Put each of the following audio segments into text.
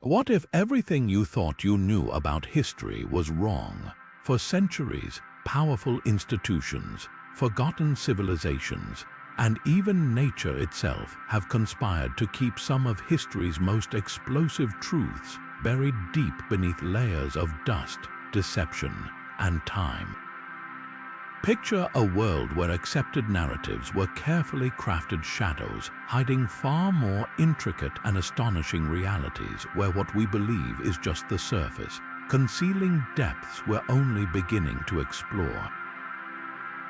What if everything you thought you knew about history was wrong? For centuries, powerful institutions, forgotten civilizations, and even nature itself have conspired to keep some of history's most explosive truths buried deep beneath layers of dust, deception, and time. Picture a world where accepted narratives were carefully crafted shadows, hiding far more intricate and astonishing realities where what we believe is just the surface, concealing depths we're only beginning to explore.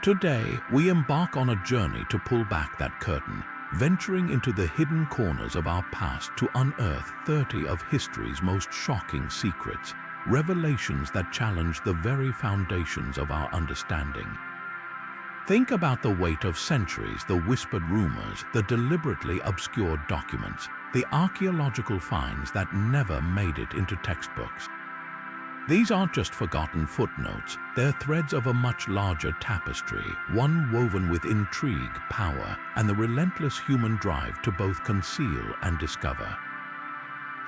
Today, we embark on a journey to pull back that curtain, venturing into the hidden corners of our past to unearth 30 of history's most shocking secrets, revelations that challenge the very foundations of our understanding. Think about the weight of centuries, the whispered rumors, the deliberately obscured documents, the archaeological finds that never made it into textbooks. These aren't just forgotten footnotes, they're threads of a much larger tapestry, one woven with intrigue, power, and the relentless human drive to both conceal and discover.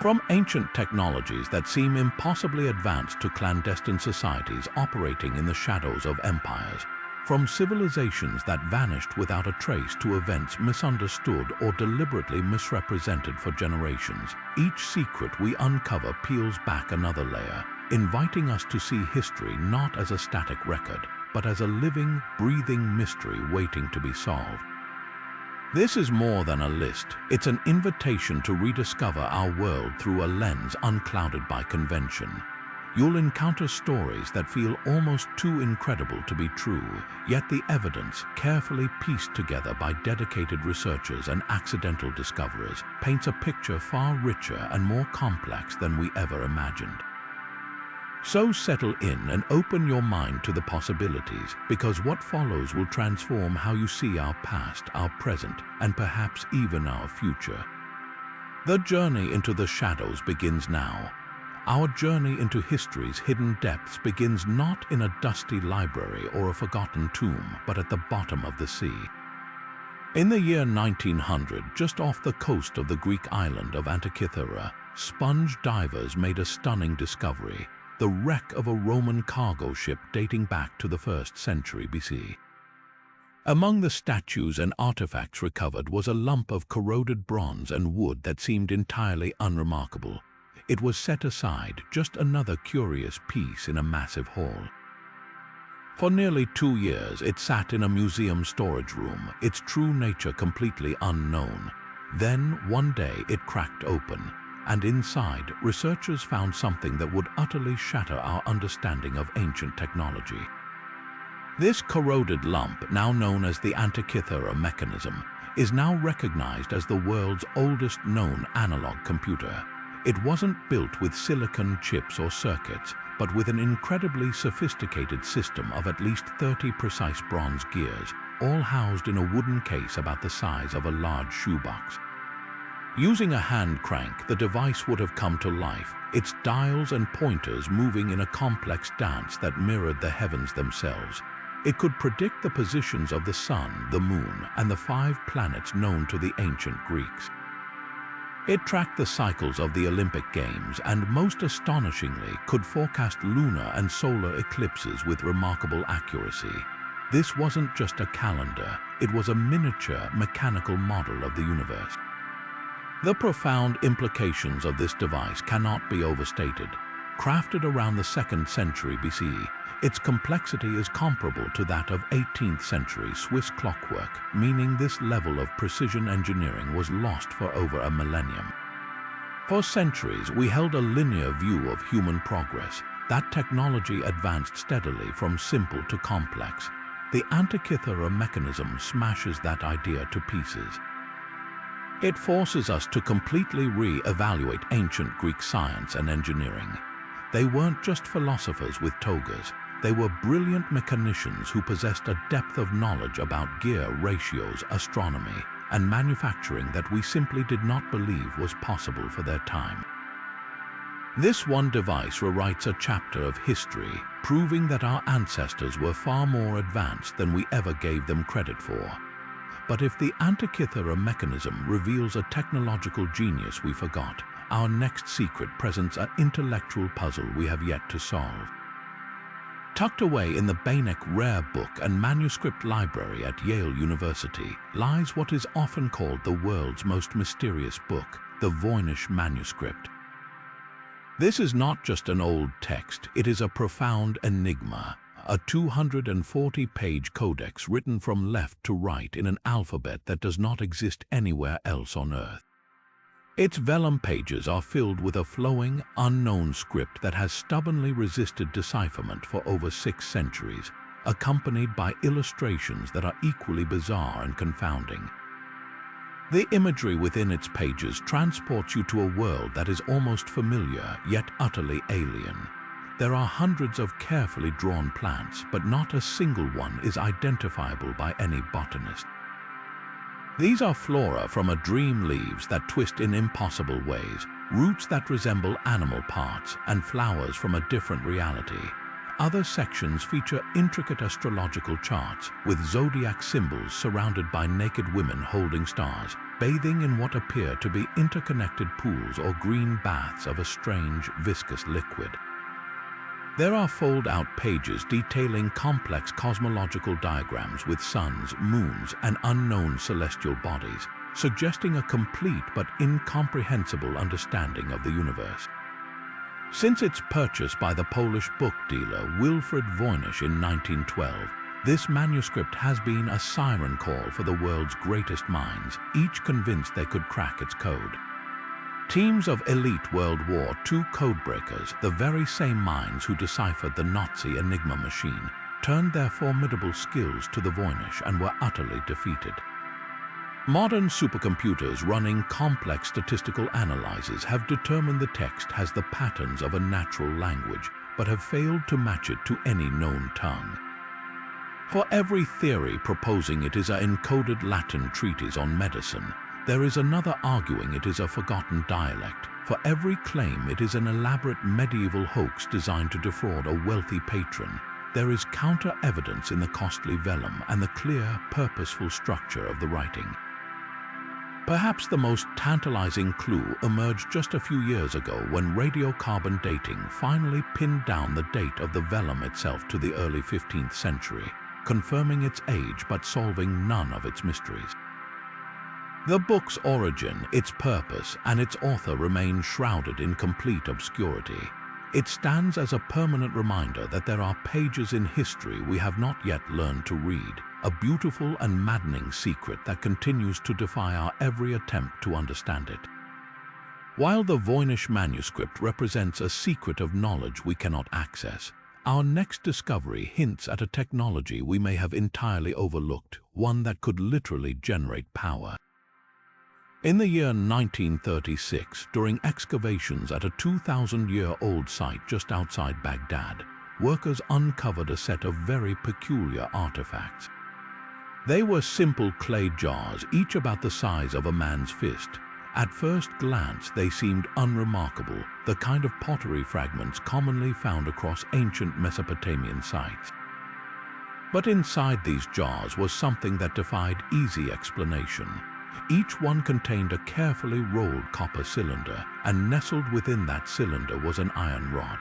From ancient technologies that seem impossibly advanced to clandestine societies operating in the shadows of empires, from civilizations that vanished without a trace to events misunderstood or deliberately misrepresented for generations, each secret we uncover peels back another layer, inviting us to see history not as a static record, but as a living, breathing mystery waiting to be solved. This is more than a list. It's an invitation to rediscover our world through a lens unclouded by convention. You'll encounter stories that feel almost too incredible to be true, yet the evidence, carefully pieced together by dedicated researchers and accidental discoverers, paints a picture far richer and more complex than we ever imagined. So settle in and open your mind to the possibilities, because what follows will transform how you see our past, our present, and perhaps even our future. The journey into the shadows begins now. Our journey into history's hidden depths begins not in a dusty library or a forgotten tomb, but at the bottom of the sea. In the year 1900, just off the coast of the Greek island of Antikythera, sponge divers made a stunning discovery: the wreck of a Roman cargo ship dating back to the 1st century BC. Among the statues and artifacts recovered was a lump of corroded bronze and wood that seemed entirely unremarkable. It was set aside, just another curious piece in a massive haul. For nearly 2 years, it sat in a museum storage room, its true nature completely unknown. Then, one day, it cracked open, and inside, researchers found something that would utterly shatter our understanding of ancient technology. This corroded lump, now known as the Antikythera Mechanism, is now recognized as the world's oldest known analog computer. It wasn't built with silicon chips or circuits, but with an incredibly sophisticated system of at least 30 precise bronze gears, all housed in a wooden case about the size of a large shoebox. Using a hand crank, the device would have come to life, its dials and pointers moving in a complex dance that mirrored the heavens themselves. It could predict the positions of the sun, the moon, and the 5 planets known to the ancient Greeks. It tracked the cycles of the Olympic Games and, most astonishingly, could forecast lunar and solar eclipses with remarkable accuracy. This wasn't just a calendar, it was a miniature mechanical model of the universe. The profound implications of this device cannot be overstated. Crafted around the 2nd century BC, its complexity is comparable to that of 18th century Swiss clockwork, meaning this level of precision engineering was lost for over a millennium. For centuries, we held a linear view of human progress. That technology advanced steadily from simple to complex. The Antikythera Mechanism smashes that idea to pieces. It forces us to completely re-evaluate ancient Greek science and engineering. They weren't just philosophers with togas. They were brilliant mechanicians who possessed a depth of knowledge about gear ratios, astronomy, and manufacturing that we simply did not believe was possible for their time. This one device rewrites a chapter of history, proving that our ancestors were far more advanced than we ever gave them credit for. But if the Antikythera Mechanism reveals a technological genius we forgot, our next secret presents an intellectual puzzle we have yet to solve. Tucked away in the Voynich Rare Book and Manuscript Library at Yale University lies what is often called the world's most mysterious book, the Voynich Manuscript. This is not just an old text, it is a profound enigma, a 240-page codex written from left to right in an alphabet that does not exist anywhere else on Earth. Its vellum pages are filled with a flowing, unknown script that has stubbornly resisted decipherment for over 6 centuries, accompanied by illustrations that are equally bizarre and confounding. The imagery within its pages transports you to a world that is almost familiar, yet utterly alien. There are hundreds of carefully drawn plants, but not a single one is identifiable by any botanist. These are flora from a dream, leaves that twist in impossible ways, roots that resemble animal parts, and flowers from a different reality. Other sections feature intricate astrological charts, with zodiac symbols surrounded by naked women holding stars, bathing in what appear to be interconnected pools or green baths of a strange, viscous liquid. There are fold-out pages detailing complex cosmological diagrams with suns, moons, and unknown celestial bodies, suggesting a complete but incomprehensible understanding of the universe. Since its purchase by the Polish book dealer Wilfred Voynich in 1912, this manuscript has been a siren call for the world's greatest minds, each convinced they could crack its code. Teams of elite World War II codebreakers, the very same minds who deciphered the Nazi Enigma machine, turned their formidable skills to the Voynich and were utterly defeated. Modern supercomputers running complex statistical analyses have determined the text has the patterns of a natural language, but have failed to match it to any known tongue. For every theory proposing it is an encoded Latin treatise on medicine, there is another arguing it is a forgotten dialect. For every claim it is an elaborate medieval hoax designed to defraud a wealthy patron, there is counter-evidence in the costly vellum and the clear, purposeful structure of the writing. Perhaps the most tantalizing clue emerged just a few years ago when radiocarbon dating finally pinned down the date of the vellum itself to the early 15th century, confirming its age but solving none of its mysteries. The book's origin, its purpose, and its author remain shrouded in complete obscurity. It stands as a permanent reminder that there are pages in history we have not yet learned to read, a beautiful and maddening secret that continues to defy our every attempt to understand it. While the Voynich manuscript represents a secret of knowledge we cannot access, our next discovery hints at a technology we may have entirely overlooked, one that could literally generate power. In the year 1936, during excavations at a 2,000-year-old site just outside Baghdad, workers uncovered a set of very peculiar artifacts. They were simple clay jars, each about the size of a man's fist. At first glance, they seemed unremarkable, the kind of pottery fragments commonly found across ancient Mesopotamian sites. But inside these jars was something that defied easy explanation. Each one contained a carefully rolled copper cylinder, and nestled within that cylinder was an iron rod.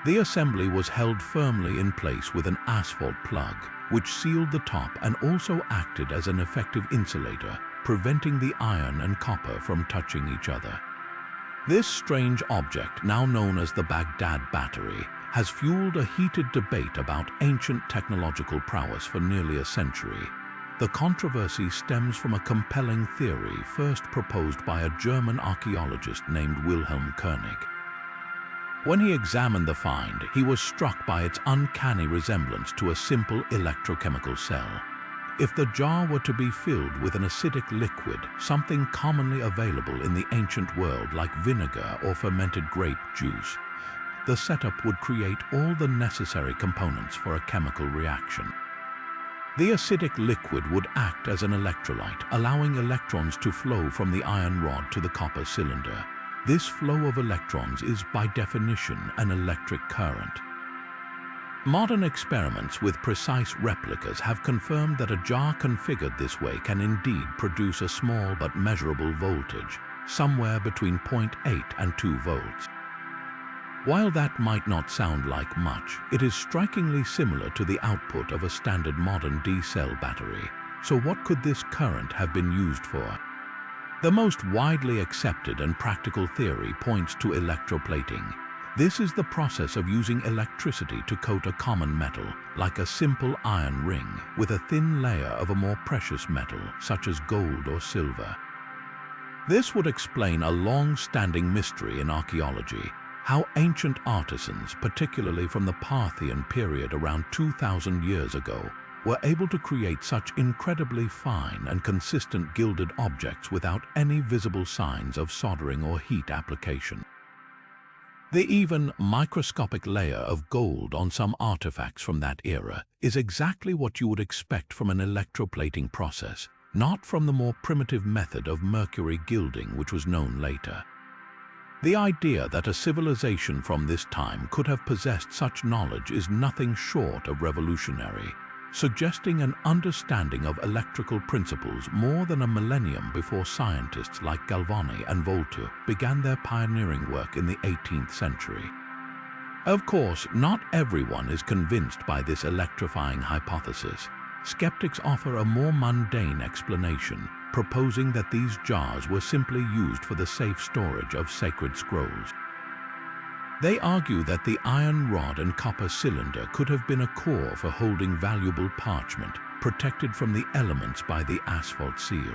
The assembly was held firmly in place with an asphalt plug, which sealed the top and also acted as an effective insulator, preventing the iron and copper from touching each other. This strange object, now known as the Baghdad Battery, has fueled a heated debate about ancient technological prowess for nearly a century. The controversy stems from a compelling theory first proposed by a German archaeologist named Wilhelm Koenig. When he examined the find, he was struck by its uncanny resemblance to a simple electrochemical cell. If the jar were to be filled with an acidic liquid, something commonly available in the ancient world like vinegar or fermented grape juice, the setup would create all the necessary components for a chemical reaction. The acidic liquid would act as an electrolyte, allowing electrons to flow from the iron rod to the copper cylinder. This flow of electrons is, by definition, an electric current. Modern experiments with precise replicas have confirmed that a jar configured this way can indeed produce a small but measurable voltage. somewhere between 0.8 and 2 volts. While that might not sound like much, it is strikingly similar to the output of a standard modern D-cell battery. So what could this current have been used for? The most widely accepted and practical theory points to electroplating. This is the process of using electricity to coat a common metal, like a simple iron ring, with a thin layer of a more precious metal, such as gold or silver. This would explain a long-standing mystery in archaeology: how ancient artisans, particularly from the Parthian period around 2,000 years ago, were able to create such incredibly fine and consistent gilded objects without any visible signs of soldering or heat application. The even microscopic layer of gold on some artifacts from that era is exactly what you would expect from an electroplating process, not from the more primitive method of mercury gilding which was known later. The idea that a civilization from this time could have possessed such knowledge is nothing short of revolutionary, suggesting an understanding of electrical principles more than a millennium before scientists like Galvani and Volta began their pioneering work in the 18th century. Of course, not everyone is convinced by this electrifying hypothesis. Skeptics offer a more mundane explanation, proposing that these jars were simply used for the safe storage of sacred scrolls. They argue that the iron rod and copper cylinder could have been a core for holding valuable parchment, protected from the elements by the asphalt seal.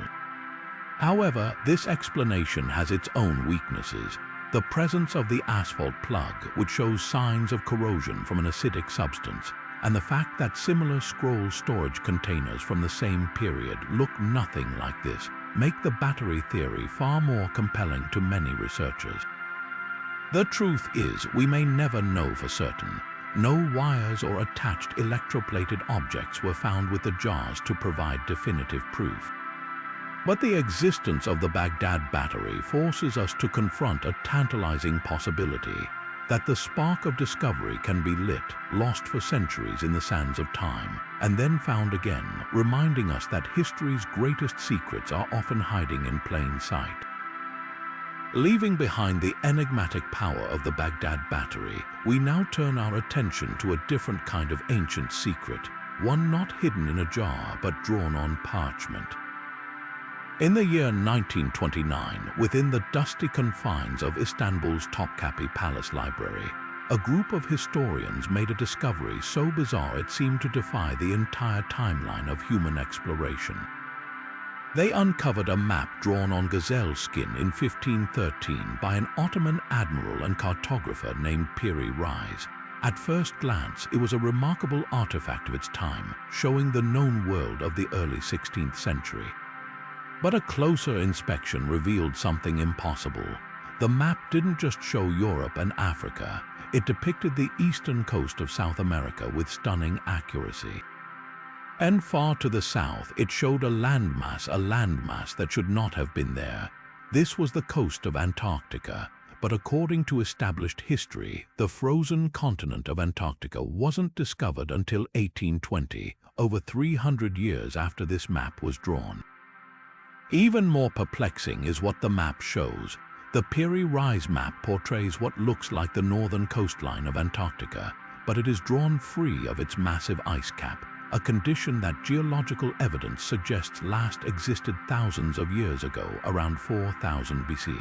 However, this explanation has its own weaknesses. The presence of the asphalt plug, which shows signs of corrosion from an acidic substance, and the fact that similar scroll storage containers from the same period look nothing like this, make the battery theory far more compelling to many researchers. The truth is, we may never know for certain. No wires or attached electroplated objects were found with the jars to provide definitive proof. But the existence of the Baghdad Battery forces us to confront a tantalizing possibility: that the spark of discovery can be lit, lost for centuries in the sands of time, and then found again, reminding us that history's greatest secrets are often hiding in plain sight. Leaving behind the enigmatic power of the Baghdad Battery, we now turn our attention to a different kind of ancient secret, one not hidden in a jar but drawn on parchment. In the year 1929, within the dusty confines of Istanbul's Topkapi Palace Library, a group of historians made a discovery so bizarre it seemed to defy the entire timeline of human exploration. They uncovered a map drawn on gazelle skin in 1513 by an Ottoman admiral and cartographer named Piri Reis. At first glance, it was a remarkable artifact of its time, showing the known world of the early 16th century. But a closer inspection revealed something impossible. The map didn't just show Europe and Africa, it depicted the eastern coast of South America with stunning accuracy. And far to the south, it showed a landmass that should not have been there. This was the coast of Antarctica, but according to established history, the frozen continent of Antarctica wasn't discovered until 1820, over 300 years after this map was drawn. Even more perplexing is what the map shows. The Piri Reis Map portrays what looks like the northern coastline of Antarctica, but it is drawn free of its massive ice cap, a condition that geological evidence suggests last existed thousands of years ago, around 4000 BC.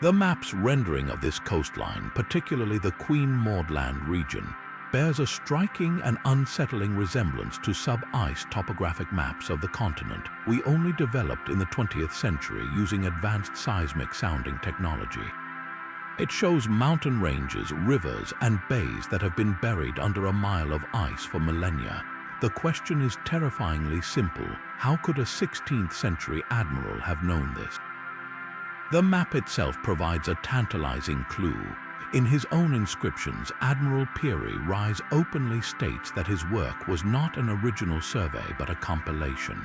The map's rendering of this coastline, particularly the Queen Maud Land region, bears a striking and unsettling resemblance to sub-ice topographic maps of the continent we only developed in the 20th century using advanced seismic sounding technology. It shows mountain ranges, rivers, and bays that have been buried under a mile of ice for millennia. The question is terrifyingly simple: how could a 16th century admiral have known this? The map itself provides a tantalizing clue. In his own inscriptions, Admiral Piri Reis openly states that his work was not an original survey but a compilation.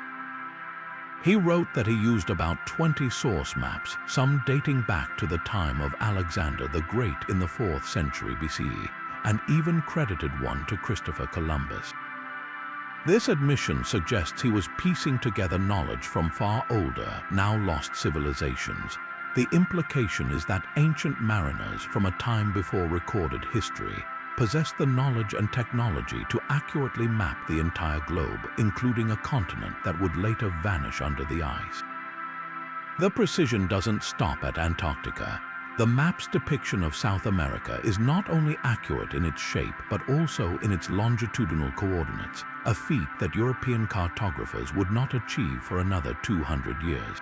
He wrote that he used about 20 source maps, some dating back to the time of Alexander the Great in the 4th century BCE, and even credited one to Christopher Columbus. This admission suggests he was piecing together knowledge from far older, now lost civilizations. The implication is that ancient mariners from a time before recorded history possessed the knowledge and technology to accurately map the entire globe, including a continent that would later vanish under the ice. The precision doesn't stop at Antarctica. The map's depiction of South America is not only accurate in its shape, but also in its longitudinal coordinates, a feat that European cartographers would not achieve for another 200 years.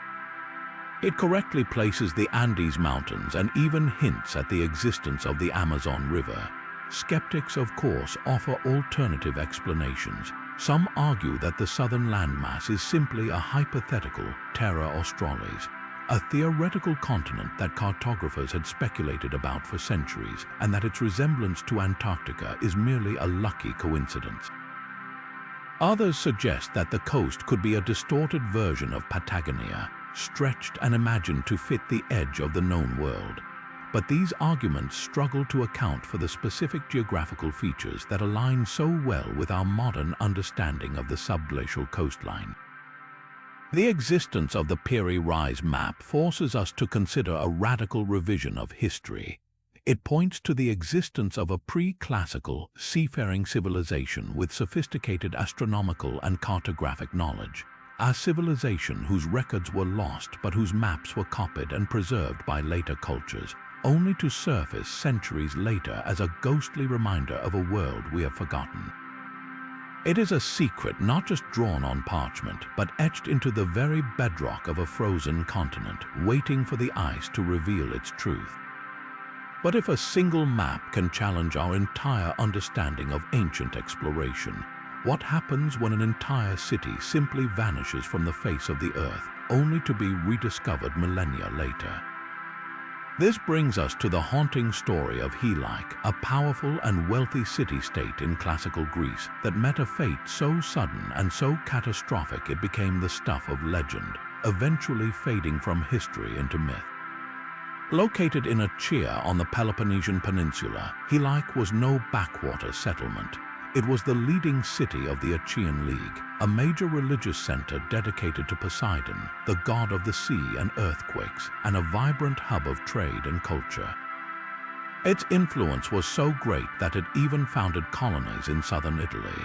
It correctly places the Andes Mountains and even hints at the existence of the Amazon River. Skeptics, of course, offer alternative explanations. Some argue that the southern landmass is simply a hypothetical Terra Australis, a theoretical continent that cartographers had speculated about for centuries, and that its resemblance to Antarctica is merely a lucky coincidence. Others suggest that the coast could be a distorted version of Patagonia, stretched and imagined to fit the edge of the known world. But these arguments struggle to account for the specific geographical features that align so well with our modern understanding of the subglacial coastline. The existence of the Piri Reis Map forces us to consider a radical revision of history. It points to the existence of a pre-classical, seafaring civilization with sophisticated astronomical and cartographic knowledge. A civilization whose records were lost but whose maps were copied and preserved by later cultures, only to surface centuries later as a ghostly reminder of a world we have forgotten. It is a secret not just drawn on parchment, but etched into the very bedrock of a frozen continent, waiting for the ice to reveal its truth. But if a single map can challenge our entire understanding of ancient exploration, what happens when an entire city simply vanishes from the face of the earth, only to be rediscovered millennia later? This brings us to the haunting story of Helike, a powerful and wealthy city-state in classical Greece that met a fate so sudden and so catastrophic it became the stuff of legend, eventually fading from history into myth. Located in Achaea on the Peloponnesian Peninsula, Helike was no backwater settlement. It was the leading city of the Achaean League, a major religious center dedicated to Poseidon, the god of the sea and earthquakes, and a vibrant hub of trade and culture. Its influence was so great that it even founded colonies in southern Italy.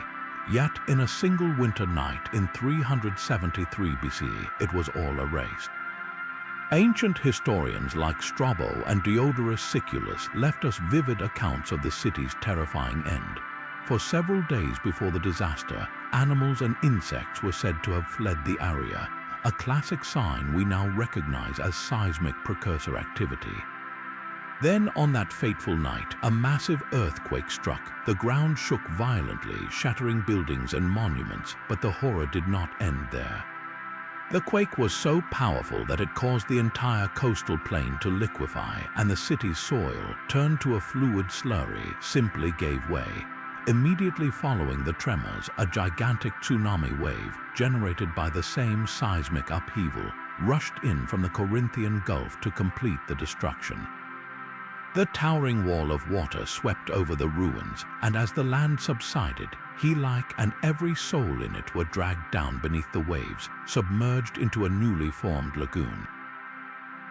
Yet, in a single winter night in 373 BCE, it was all erased. Ancient historians like Strabo and Diodorus Siculus left us vivid accounts of the city's terrifying end. For several days before the disaster, animals and insects were said to have fled the area, a classic sign we now recognize as seismic precursor activity. Then, on that fateful night, a massive earthquake struck. The ground shook violently, shattering buildings and monuments, but the horror did not end there. The quake was so powerful that it caused the entire coastal plain to liquefy, and the city's soil, turned to a fluid slurry, simply gave way. Immediately following the tremors, a gigantic tsunami wave, generated by the same seismic upheaval, rushed in from the Corinthian Gulf to complete the destruction. The towering wall of water swept over the ruins, and as the land subsided, Helike and every soul in it were dragged down beneath the waves, submerged into a newly formed lagoon.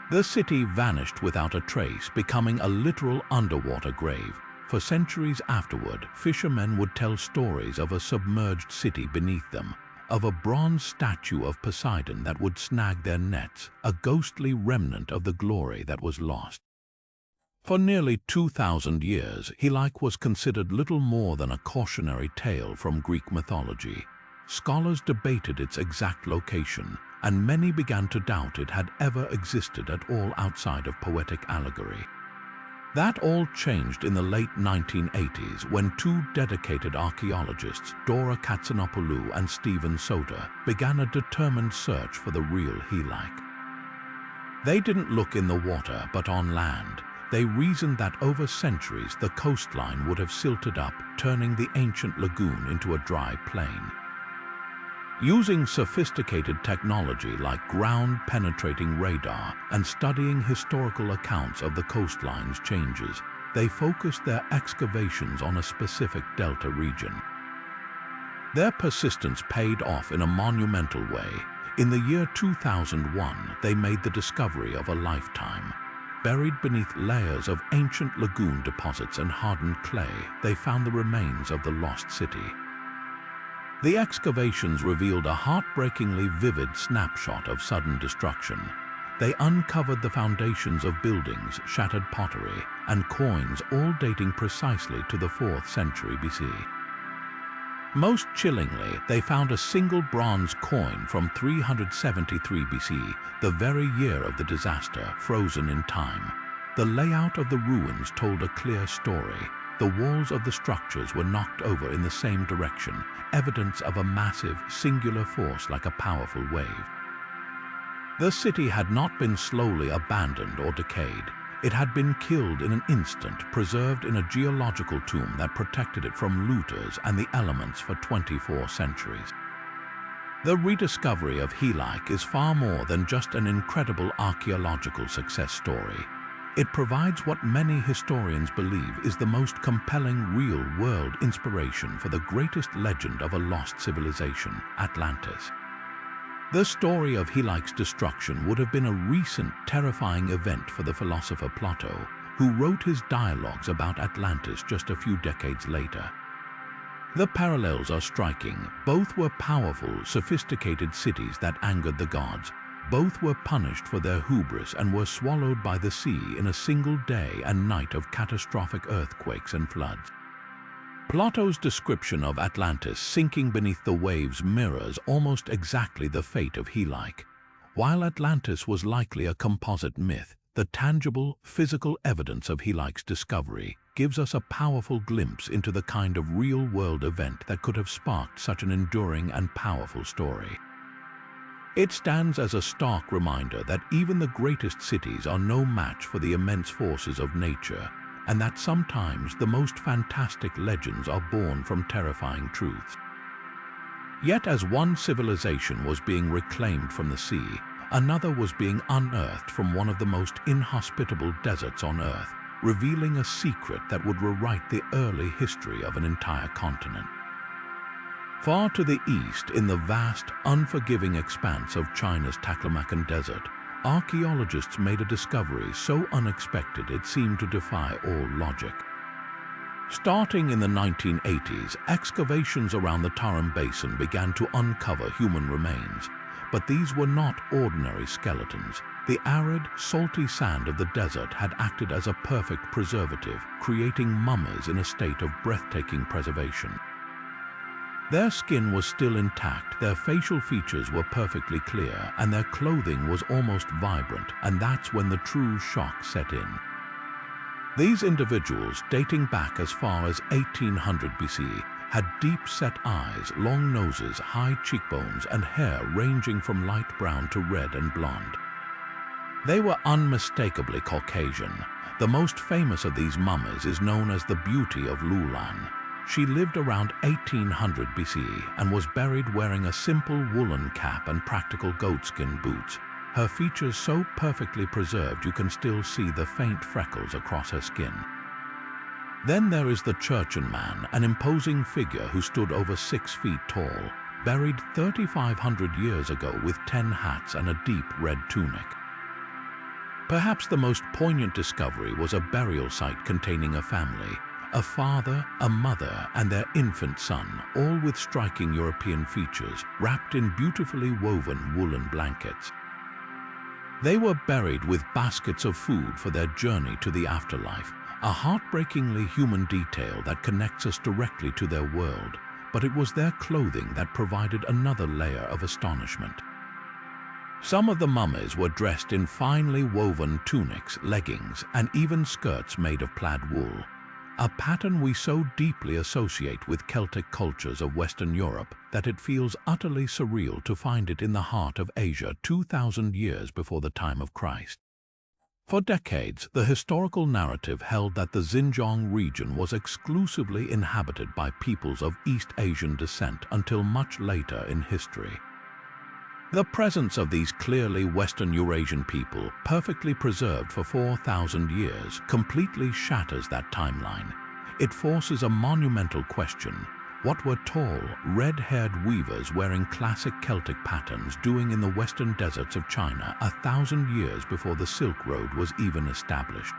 The city vanished without a trace, becoming a literal underwater grave. For centuries afterward, fishermen would tell stories of a submerged city beneath them, of a bronze statue of Poseidon that would snag their nets, a ghostly remnant of the glory that was lost. For nearly 2,000 years, Helike was considered little more than a cautionary tale from Greek mythology. Scholars debated its exact location, and many began to doubt it had ever existed at all outside of poetic allegory. That all changed in the late 1980s when two dedicated archaeologists, Dora Katsanopoulou and Stephen Soter, began a determined search for the real Helike. They didn't look in the water but on land. They reasoned that over centuries the coastline would have silted up, turning the ancient lagoon into a dry plain. Using sophisticated technology like ground-penetrating radar and studying historical accounts of the coastline's changes, they focused their excavations on a specific delta region. Their persistence paid off in a monumental way. In the year 2001, they made the discovery of a lifetime. Buried beneath layers of ancient lagoon deposits and hardened clay, they found the remains of the lost city. The excavations revealed a heartbreakingly vivid snapshot of sudden destruction. They uncovered the foundations of buildings, shattered pottery, and coins, all dating precisely to the 4th century BC. Most chillingly, they found a single bronze coin from 373 BC, the very year of the disaster, frozen in time. The layout of the ruins told a clear story. The walls of the structures were knocked over in the same direction, evidence of a massive, singular force like a powerful wave. The city had not been slowly abandoned or decayed. It had been killed in an instant, preserved in a geological tomb that protected it from looters and the elements for 24 centuries. The rediscovery of Helike is far more than just an incredible archaeological success story. It provides what many historians believe is the most compelling real-world inspiration for the greatest legend of a lost civilization, Atlantis. The story of Helike's destruction would have been a recent, terrifying event for the philosopher Plato, who wrote his dialogues about Atlantis just a few decades later. The parallels are striking. Both were powerful, sophisticated cities that angered the gods. Both were punished for their hubris and were swallowed by the sea in a single day and night of catastrophic earthquakes and floods. Plato's description of Atlantis sinking beneath the waves mirrors almost exactly the fate of Helike. While Atlantis was likely a composite myth, the tangible, physical evidence of Helike's discovery gives us a powerful glimpse into the kind of real-world event that could have sparked such an enduring and powerful story. It stands as a stark reminder that even the greatest cities are no match for the immense forces of nature, and that sometimes the most fantastic legends are born from terrifying truths. Yet as one civilization was being reclaimed from the sea, another was being unearthed from one of the most inhospitable deserts on Earth, revealing a secret that would rewrite the early history of an entire continent. Far to the east, in the vast, unforgiving expanse of China's Taklamakan Desert, archaeologists made a discovery so unexpected it seemed to defy all logic. Starting in the 1980s, excavations around the Tarim Basin began to uncover human remains. But these were not ordinary skeletons. The arid, salty sand of the desert had acted as a perfect preservative, creating mummies in a state of breathtaking preservation. Their skin was still intact, their facial features were perfectly clear, and their clothing was almost vibrant, and that's when the true shock set in. These individuals, dating back as far as 1800 BC, had deep-set eyes, long noses, high cheekbones, and hair ranging from light brown to red and blonde. They were unmistakably Caucasian. The most famous of these mummies is known as the Beauty of Lulan. She lived around 1800 BC and was buried wearing a simple woolen cap and practical goatskin boots. Her features so perfectly preserved you can still see the faint freckles across her skin. Then there is the Churchan Man, an imposing figure who stood over 6 feet tall, buried 3,500 years ago with 10 hats and a deep red tunic. Perhaps the most poignant discovery was a burial site containing a family, a father, a mother, and their infant son, all with striking European features, wrapped in beautifully woven woolen blankets. They were buried with baskets of food for their journey to the afterlife, a heartbreakingly human detail that connects us directly to their world, but it was their clothing that provided another layer of astonishment. Some of the mummies were dressed in finely woven tunics, leggings, and even skirts made of plaid wool, a pattern we so deeply associate with Celtic cultures of Western Europe that it feels utterly surreal to find it in the heart of Asia 2,000 years before the time of Christ. For decades, the historical narrative held that the Xinjiang region was exclusively inhabited by peoples of East Asian descent until much later in history. The presence of these clearly Western Eurasian people, perfectly preserved for 4,000 years, completely shatters that timeline. It forces a monumental question. What were tall, red-haired weavers wearing classic Celtic patterns doing in the western deserts of China 1,000 years before the Silk Road was even established?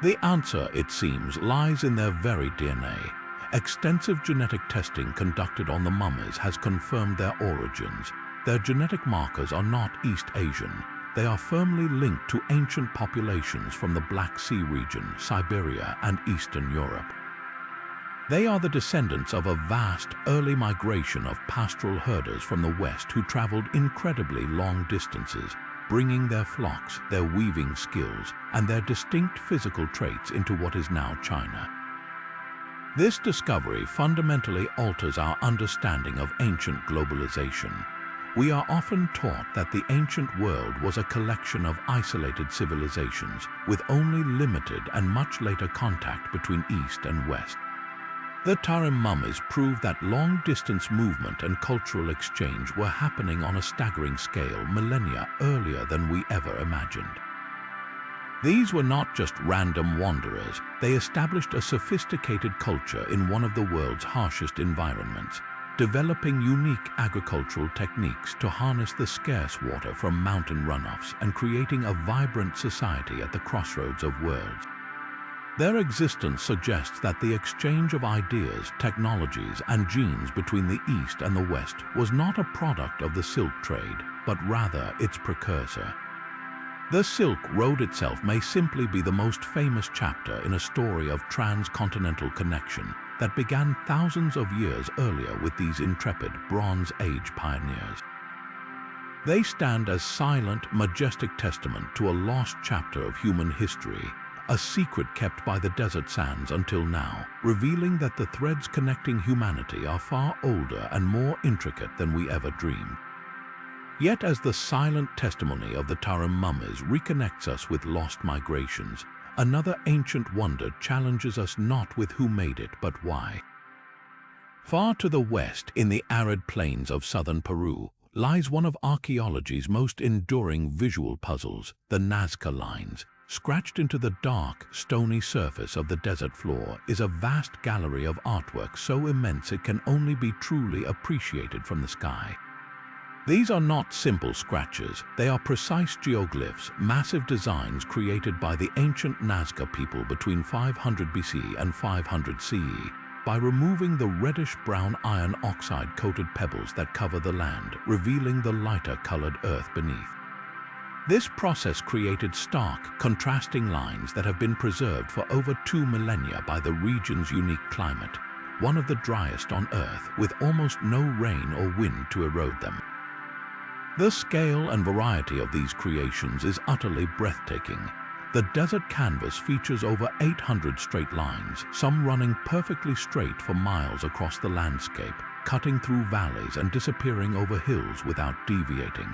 The answer, it seems, lies in their very DNA. Extensive genetic testing conducted on the mummies has confirmed their origins. Their genetic markers are not East Asian. They are firmly linked to ancient populations from the Black Sea region, Siberia, and Eastern Europe. They are the descendants of a vast, early migration of pastoral herders from the West who traveled incredibly long distances, bringing their flocks, their weaving skills, and their distinct physical traits into what is now China. This discovery fundamentally alters our understanding of ancient globalization. We are often taught that the ancient world was a collection of isolated civilizations with only limited and much later contact between East and West. The Tarim Mummies prove that long-distance movement and cultural exchange were happening on a staggering scale millennia earlier than we ever imagined. These were not just random wanderers, they established a sophisticated culture in one of the world's harshest environments, developing unique agricultural techniques to harness the scarce water from mountain runoffs and creating a vibrant society at the crossroads of worlds. Their existence suggests that the exchange of ideas, technologies, and genes between the East and the West was not a product of the Silk Trade, but rather its precursor. The Silk Road itself may simply be the most famous chapter in a story of transcontinental connection that began thousands of years earlier with these intrepid Bronze Age pioneers. They stand as silent, majestic testament to a lost chapter of human history, a secret kept by the desert sands until now, revealing that the threads connecting humanity are far older and more intricate than we ever dreamed. Yet as the silent testimony of the Tarim Mummies reconnects us with lost migrations, another ancient wonder challenges us not with who made it, but why. Far to the west, in the arid plains of southern Peru, lies one of archaeology's most enduring visual puzzles, the Nazca Lines. Scratched into the dark, stony surface of the desert floor is a vast gallery of artwork so immense it can only be truly appreciated from the sky. These are not simple scratches, they are precise geoglyphs, massive designs created by the ancient Nazca people between 500 BC and 500 CE by removing the reddish-brown iron oxide-coated pebbles that cover the land, revealing the lighter-colored earth beneath. This process created stark, contrasting lines that have been preserved for over 2 millennia by the region's unique climate, one of the driest on Earth, with almost no rain or wind to erode them. The scale and variety of these creations is utterly breathtaking. The desert canvas features over 800 straight lines, some running perfectly straight for miles across the landscape, cutting through valleys and disappearing over hills without deviating.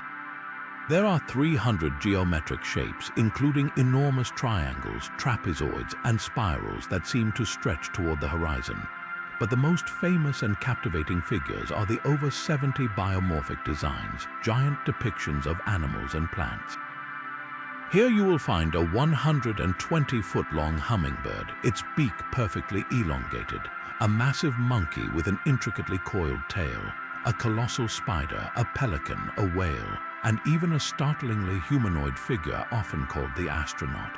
There are 300 geometric shapes, including enormous triangles, trapezoids, and spirals that seem to stretch toward the horizon. But the most famous and captivating figures are the over 70 biomorphic designs, giant depictions of animals and plants. Here you will find a 120-foot-long hummingbird, its beak perfectly elongated, a massive monkey with an intricately coiled tail, a colossal spider, a pelican, a whale, and even a startlingly humanoid figure often called the astronaut.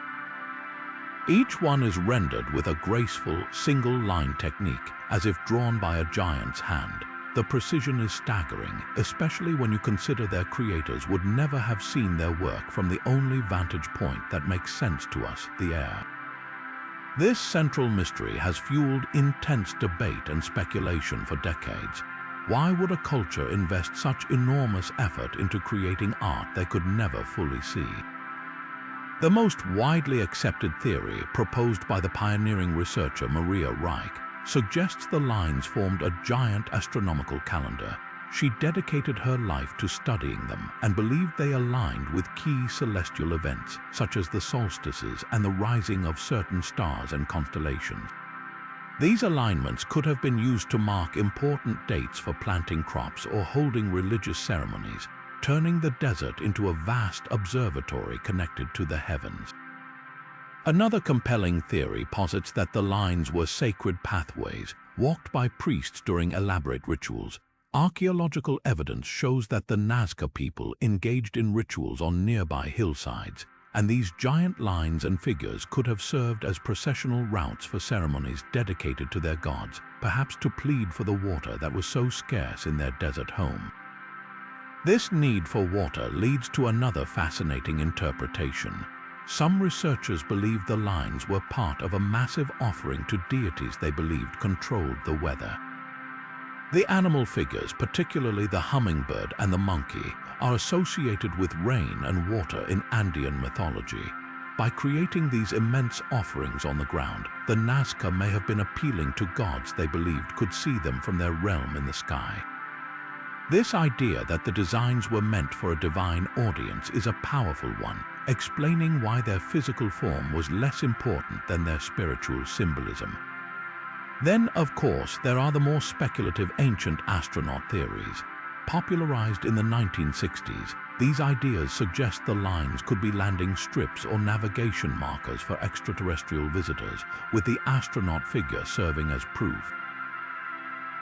Each one is rendered with a graceful, single-line technique, as if drawn by a giant's hand. The precision is staggering, especially when you consider their creators would never have seen their work from the only vantage point that makes sense to us, the air. This central mystery has fueled intense debate and speculation for decades. Why would a culture invest such enormous effort into creating art they could never fully see? The most widely accepted theory, proposed by the pioneering researcher Maria Reich, suggests the lines formed a giant astronomical calendar. She dedicated her life to studying them and believed they aligned with key celestial events, such as the solstices and the rising of certain stars and constellations. These alignments could have been used to mark important dates for planting crops or holding religious ceremonies, turning the desert into a vast observatory connected to the heavens. Another compelling theory posits that the lines were sacred pathways, walked by priests during elaborate rituals. Archaeological evidence shows that the Nazca people engaged in rituals on nearby hillsides, and these giant lines and figures could have served as processional routes for ceremonies dedicated to their gods, perhaps to plead for the water that was so scarce in their desert home. This need for water leads to another fascinating interpretation. Some researchers believe the lines were part of a massive offering to deities they believed controlled the weather. The animal figures, particularly the hummingbird and the monkey, are associated with rain and water in Andean mythology. By creating these immense offerings on the ground, the Nazca may have been appealing to gods they believed could see them from their realm in the sky. This idea that the designs were meant for a divine audience is a powerful one, explaining why their physical form was less important than their spiritual symbolism. Then, of course, there are the more speculative ancient astronaut theories. Popularized in the 1960s, these ideas suggest the lines could be landing strips or navigation markers for extraterrestrial visitors, with the astronaut figure serving as proof.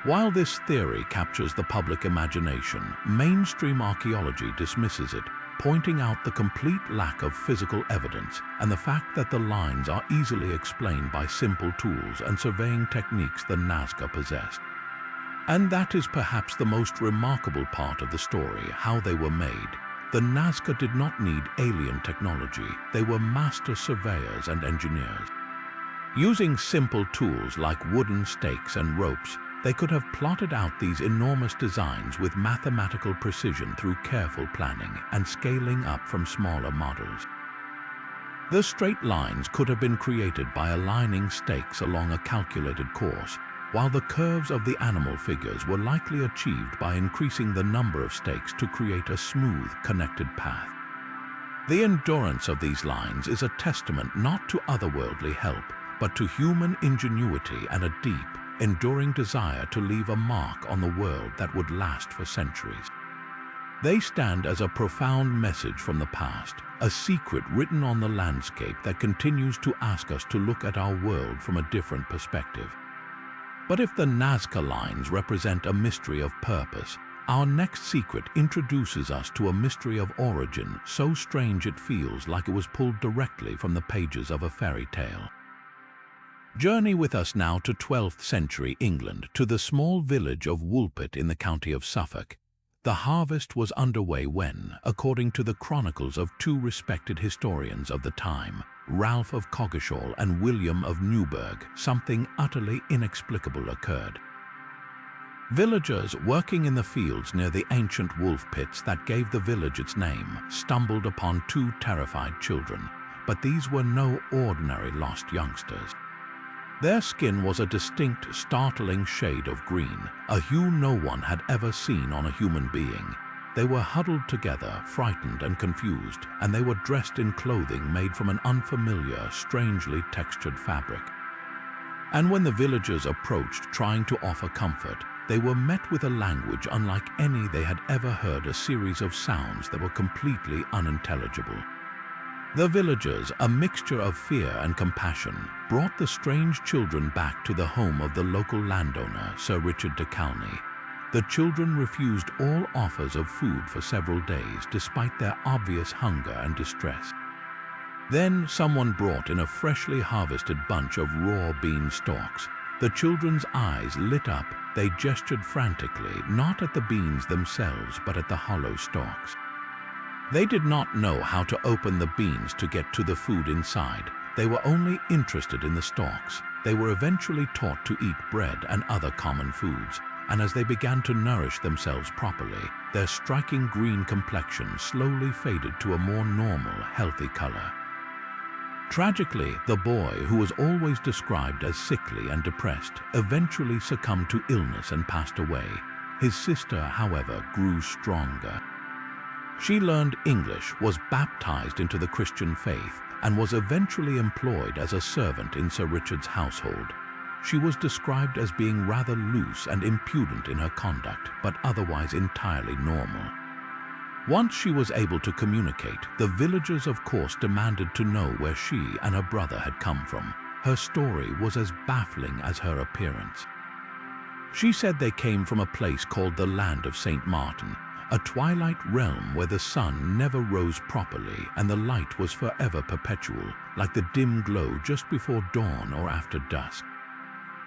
While this theory captures the public imagination, mainstream archaeology dismisses it, pointing out the complete lack of physical evidence and the fact that the lines are easily explained by simple tools and surveying techniques the Nazca possessed. And that is perhaps the most remarkable part of the story, how they were made. The Nazca did not need alien technology, they were master surveyors and engineers. Using simple tools like wooden stakes and ropes, they could have plotted out these enormous designs with mathematical precision through careful planning and scaling up from smaller models. The straight lines could have been created by aligning stakes along a calculated course, while the curves of the animal figures were likely achieved by increasing the number of stakes to create a smooth, connected path. The endurance of these lines is a testament not to otherworldly help, but to human ingenuity and a deep, enduring desire to leave a mark on the world that would last for centuries. They stand as a profound message from the past, a secret written on the landscape that continues to ask us to look at our world from a different perspective. But if the Nazca lines represent a mystery of purpose, our next secret introduces us to a mystery of origin so strange it feels like it was pulled directly from the pages of a fairy tale. Journey with us now to 12th century England, to the small village of Woolpit in the county of Suffolk. The harvest was underway when, according to the chronicles of two respected historians of the time, Ralph of Coggeshall and William of Newburgh, something utterly inexplicable occurred. Villagers working in the fields near the ancient wolf pits that gave the village its name stumbled upon two terrified children, but these were no ordinary lost youngsters. Their skin was a distinct, startling shade of green, a hue no one had ever seen on a human being. They were huddled together, frightened and confused, and they were dressed in clothing made from an unfamiliar, strangely textured fabric. And when the villagers approached trying to offer comfort, they were met with a language unlike any they had ever heard, a series of sounds that were completely unintelligible. The villagers, a mixture of fear and compassion, brought the strange children back to the home of the local landowner, Sir Richard de Calney. The children refused all offers of food for several days, despite their obvious hunger and distress. Then someone brought in a freshly harvested bunch of raw bean stalks. The children's eyes lit up. They gestured frantically, not at the beans themselves, but at the hollow stalks. They did not know how to open the beans to get to the food inside. They were only interested in the stalks. They were eventually taught to eat bread and other common foods, and as they began to nourish themselves properly, their striking green complexion slowly faded to a more normal, healthy color. Tragically, the boy, who was always described as sickly and depressed, eventually succumbed to illness and passed away. His sister, however, grew stronger. She learned English, was baptized into the Christian faith, and was eventually employed as a servant in Sir Richard's household. She was described as being rather loose and impudent in her conduct, but otherwise entirely normal. Once she was able to communicate, the villagers of course demanded to know where she and her brother had come from. Her story was as baffling as her appearance. She said they came from a place called the Land of St. Martin, a twilight realm where the sun never rose properly and the light was forever perpetual, like the dim glow just before dawn or after dusk.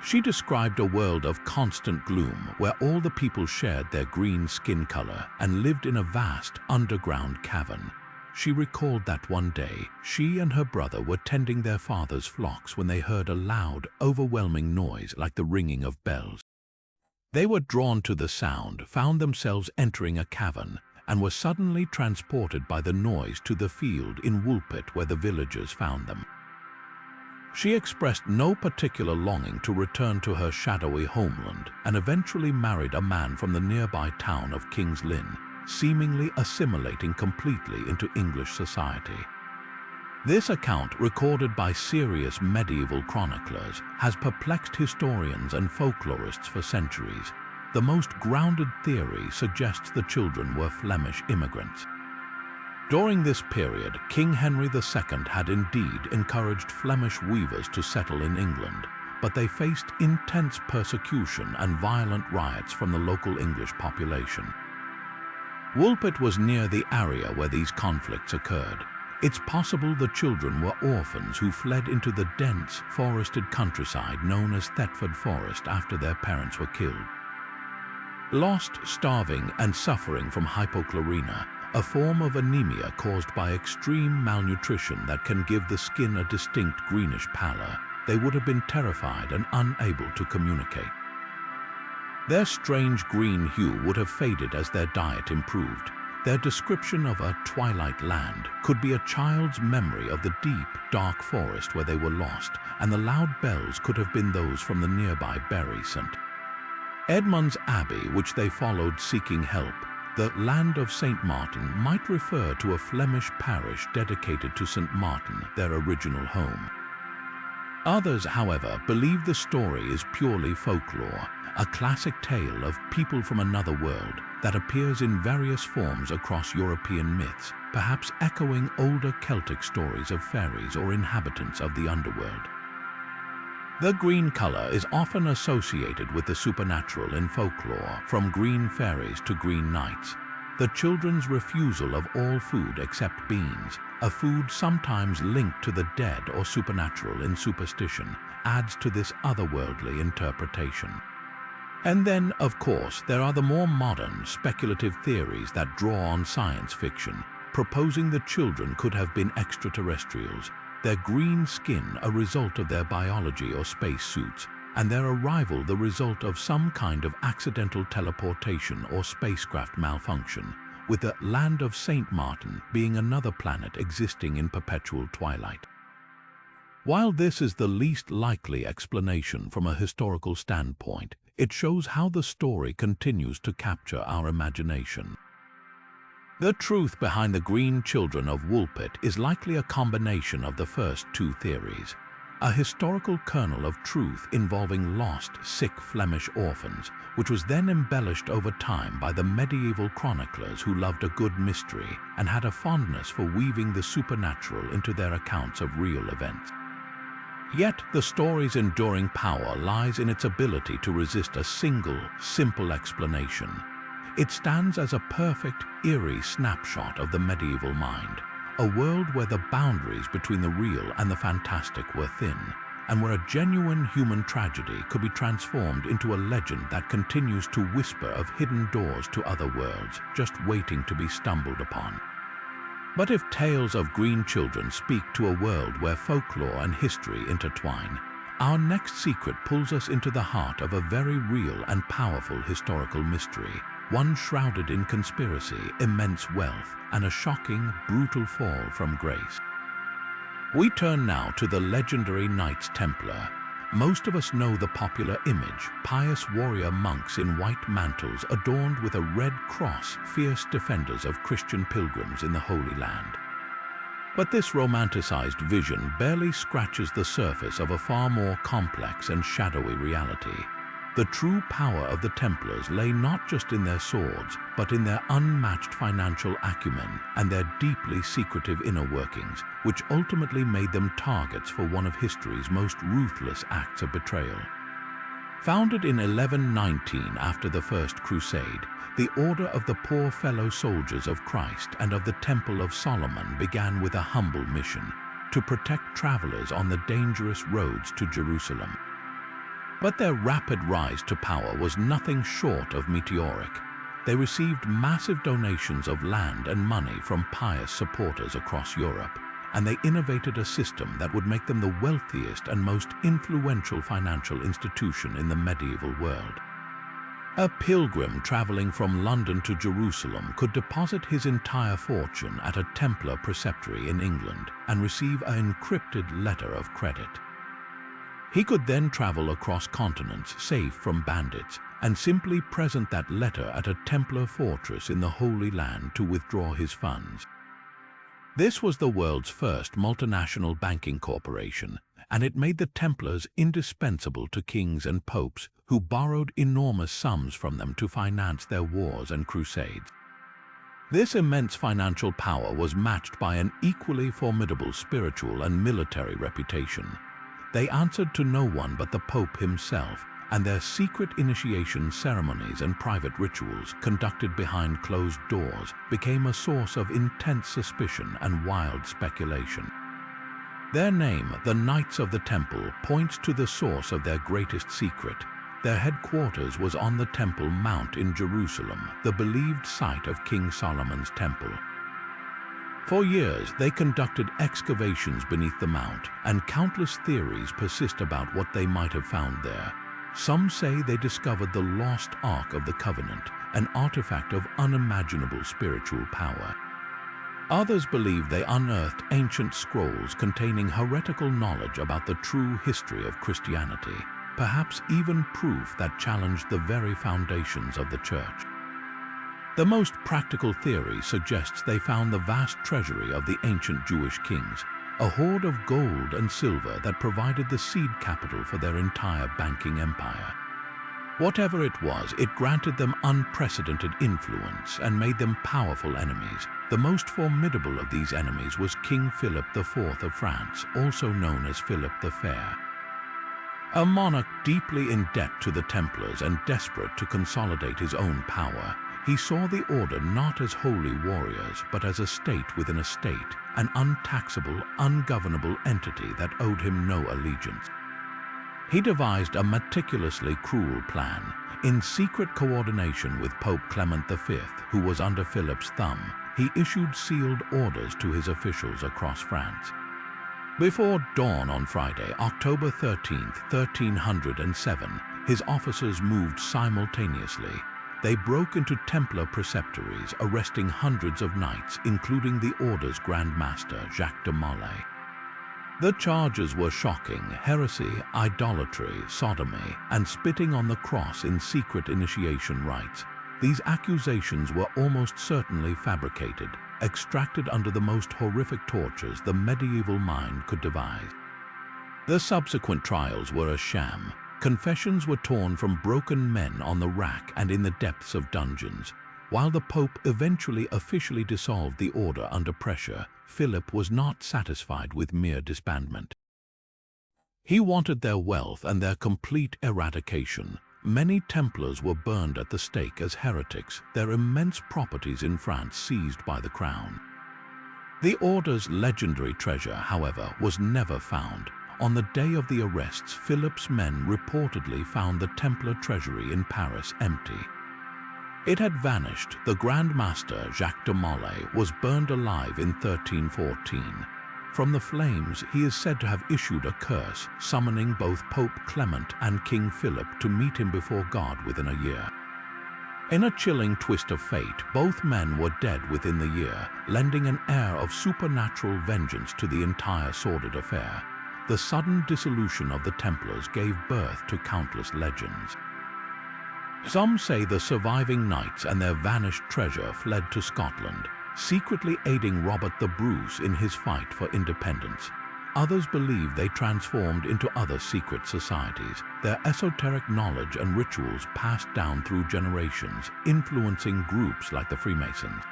She described a world of constant gloom where all the people shared their green skin color and lived in a vast underground cavern. She recalled that one day, she and her brother were tending their father's flocks when they heard a loud, overwhelming noise like the ringing of bells. They were drawn to the sound, found themselves entering a cavern, and were suddenly transported by the noise to the field in Woolpit where the villagers found them. She expressed no particular longing to return to her shadowy homeland and eventually married a man from the nearby town of King's Lynn, seemingly assimilating completely into English society. This account, recorded by serious medieval chroniclers, has perplexed historians and folklorists for centuries. The most grounded theory suggests the children were Flemish immigrants. During this period, King Henry II had indeed encouraged Flemish weavers to settle in England, but they faced intense persecution and violent riots from the local English population. Woolpit was near the area where these conflicts occurred. It's possible the children were orphans who fled into the dense, forested countryside known as Thetford Forest after their parents were killed. Lost, starving, and suffering from hypochloremia, a form of anemia caused by extreme malnutrition that can give the skin a distinct greenish pallor, they would have been terrified and unable to communicate. Their strange green hue would have faded as their diet improved. Their description of a twilight land could be a child's memory of the deep, dark forest where they were lost, and the loud bells could have been those from the nearby Bury St. Edmund's Abbey, which they followed seeking help. The Land of St. Martin might refer to a Flemish parish dedicated to St. Martin, their original home. Others, however, believe the story is purely folklore, a classic tale of people from another world that appears in various forms across European myths, perhaps echoing older Celtic stories of fairies or inhabitants of the underworld. The green color is often associated with the supernatural in folklore, from green fairies to green knights. The children's refusal of all food except beans, a food sometimes linked to the dead or supernatural in superstition, adds to this otherworldly interpretation. And then, of course, there are the more modern, speculative theories that draw on science fiction, proposing the children could have been extraterrestrials, their green skin a result of their biology or space suits, and their arrival the result of some kind of accidental teleportation or spacecraft malfunction, with the Land of St. Martin being another planet existing in perpetual twilight. While this is the least likely explanation from a historical standpoint, it shows how the story continues to capture our imagination. The truth behind the green children of Woolpit is likely a combination of the first two theories. A historical kernel of truth involving lost, sick Flemish orphans, which was then embellished over time by the medieval chroniclers who loved a good mystery and had a fondness for weaving the supernatural into their accounts of real events. Yet the story's enduring power lies in its ability to resist a single, simple explanation. It stands as a perfect, eerie snapshot of the medieval mind, a world where the boundaries between the real and the fantastic were thin, and where a genuine human tragedy could be transformed into a legend that continues to whisper of hidden doors to other worlds, just waiting to be stumbled upon. But if tales of green children speak to a world where folklore and history intertwine, our next secret pulls us into the heart of a very real and powerful historical mystery, one shrouded in conspiracy, immense wealth, and a shocking, brutal fall from grace. We turn now to the legendary Knights Templar. Most of us know the popular image, pious warrior monks in white mantles adorned with a red cross, fierce defenders of Christian pilgrims in the Holy Land. But this romanticized vision barely scratches the surface of a far more complex and shadowy reality. The true power of the Templars lay not just in their swords, but in their unmatched financial acumen and their deeply secretive inner workings, which ultimately made them targets for one of history's most ruthless acts of betrayal. Founded in 1119 after the First Crusade, the Order of the Poor Fellow Soldiers of Christ and of the Temple of Solomon began with a humble mission to protect travelers on the dangerous roads to Jerusalem. But their rapid rise to power was nothing short of meteoric. They received massive donations of land and money from pious supporters across Europe, and they innovated a system that would make them the wealthiest and most influential financial institution in the medieval world. A pilgrim traveling from London to Jerusalem could deposit his entire fortune at a Templar preceptory in England and receive an encrypted letter of credit. He could then travel across continents safe from bandits and simply present that letter at a Templar fortress in the Holy Land to withdraw his funds. This was the world's first multinational banking corporation, and it made the Templars indispensable to kings and popes who borrowed enormous sums from them to finance their wars and crusades. This immense financial power was matched by an equally formidable spiritual and military reputation. They answered to no one but the Pope himself, and their secret initiation ceremonies and private rituals conducted behind closed doors became a source of intense suspicion and wild speculation. Their name, the Knights of the Temple, points to the source of their greatest secret. Their headquarters was on the Temple Mount in Jerusalem, the believed site of King Solomon's temple. For years, they conducted excavations beneath the mount, and countless theories persist about what they might have found there. Some say they discovered the lost Ark of the Covenant, an artifact of unimaginable spiritual power. Others believe they unearthed ancient scrolls containing heretical knowledge about the true history of Christianity, perhaps even proof that challenged the very foundations of the Church. The most practical theory suggests they found the vast treasury of the ancient Jewish kings, a hoard of gold and silver that provided the seed capital for their entire banking empire. Whatever it was, it granted them unprecedented influence and made them powerful enemies. The most formidable of these enemies was King Philip IV of France, also known as Philip the Fair. A monarch deeply in debt to the Templars and desperate to consolidate his own power, he saw the order not as holy warriors, but as a state within a state, an untaxable, ungovernable entity that owed him no allegiance. He devised a meticulously cruel plan, in secret coordination with Pope Clement V, who was under Philip's thumb. He issued sealed orders to his officials across France. Before dawn on Friday, October 13, 1307, his officers moved simultaneously. They broke into Templar preceptories, arresting hundreds of knights, including the Order's Grand Master, Jacques de Molay. The charges were shocking: heresy, idolatry, sodomy, and spitting on the cross in secret initiation rites. These accusations were almost certainly fabricated, extracted under the most horrific tortures the medieval mind could devise. The subsequent trials were a sham. Confessions were torn from broken men on the rack and in the depths of dungeons. While the Pope eventually officially dissolved the order under pressure, Philip was not satisfied with mere disbandment. He wanted their wealth and their complete eradication. Many Templars were burned at the stake as heretics, their immense properties in France seized by the crown. The Order's legendary treasure, however, was never found. On the day of the arrests, Philip's men reportedly found the Templar treasury in Paris empty. It had vanished. The Grand Master, Jacques de Molay, was burned alive in 1314. From the flames, he is said to have issued a curse, summoning both Pope Clement and King Philip to meet him before God within a year. In a chilling twist of fate, both men were dead within the year, lending an air of supernatural vengeance to the entire sordid affair. The sudden dissolution of the Templars gave birth to countless legends. Some say the surviving knights and their vanished treasure fled to Scotland, secretly aiding Robert the Bruce in his fight for independence. Others believe they transformed into other secret societies, their esoteric knowledge and rituals passed down through generations, influencing groups like the Freemasons.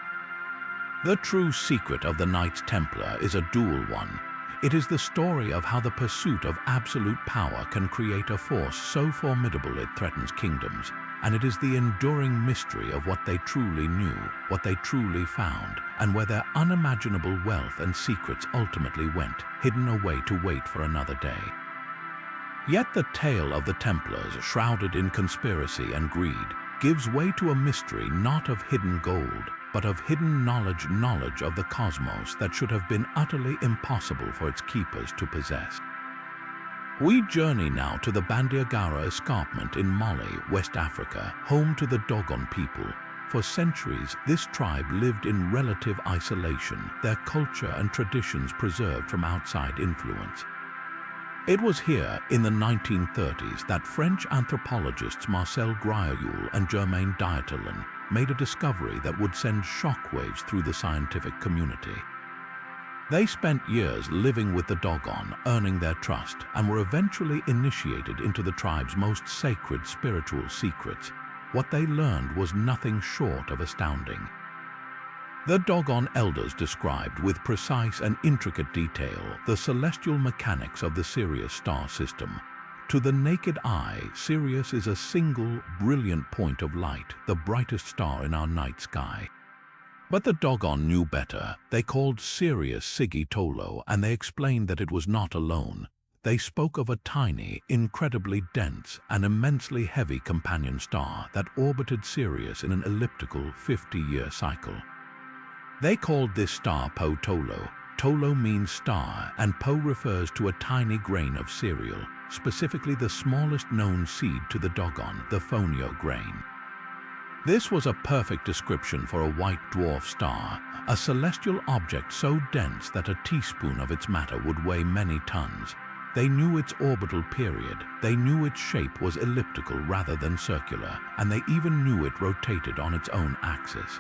The true secret of the Knights Templar is a dual one. It is the story of how the pursuit of absolute power can create a force so formidable it threatens kingdoms, and it is the enduring mystery of what they truly knew, what they truly found, and where their unimaginable wealth and secrets ultimately went, hidden away to wait for another day. Yet the tale of the Templars, shrouded in conspiracy and greed, gives way to a mystery not of hidden gold, but of hidden knowledge of the cosmos that should have been utterly impossible for its keepers to possess. We journey now to the Bandiagara escarpment in Mali, West Africa, home to the Dogon people. For centuries, this tribe lived in relative isolation, their culture and traditions preserved from outside influence. It was here, in the 1930s, that French anthropologists Marcel Grioul and Germain Dieterlen made a discovery that would send shockwaves through the scientific community. They spent years living with the Dogon, earning their trust, and were eventually initiated into the tribe's most sacred spiritual secrets. What they learned was nothing short of astounding. The Dogon elders described with precise and intricate detail the celestial mechanics of the Sirius star system. To the naked eye, Sirius is a single, brilliant point of light, the brightest star in our night sky. But the Dogon knew better. They called Sirius Sigi Tolo, and they explained that it was not alone. They spoke of a tiny, incredibly dense, and immensely heavy companion star that orbited Sirius in an elliptical 50-year cycle. They called this star Po Tolo. Tolo means star, and Po refers to a tiny grain of cereal, specifically the smallest known seed to the Dogon, the fonio grain. This was a perfect description for a white dwarf star, a celestial object so dense that a teaspoon of its matter would weigh many tons. They knew its orbital period, they knew its shape was elliptical rather than circular, and they even knew it rotated on its own axis.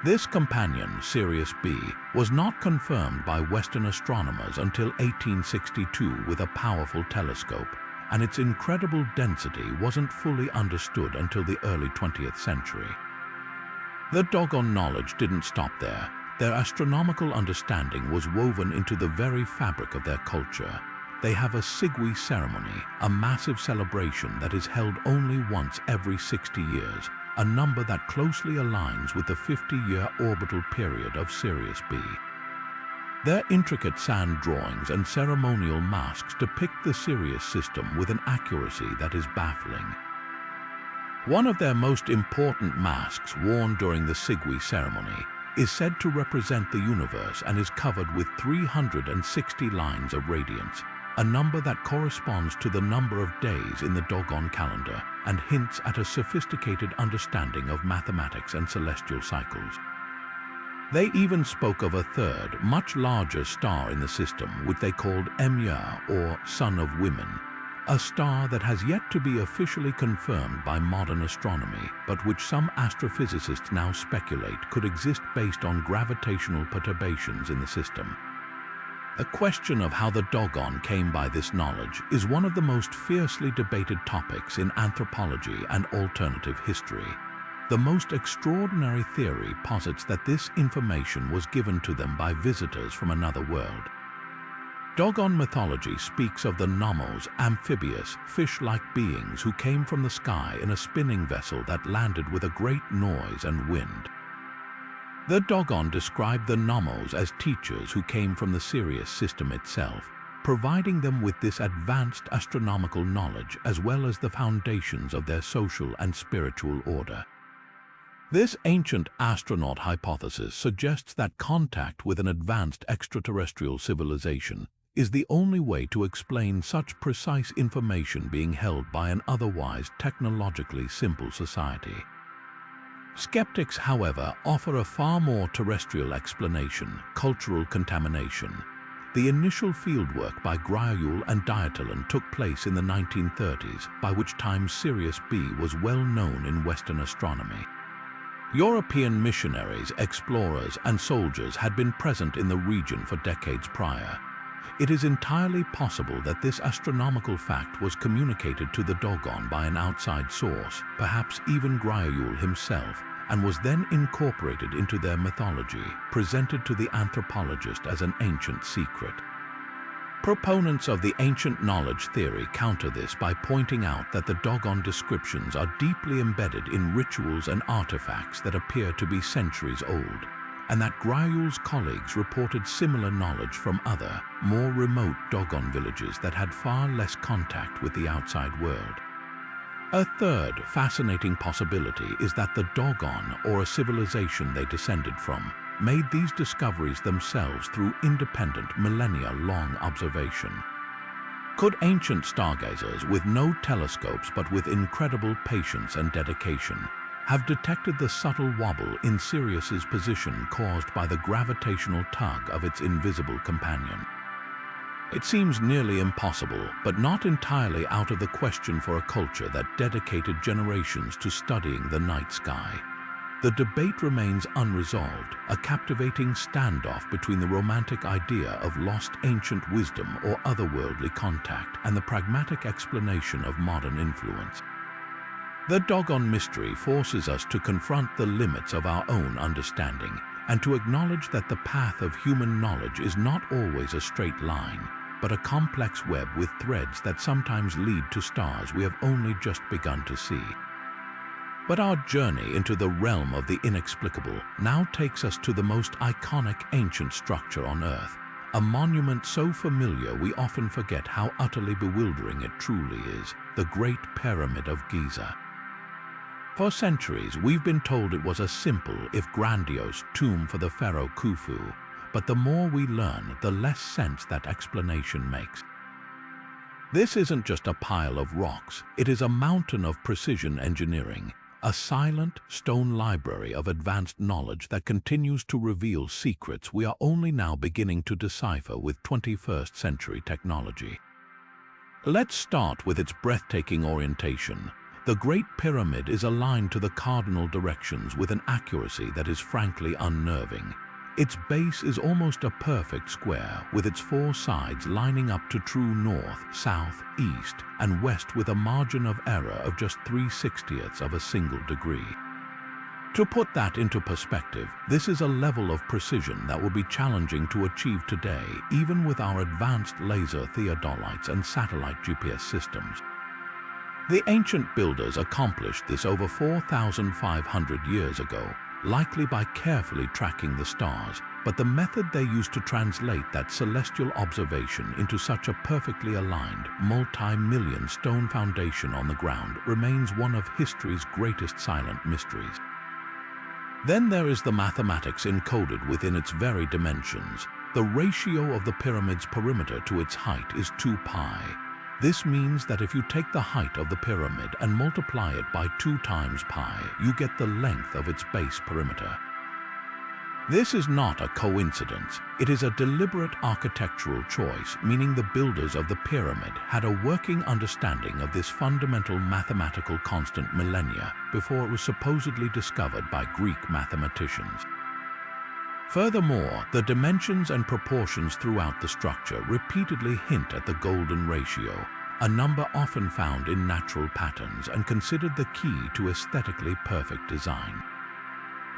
This companion, Sirius B, was not confirmed by Western astronomers until 1862 with a powerful telescope, and its incredible density wasn't fully understood until the early 20th century. The Dogon knowledge didn't stop there. Their astronomical understanding was woven into the very fabric of their culture. They have a Sigwi ceremony, a massive celebration that is held only once every 60 years, a number that closely aligns with the 50-year orbital period of Sirius B. Their intricate sand drawings and ceremonial masks depict the Sirius system with an accuracy that is baffling. One of their most important masks, worn during the Sigwi ceremony, is said to represent the universe and is covered with 360 lines of radiance, a number that corresponds to the number of days in the Dogon calendar and hints at a sophisticated understanding of mathematics and celestial cycles. They even spoke of a third, much larger star in the system, which they called Emya, or Son of Women, a star that has yet to be officially confirmed by modern astronomy, but which some astrophysicists now speculate could exist based on gravitational perturbations in the system. The question of how the Dogon came by this knowledge is one of the most fiercely debated topics in anthropology and alternative history. The most extraordinary theory posits that this information was given to them by visitors from another world. Dogon mythology speaks of the Nomos, amphibious, fish-like beings who came from the sky in a spinning vessel that landed with a great noise and wind. The Dogon described the Nomos as teachers who came from the Sirius system itself, providing them with this advanced astronomical knowledge as well as the foundations of their social and spiritual order. This ancient astronaut hypothesis suggests that contact with an advanced extraterrestrial civilization is the only way to explain such precise information being held by an otherwise technologically simple society. Skeptics, however, offer a far more terrestrial explanation: cultural contamination. The initial fieldwork by Grioul and Dieterlen took place in the 1930s, by which time Sirius B was well known in Western astronomy. European missionaries, explorers, and soldiers had been present in the region for decades prior. It is entirely possible that this astronomical fact was communicated to the Dogon by an outside source, perhaps even Grioul himself, and was then incorporated into their mythology, presented to the anthropologist as an ancient secret. Proponents of the ancient knowledge theory counter this by pointing out that the Dogon descriptions are deeply embedded in rituals and artifacts that appear to be centuries old, and that Grayul's colleagues reported similar knowledge from other, more remote Dogon villages that had far less contact with the outside world. A third fascinating possibility is that the Dogon, or a civilization they descended from, made these discoveries themselves through independent, millennia-long observation. Could ancient stargazers with no telescopes but with incredible patience and dedication have detected the subtle wobble in Sirius's position caused by the gravitational tug of its invisible companion? It seems nearly impossible, but not entirely out of the question for a culture that dedicated generations to studying the night sky. The debate remains unresolved, a captivating standoff between the romantic idea of lost ancient wisdom or otherworldly contact and the pragmatic explanation of modern influence. The Dogon mystery forces us to confront the limits of our own understanding and to acknowledge that the path of human knowledge is not always a straight line, but a complex web with threads that sometimes lead to stars we have only just begun to see. But our journey into the realm of the inexplicable now takes us to the most iconic ancient structure on Earth, a monument so familiar we often forget how utterly bewildering it truly is, the Great Pyramid of Giza. For centuries, we've been told it was a simple, if grandiose, tomb for the pharaoh Khufu, but the more we learn, the less sense that explanation makes. This isn't just a pile of rocks, it is a mountain of precision engineering, a silent stone library of advanced knowledge that continues to reveal secrets we are only now beginning to decipher with 21st century technology. Let's start with its breathtaking orientation. The Great Pyramid is aligned to the cardinal directions with an accuracy that is frankly unnerving. Its base is almost a perfect square, with its four sides lining up to true north, south, east, and west with a margin of error of just 3/60ths of a single degree. To put that into perspective, this is a level of precision that would be challenging to achieve today, even with our advanced laser theodolites and satellite GPS systems. The ancient builders accomplished this over 4,500 years ago, likely by carefully tracking the stars, but the method they used to translate that celestial observation into such a perfectly aligned, multi-million stone foundation on the ground remains one of history's greatest silent mysteries. Then there is the mathematics encoded within its very dimensions. The ratio of the pyramid's perimeter to its height is 2 pi. This means that if you take the height of the pyramid and multiply it by 2 times pi, you get the length of its base perimeter. This is not a coincidence. It is a deliberate architectural choice, meaning the builders of the pyramid had a working understanding of this fundamental mathematical constant millennia before it was supposedly discovered by Greek mathematicians. Furthermore, the dimensions and proportions throughout the structure repeatedly hint at the golden ratio, a number often found in natural patterns and considered the key to aesthetically perfect design.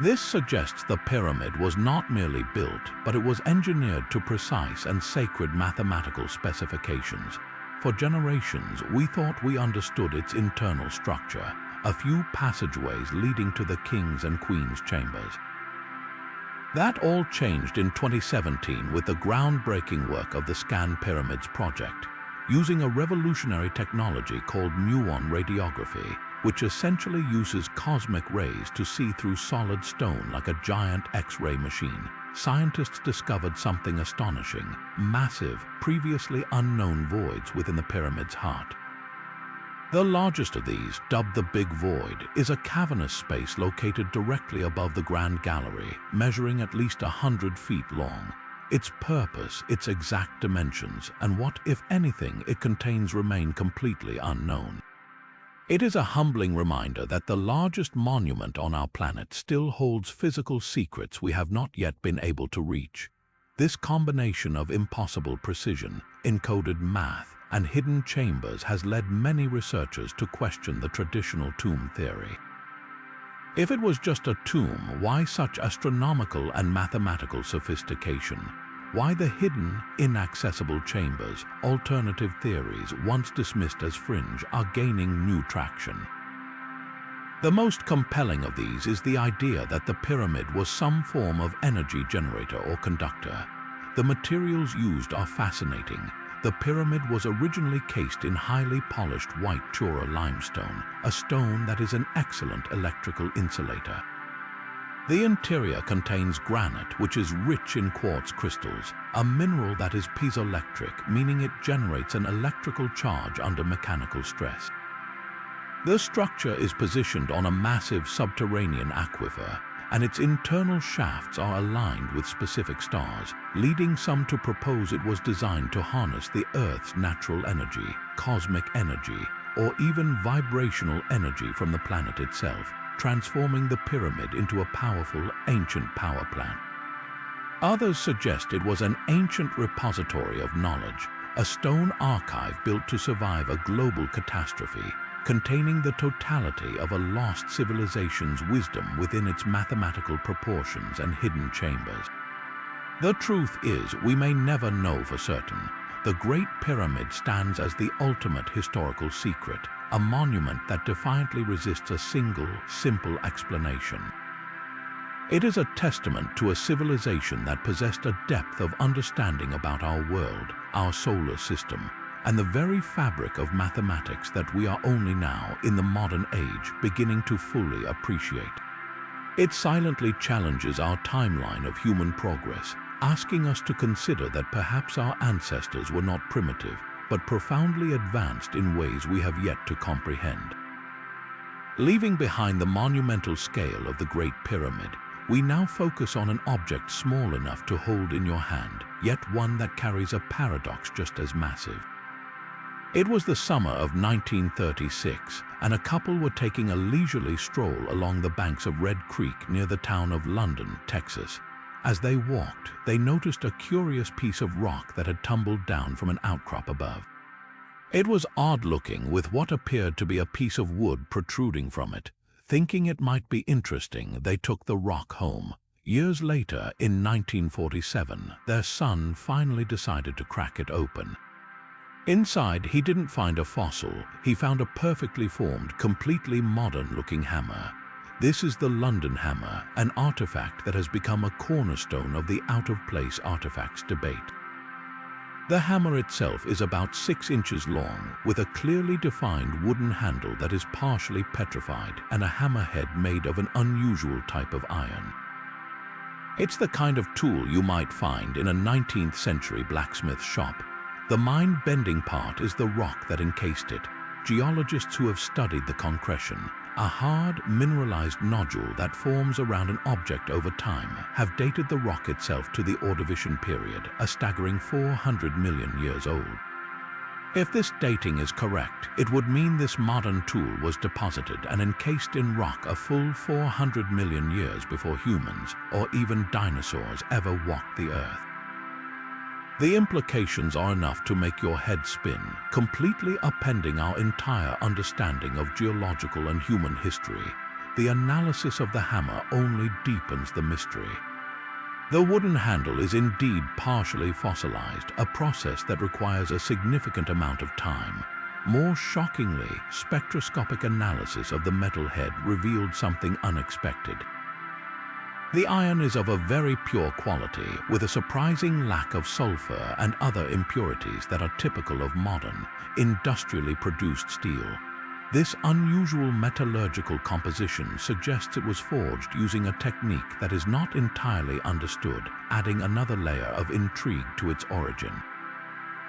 This suggests the pyramid was not merely built, but it was engineered to precise and sacred mathematical specifications. For generations, we thought we understood its internal structure, a few passageways leading to the king's and queen's chambers. That all changed in 2017 with the groundbreaking work of the Scan Pyramids project, using a revolutionary technology called muon radiography, which essentially uses cosmic rays to see through solid stone like a giant X-ray machine. Scientists discovered something astonishing: massive, previously unknown voids within the pyramid's heart. The largest of these, dubbed the Big Void, is a cavernous space located directly above the Grand Gallery, measuring at least 100 feet long. Its purpose, its exact dimensions, and what, if anything, it contains remain completely unknown. It is a humbling reminder that the largest monument on our planet still holds physical secrets we have not yet been able to reach. This combination of impossible precision, encoded math, and hidden chambers has led many researchers to question the traditional tomb theory. If it was just a tomb, why such astronomical and mathematical sophistication? why the hidden, inaccessible chambers, alternative theories once dismissed as fringe, are gaining new traction. The most compelling of these is the idea that the pyramid was some form of energy generator or conductor. The materials used are fascinating. The pyramid was originally cased in highly polished white Chora limestone, a stone that is an excellent electrical insulator. The interior contains granite, which is rich in quartz crystals, a mineral that is piezoelectric, meaning it generates an electrical charge under mechanical stress. The structure is positioned on a massive subterranean aquifer, and its internal shafts are aligned with specific stars, leading some to propose it was designed to harness the Earth's natural energy, cosmic energy, or even vibrational energy from the planet itself, transforming the pyramid into a powerful, ancient power plant. Others suggest it was an ancient repository of knowledge, a stone archive built to survive a global catastrophe, containing the totality of a lost civilization's wisdom within its mathematical proportions and hidden chambers. The truth is, we may never know for certain. The Great Pyramid stands as the ultimate historical secret, a monument that defiantly resists a single, simple explanation. It is a testament to a civilization that possessed a depth of understanding about our world, our solar system, and the very fabric of mathematics that we are only now, in the modern age, beginning to fully appreciate. It silently challenges our timeline of human progress, asking us to consider that perhaps our ancestors were not primitive, but profoundly advanced in ways we have yet to comprehend. Leaving behind the monumental scale of the Great Pyramid, we now focus on an object small enough to hold in your hand, yet one that carries a paradox just as massive. It was the summer of 1936, and a couple were taking a leisurely stroll along the banks of Red Creek near the town of London, Texas. As they walked, they noticed a curious piece of rock that had tumbled down from an outcrop above. It was odd-looking, with what appeared to be a piece of wood protruding from it. Thinking it might be interesting, they took the rock home. Years later, in 1947, their son finally decided to crack it open. Inside, he didn't find a fossil. He found a perfectly formed, completely modern-looking hammer. This is the London Hammer, an artifact that has become a cornerstone of the out-of-place artifacts debate. The hammer itself is about 6 inches long, with a clearly defined wooden handle that is partially petrified and a hammerhead made of an unusual type of iron. It's the kind of tool you might find in a 19th century blacksmith shop. The mind-bending part is the rock that encased it. Geologists who have studied the concretion, a hard, mineralized nodule that forms around an object over time, have dated the rock itself to the Ordovician period, a staggering 400 million years old. If this dating is correct, it would mean this modern tool was deposited and encased in rock a full 400 million years before humans, or even dinosaurs, ever walked the Earth. The implications are enough to make your head spin, completely upending our entire understanding of geological and human history. The analysis of the hammer only deepens the mystery. The wooden handle is indeed partially fossilized, a process that requires a significant amount of time. More shockingly, spectroscopic analysis of the metal head revealed something unexpected. The iron is of a very pure quality, with a surprising lack of sulfur and other impurities that are typical of modern, industrially produced steel. This unusual metallurgical composition suggests it was forged using a technique that is not entirely understood, adding another layer of intrigue to its origin.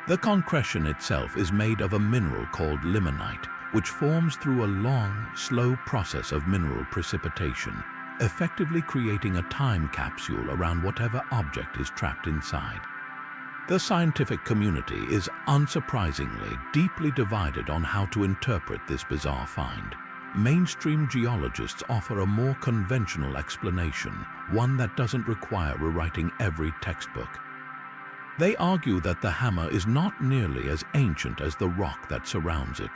The concretion itself is made of a mineral called limonite, which forms through a long, slow process of mineral precipitation, effectively creating a time capsule around whatever object is trapped inside. The scientific community is, unsurprisingly, deeply divided on how to interpret this bizarre find. Mainstream geologists offer a more conventional explanation, one that doesn't require rewriting every textbook. They argue that the hammer is not nearly as ancient as the rock that surrounds it.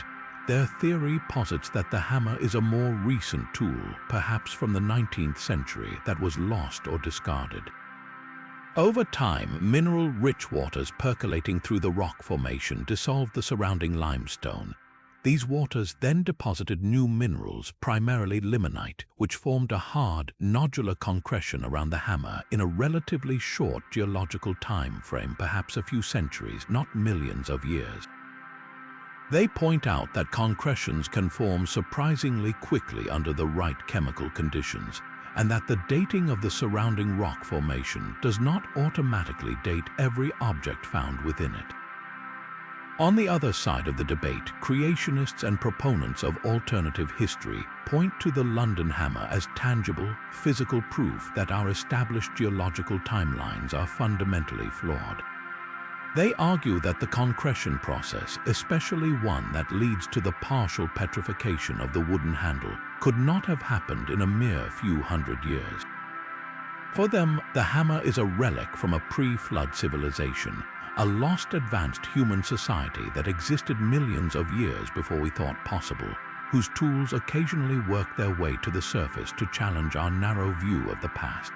Their theory posits that the hammer is a more recent tool, perhaps from the 19th century, that was lost or discarded. Over time, mineral-rich waters percolating through the rock formation dissolved the surrounding limestone. These waters then deposited new minerals, primarily limonite, which formed a hard, nodular concretion around the hammer in a relatively short geological time frame, perhaps a few centuries, not millions of years. They point out that concretions can form surprisingly quickly under the right chemical conditions, and that the dating of the surrounding rock formation does not automatically date every object found within it. On the other side of the debate, creationists and proponents of alternative history point to the London Hammer as tangible, physical proof that our established geological timelines are fundamentally flawed. They argue that the concretion process, especially one that leads to the partial petrification of the wooden handle, could not have happened in a mere few hundred years. For them, the hammer is a relic from a pre-flood civilization, a lost advanced human society that existed millions of years before we thought possible, whose tools occasionally work their way to the surface to challenge our narrow view of the past.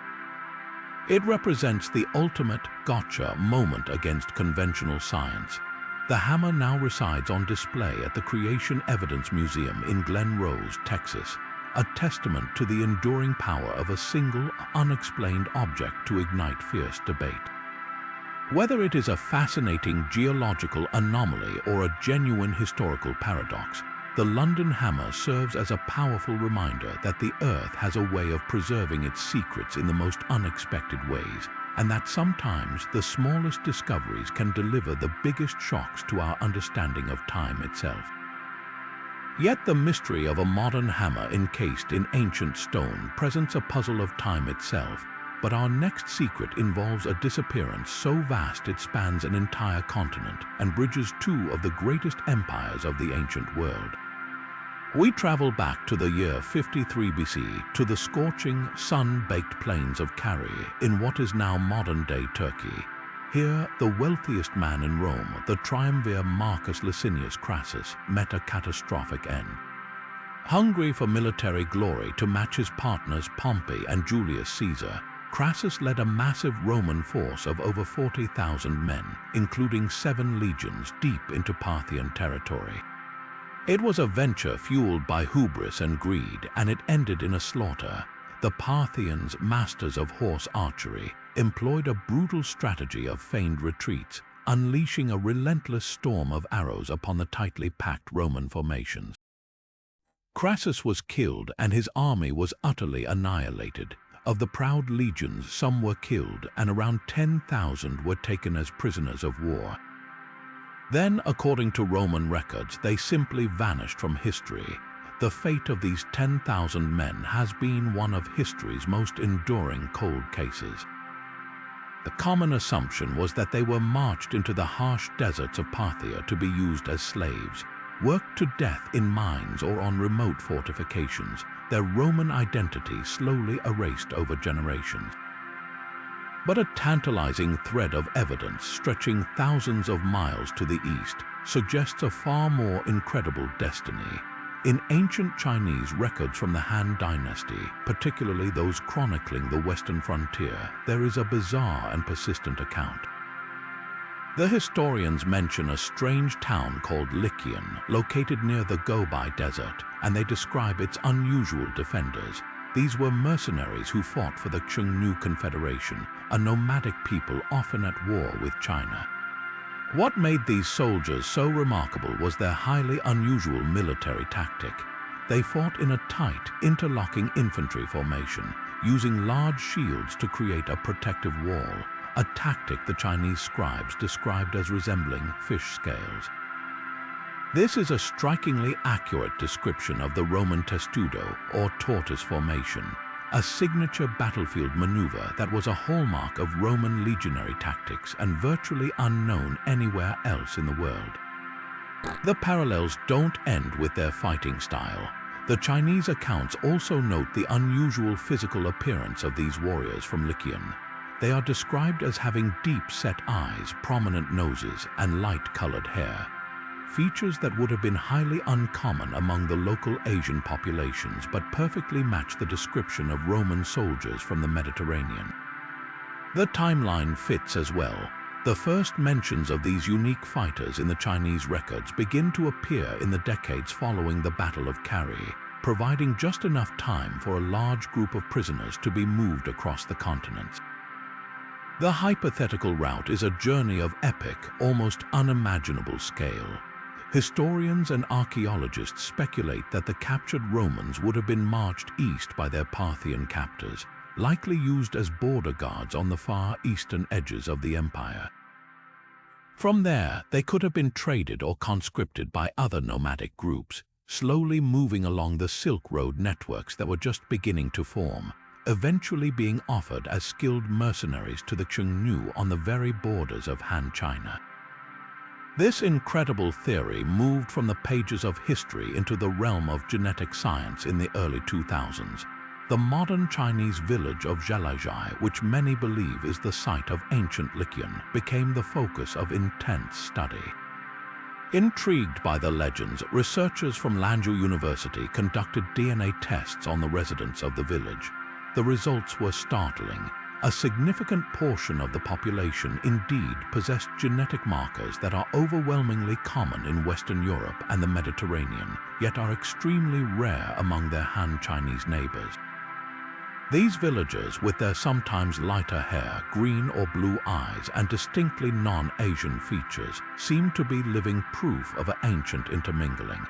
It represents the ultimate gotcha moment against conventional science. The hammer now resides on display at the Creation Evidence Museum in Glen Rose, Texas, a testament to the enduring power of a single, unexplained object to ignite fierce debate. Whether it is a fascinating geological anomaly or a genuine historical paradox, the London Hammer serves as a powerful reminder that the Earth has a way of preserving its secrets in the most unexpected ways, and that sometimes the smallest discoveries can deliver the biggest shocks to our understanding of time itself. Yet the mystery of a modern hammer encased in ancient stone presents a puzzle of time itself, but our next secret involves a disappearance so vast it spans an entire continent and bridges two of the greatest empires of the ancient world. We travel back to the year 53 BC to the scorching, sun-baked plains of Carrhae in what is now modern-day Turkey. Here, the wealthiest man in Rome, the triumvir Marcus Licinius Crassus, met a catastrophic end. Hungry for military glory to match his partners Pompey and Julius Caesar, Crassus led a massive Roman force of over 40,000 men, including 7 legions, deep into Parthian territory. It was a venture fueled by hubris and greed, and it ended in a slaughter. The Parthians, masters of horse archery, employed a brutal strategy of feigned retreats, unleashing a relentless storm of arrows upon the tightly packed Roman formations. Crassus was killed, and his army was utterly annihilated. Of the proud legions, some were killed, and around 10,000 were taken as prisoners of war. Then, according to Roman records, they simply vanished from history. The fate of these 10,000 men has been one of history's most enduring cold cases. The common assumption was that they were marched into the harsh deserts of Parthia to be used as slaves, worked to death in mines or on remote fortifications, their Roman identity slowly erased over generations. But a tantalizing thread of evidence stretching thousands of miles to the east suggests a far more incredible destiny. In ancient Chinese records from the Han Dynasty, particularly those chronicling the western frontier, there is a bizarre and persistent account. The historians mention a strange town called Lycian, located near the Gobi Desert, and they describe its unusual defenders. These were mercenaries who fought for the Xiongnu Confederation, a nomadic people often at war with China. What made these soldiers so remarkable was their highly unusual military tactic. They fought in a tight, interlocking infantry formation, using large shields to create a protective wall, a tactic the Chinese scribes described as resembling fish scales. This is a strikingly accurate description of the Roman testudo, or tortoise formation, a signature battlefield maneuver that was a hallmark of Roman legionary tactics and virtually unknown anywhere else in the world. The parallels don't end with their fighting style. The Chinese accounts also note the unusual physical appearance of these warriors from Lycian. They are described as having deep-set eyes, prominent noses, and light-colored hair, features that would have been highly uncommon among the local Asian populations but perfectly match the description of Roman soldiers from the Mediterranean. The timeline fits as well. The first mentions of these unique fighters in the Chinese records begin to appear in the decades following the Battle of Piri, providing just enough time for a large group of prisoners to be moved across the continents. The hypothetical route is a journey of epic, almost unimaginable scale. Historians and archaeologists speculate that the captured Romans would have been marched east by their Parthian captors, likely used as border guards on the far eastern edges of the empire. From there, they could have been traded or conscripted by other nomadic groups, slowly moving along the Silk Road networks that were just beginning to form, eventually being offered as skilled mercenaries to the Qiongnu on the very borders of Han China. This incredible theory moved from the pages of history into the realm of genetic science in the early 2000s. The modern Chinese village of Zhalazhai, which many believe is the site of ancient Lycaon, became the focus of intense study. Intrigued by the legends, researchers from Lanzhou University conducted DNA tests on the residents of the village. The results were startling. A significant portion of the population indeed possessed genetic markers that are overwhelmingly common in Western Europe and the Mediterranean, yet are extremely rare among their Han Chinese neighbors. These villagers, with their sometimes lighter hair, green or blue eyes, and distinctly non-Asian features, seem to be living proof of an ancient intermingling.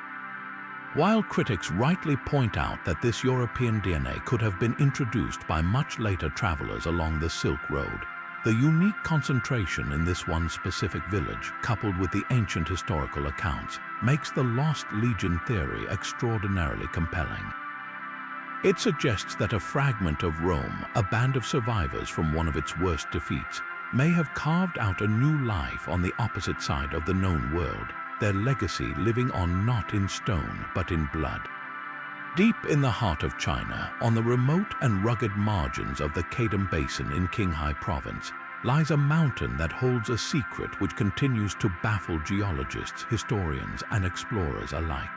While critics rightly point out that this European DNA could have been introduced by much later travelers along the Silk Road, the unique concentration in this one specific village, coupled with the ancient historical accounts, makes the Lost Legion theory extraordinarily compelling. It suggests that a fragment of Rome, a band of survivors from one of its worst defeats, may have carved out a new life on the opposite side of the known world, their legacy living on not in stone but in blood. Deep in the heart of China, on the remote and rugged margins of the Kadam Basin in Qinghai Province, lies a mountain that holds a secret which continues to baffle geologists, historians, and explorers alike.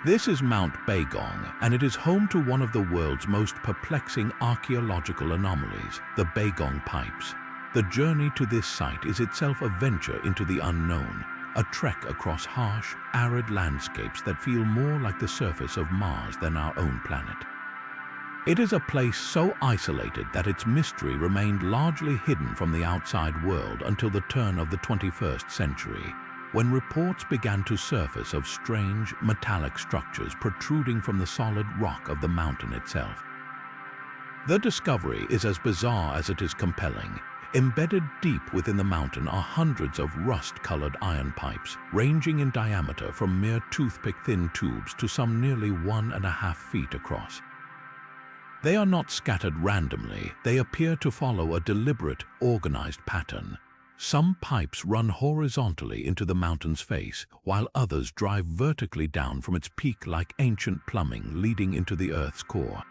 This is Mount Bagong, and it is home to one of the world's most perplexing archaeological anomalies, the Bagong Pipes. The journey to this site is itself a venture into the unknown, a trek across harsh, arid landscapes that feel more like the surface of Mars than our own planet. It is a place so isolated that its mystery remained largely hidden from the outside world until the turn of the 21st century, when reports began to surface of strange, metallic structures protruding from the solid rock of the mountain itself. The discovery is as bizarre as it is compelling. Embedded deep within the mountain are hundreds of rust-colored iron pipes, ranging in diameter from mere toothpick-thin tubes to some nearly 1.5 feet across. They are not scattered randomly, they appear to follow a deliberate, organized pattern. Some pipes run horizontally into the mountain's face, while others drive vertically down from its peak like ancient plumbing leading into the Earth's core.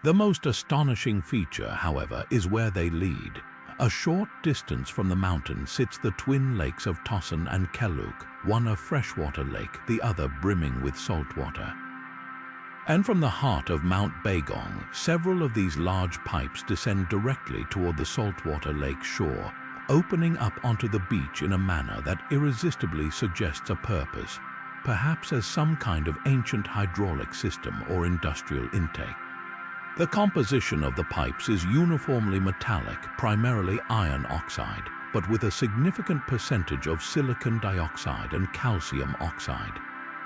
The most astonishing feature, however, is where they lead. A short distance from the mountain sits the twin lakes of Tosan and Keluk, one a freshwater lake, the other brimming with saltwater. And from the heart of Mount Bagong, several of these large pipes descend directly toward the saltwater lake shore, opening up onto the beach in a manner that irresistibly suggests a purpose, perhaps as some kind of ancient hydraulic system or industrial intake. The composition of the pipes is uniformly metallic, primarily iron oxide, but with a significant percentage of silicon dioxide and calcium oxide.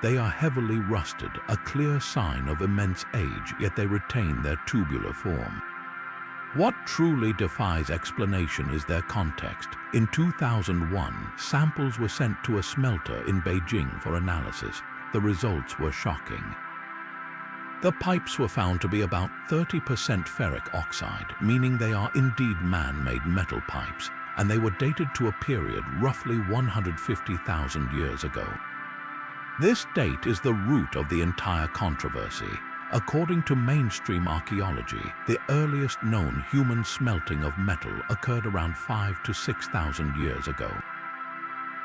They are heavily rusted, a clear sign of immense age, yet they retain their tubular form. What truly defies explanation is their context. In 2001, samples were sent to a smelter in Beijing for analysis. The results were shocking. The pipes were found to be about 30% ferric oxide, meaning they are indeed man-made metal pipes, and they were dated to a period roughly 150,000 years ago. This date is the root of the entire controversy. According to mainstream archaeology, the earliest known human smelting of metal occurred around 5,000 to 6,000 years ago.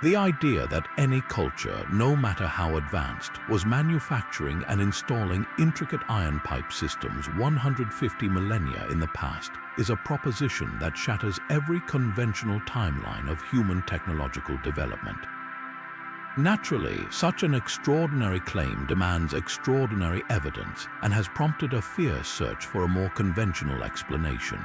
The idea that any culture, no matter how advanced, was manufacturing and installing intricate iron pipe systems 150 millennia in the past is a proposition that shatters every conventional timeline of human technological development. Naturally, such an extraordinary claim demands extraordinary evidence and has prompted a fierce search for a more conventional explanation.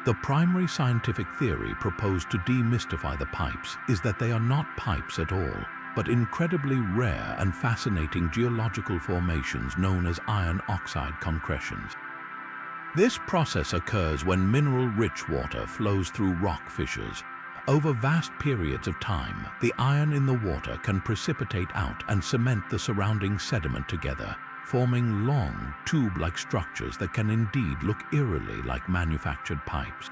The primary scientific theory proposed to demystify the pipes is that they are not pipes at all, but incredibly rare and fascinating geological formations known as iron oxide concretions. This process occurs when mineral-rich water flows through rock fissures. Over vast periods of time, the iron in the water can precipitate out and cement the surrounding sediment together, forming long, tube-like structures that can indeed look eerily like manufactured pipes.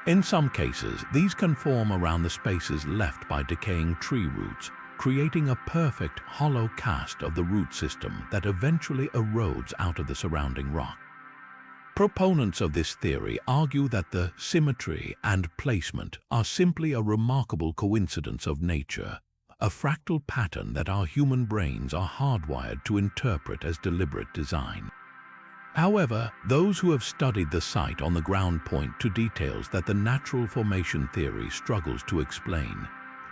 In some cases, these can form around the spaces left by decaying tree roots, creating a perfect hollow cast of the root system that eventually erodes out of the surrounding rock. Proponents of this theory argue that the symmetry and placement are simply a remarkable coincidence of nature, a fractal pattern that our human brains are hardwired to interpret as deliberate design. However, those who have studied the site on the ground point to details that the natural formation theory struggles to explain.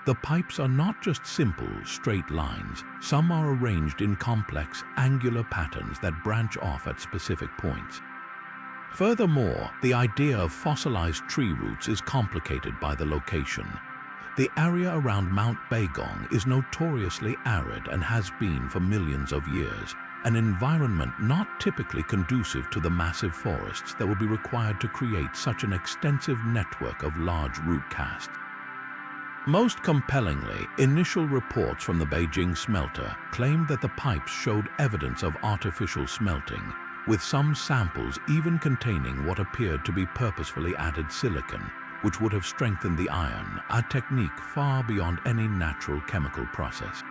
The pipes are not just simple, straight lines. Some are arranged in complex, angular patterns that branch off at specific points. Furthermore, the idea of fossilized tree roots is complicated by the location. The area around Mount Baghdad is notoriously arid and has been for millions of years, an environment not typically conducive to the massive forests that would be required to create such an extensive network of large root casts. Most compellingly, initial reports from the Beijing smelter claimed that the pipes showed evidence of artificial smelting, with some samples even containing what appeared to be purposefully added silicon, which would have strengthened the iron, a technique far beyond any natural chemical process.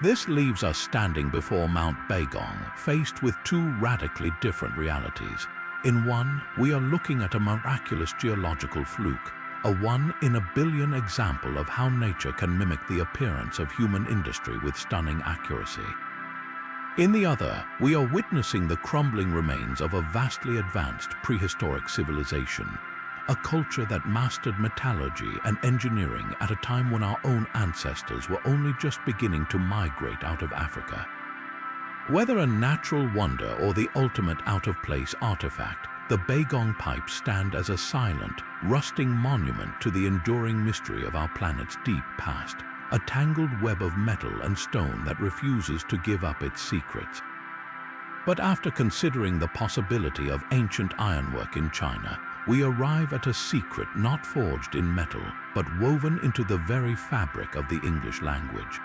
This leaves us standing before Mount Baghdad, faced with two radically different realities. In one, we are looking at a miraculous geological fluke, a one-in-a-billion example of how nature can mimic the appearance of human industry with stunning accuracy. In the other, we are witnessing the crumbling remains of a vastly advanced prehistoric civilization, a culture that mastered metallurgy and engineering at a time when our own ancestors were only just beginning to migrate out of Africa. Whether a natural wonder or the ultimate out-of-place artifact, the Baghdad pipes stand as a silent, rusting monument to the enduring mystery of our planet's deep past, a tangled web of metal and stone that refuses to give up its secrets. But after considering the possibility of ancient ironwork in China, we arrive at a secret not forged in metal, but woven into the very fabric of the English language.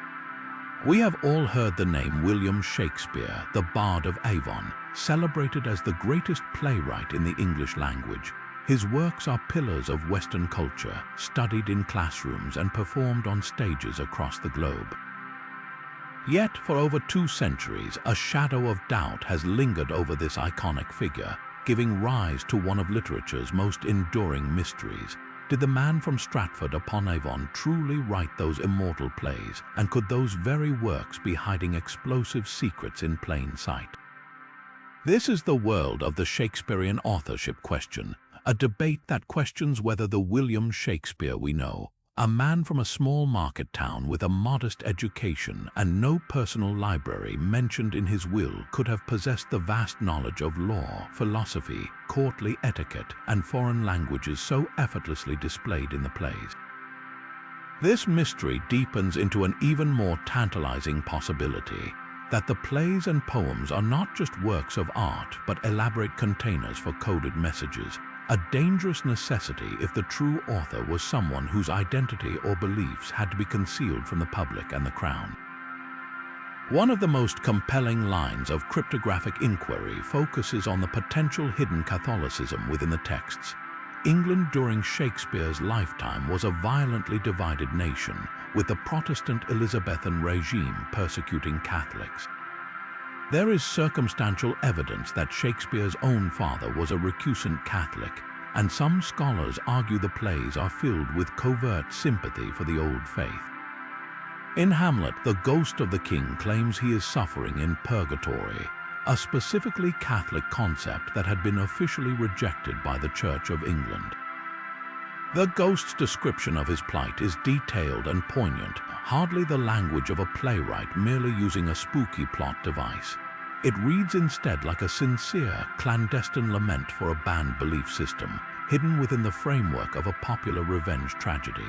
We have all heard the name William Shakespeare, the Bard of Avon, celebrated as the greatest playwright in the English language. His works are pillars of Western culture, studied in classrooms and performed on stages across the globe. Yet, for over 2 centuries, a shadow of doubt has lingered over this iconic figure, giving rise to one of literature's most enduring mysteries. Did the man from Stratford-upon-Avon truly write those immortal plays, and could those very works be hiding explosive secrets in plain sight? This is the world of the Shakespearean authorship question, a debate that questions whether the William Shakespeare we know, a man from a small market town with a modest education and no personal library mentioned in his will, could have possessed the vast knowledge of law, philosophy, courtly etiquette, and foreign languages so effortlessly displayed in the plays. This mystery deepens into an even more tantalizing possibility, that the plays and poems are not just works of art but elaborate containers for coded messages, a dangerous necessity if the true author was someone whose identity or beliefs had to be concealed from the public and the crown. One of the most compelling lines of cryptographic inquiry focuses on the potential hidden Catholicism within the texts. England during Shakespeare's lifetime was a violently divided nation, with the Protestant Elizabethan regime persecuting Catholics. There is circumstantial evidence that Shakespeare's own father was a recusant Catholic, and some scholars argue the plays are filled with covert sympathy for the old faith. In Hamlet, the ghost of the king claims he is suffering in purgatory, a specifically Catholic concept that had been officially rejected by the Church of England. The ghost's description of his plight is detailed and poignant, hardly the language of a playwright merely using a spooky plot device. It reads instead like a sincere, clandestine lament for a banned belief system, hidden within the framework of a popular revenge tragedy.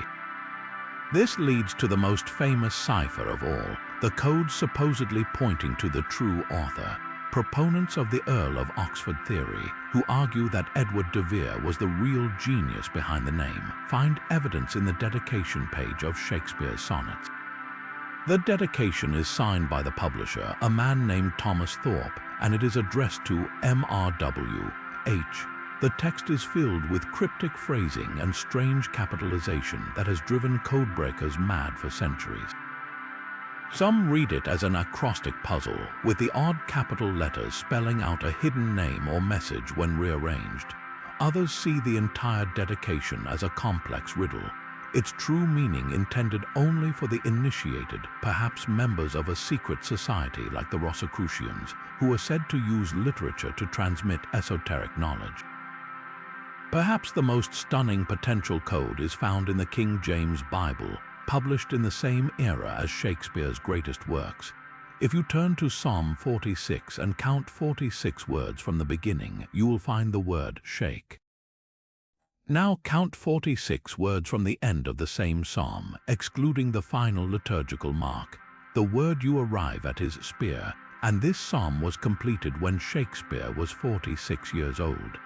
This leads to the most famous cipher of all, the code supposedly pointing to the true author. Proponents of the Earl of Oxford theory, who argue that Edward de Vere was the real genius behind the name, find evidence in the dedication page of Shakespeare's sonnets. The dedication is signed by the publisher, a man named Thomas Thorpe, and it is addressed to M.R.W.H. The text is filled with cryptic phrasing and strange capitalization that has driven codebreakers mad for centuries. Some read it as an acrostic puzzle, with the odd capital letters spelling out a hidden name or message when rearranged. Others see the entire dedication as a complex riddle, its true meaning intended only for the initiated, perhaps members of a secret society like the Rosicrucians, who are said to use literature to transmit esoteric knowledge. Perhaps the most stunning potential code is found in the King James Bible, published in the same era as Shakespeare's greatest works. If you turn to Psalm 46 and count 46 words from the beginning, you will find the word shake. Now count 46 words from the end of the same psalm, excluding the final liturgical mark. The word you arrive at is spear, and this psalm was completed when Shakespeare was 46 years old.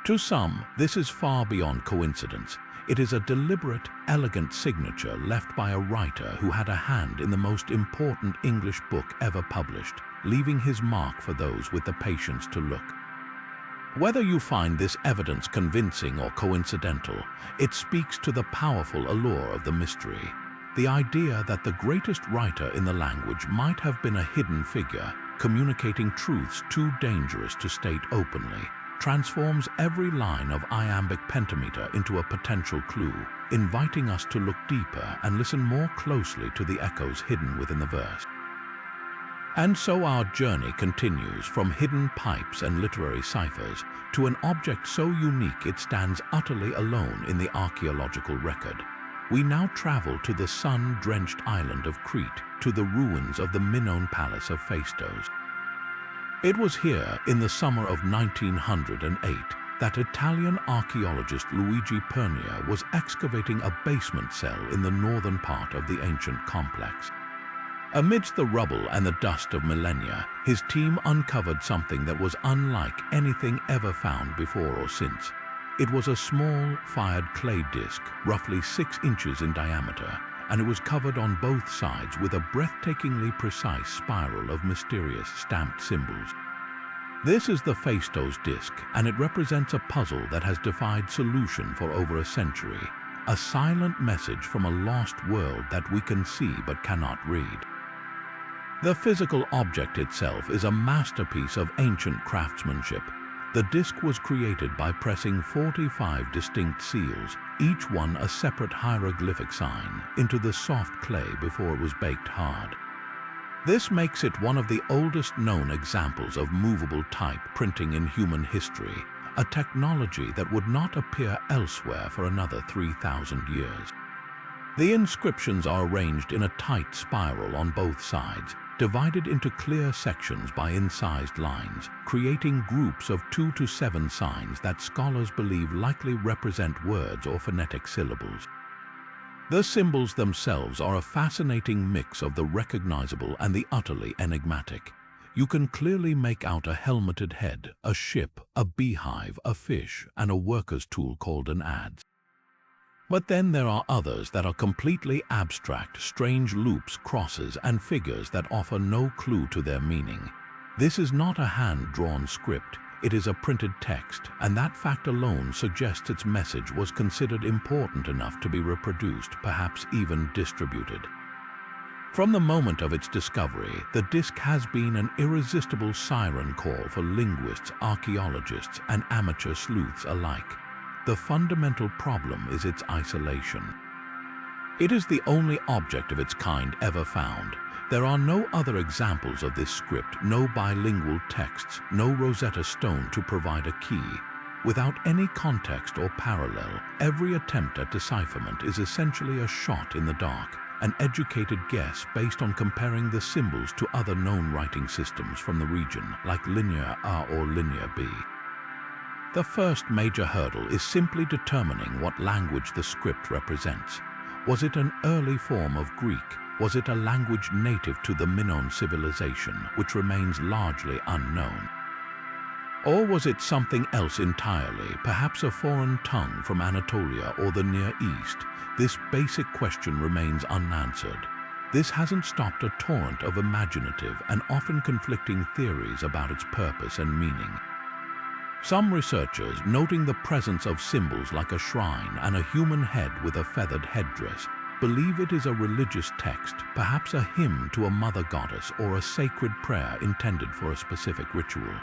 To some, this is far beyond coincidence. It is a deliberate, elegant signature left by a writer who had a hand in the most important English book ever published, leaving his mark for those with the patience to look. Whether you find this evidence convincing or coincidental, it speaks to the powerful allure of the mystery. The idea that the greatest writer in the language might have been a hidden figure, communicating truths too dangerous to state openly, transforms every line of iambic pentameter into a potential clue, inviting us to look deeper and listen more closely to the echoes hidden within the verse. And so our journey continues from hidden pipes and literary ciphers to an object so unique it stands utterly alone in the archaeological record. We now travel to the sun-drenched island of Crete, to the ruins of the Minoan palace of Phaistos. It was here, in the summer of 1908, that Italian archaeologist Luigi Pernia was excavating a basement cell in the northern part of the ancient complex. Amidst the rubble and the dust of millennia, his team uncovered something that was unlike anything ever found before or since. It was a small, fired clay disc, roughly 6 inches in diameter, and it was covered on both sides with a breathtakingly precise spiral of mysterious stamped symbols. This is the Phaistos disc, and it represents a puzzle that has defied solution for over a century, a silent message from a lost world that we can see but cannot read. The physical object itself is a masterpiece of ancient craftsmanship. The disc was created by pressing 45 distinct seals, each one a separate hieroglyphic sign, into the soft clay before it was baked hard. This makes it one of the oldest known examples of movable type printing in human history, a technology that would not appear elsewhere for another 3,000 years. The inscriptions are arranged in a tight spiral on both sides, divided into clear sections by incised lines, creating groups of 2 to 7 signs that scholars believe likely represent words or phonetic syllables. The symbols themselves are a fascinating mix of the recognizable and the utterly enigmatic. You can clearly make out a helmeted head, a ship, a beehive, a fish, and a worker's tool called an adze. But then there are others that are completely abstract, strange loops, crosses, and figures that offer no clue to their meaning. This is not a hand-drawn script, it is a printed text, and that fact alone suggests its message was considered important enough to be reproduced, perhaps even distributed. From the moment of its discovery, the disc has been an irresistible siren call for linguists, archaeologists, and amateur sleuths alike. The fundamental problem is its isolation. It is the only object of its kind ever found. There are no other examples of this script, no bilingual texts, no Rosetta Stone to provide a key. Without any context or parallel, every attempt at decipherment is essentially a shot in the dark, an educated guess based on comparing the symbols to other known writing systems from the region, like Linear R or Linear B. The first major hurdle is simply determining what language the script represents. Was it an early form of Greek? Was it a language native to the Minoan civilization, which remains largely unknown? Or was it something else entirely, perhaps a foreign tongue from Anatolia or the Near East? This basic question remains unanswered. This hasn't stopped a torrent of imaginative and often conflicting theories about its purpose and meaning. Some researchers, noting the presence of symbols like a shrine and a human head with a feathered headdress, believe it is a religious text, perhaps a hymn to a mother goddess or a sacred prayer intended for a specific ritual.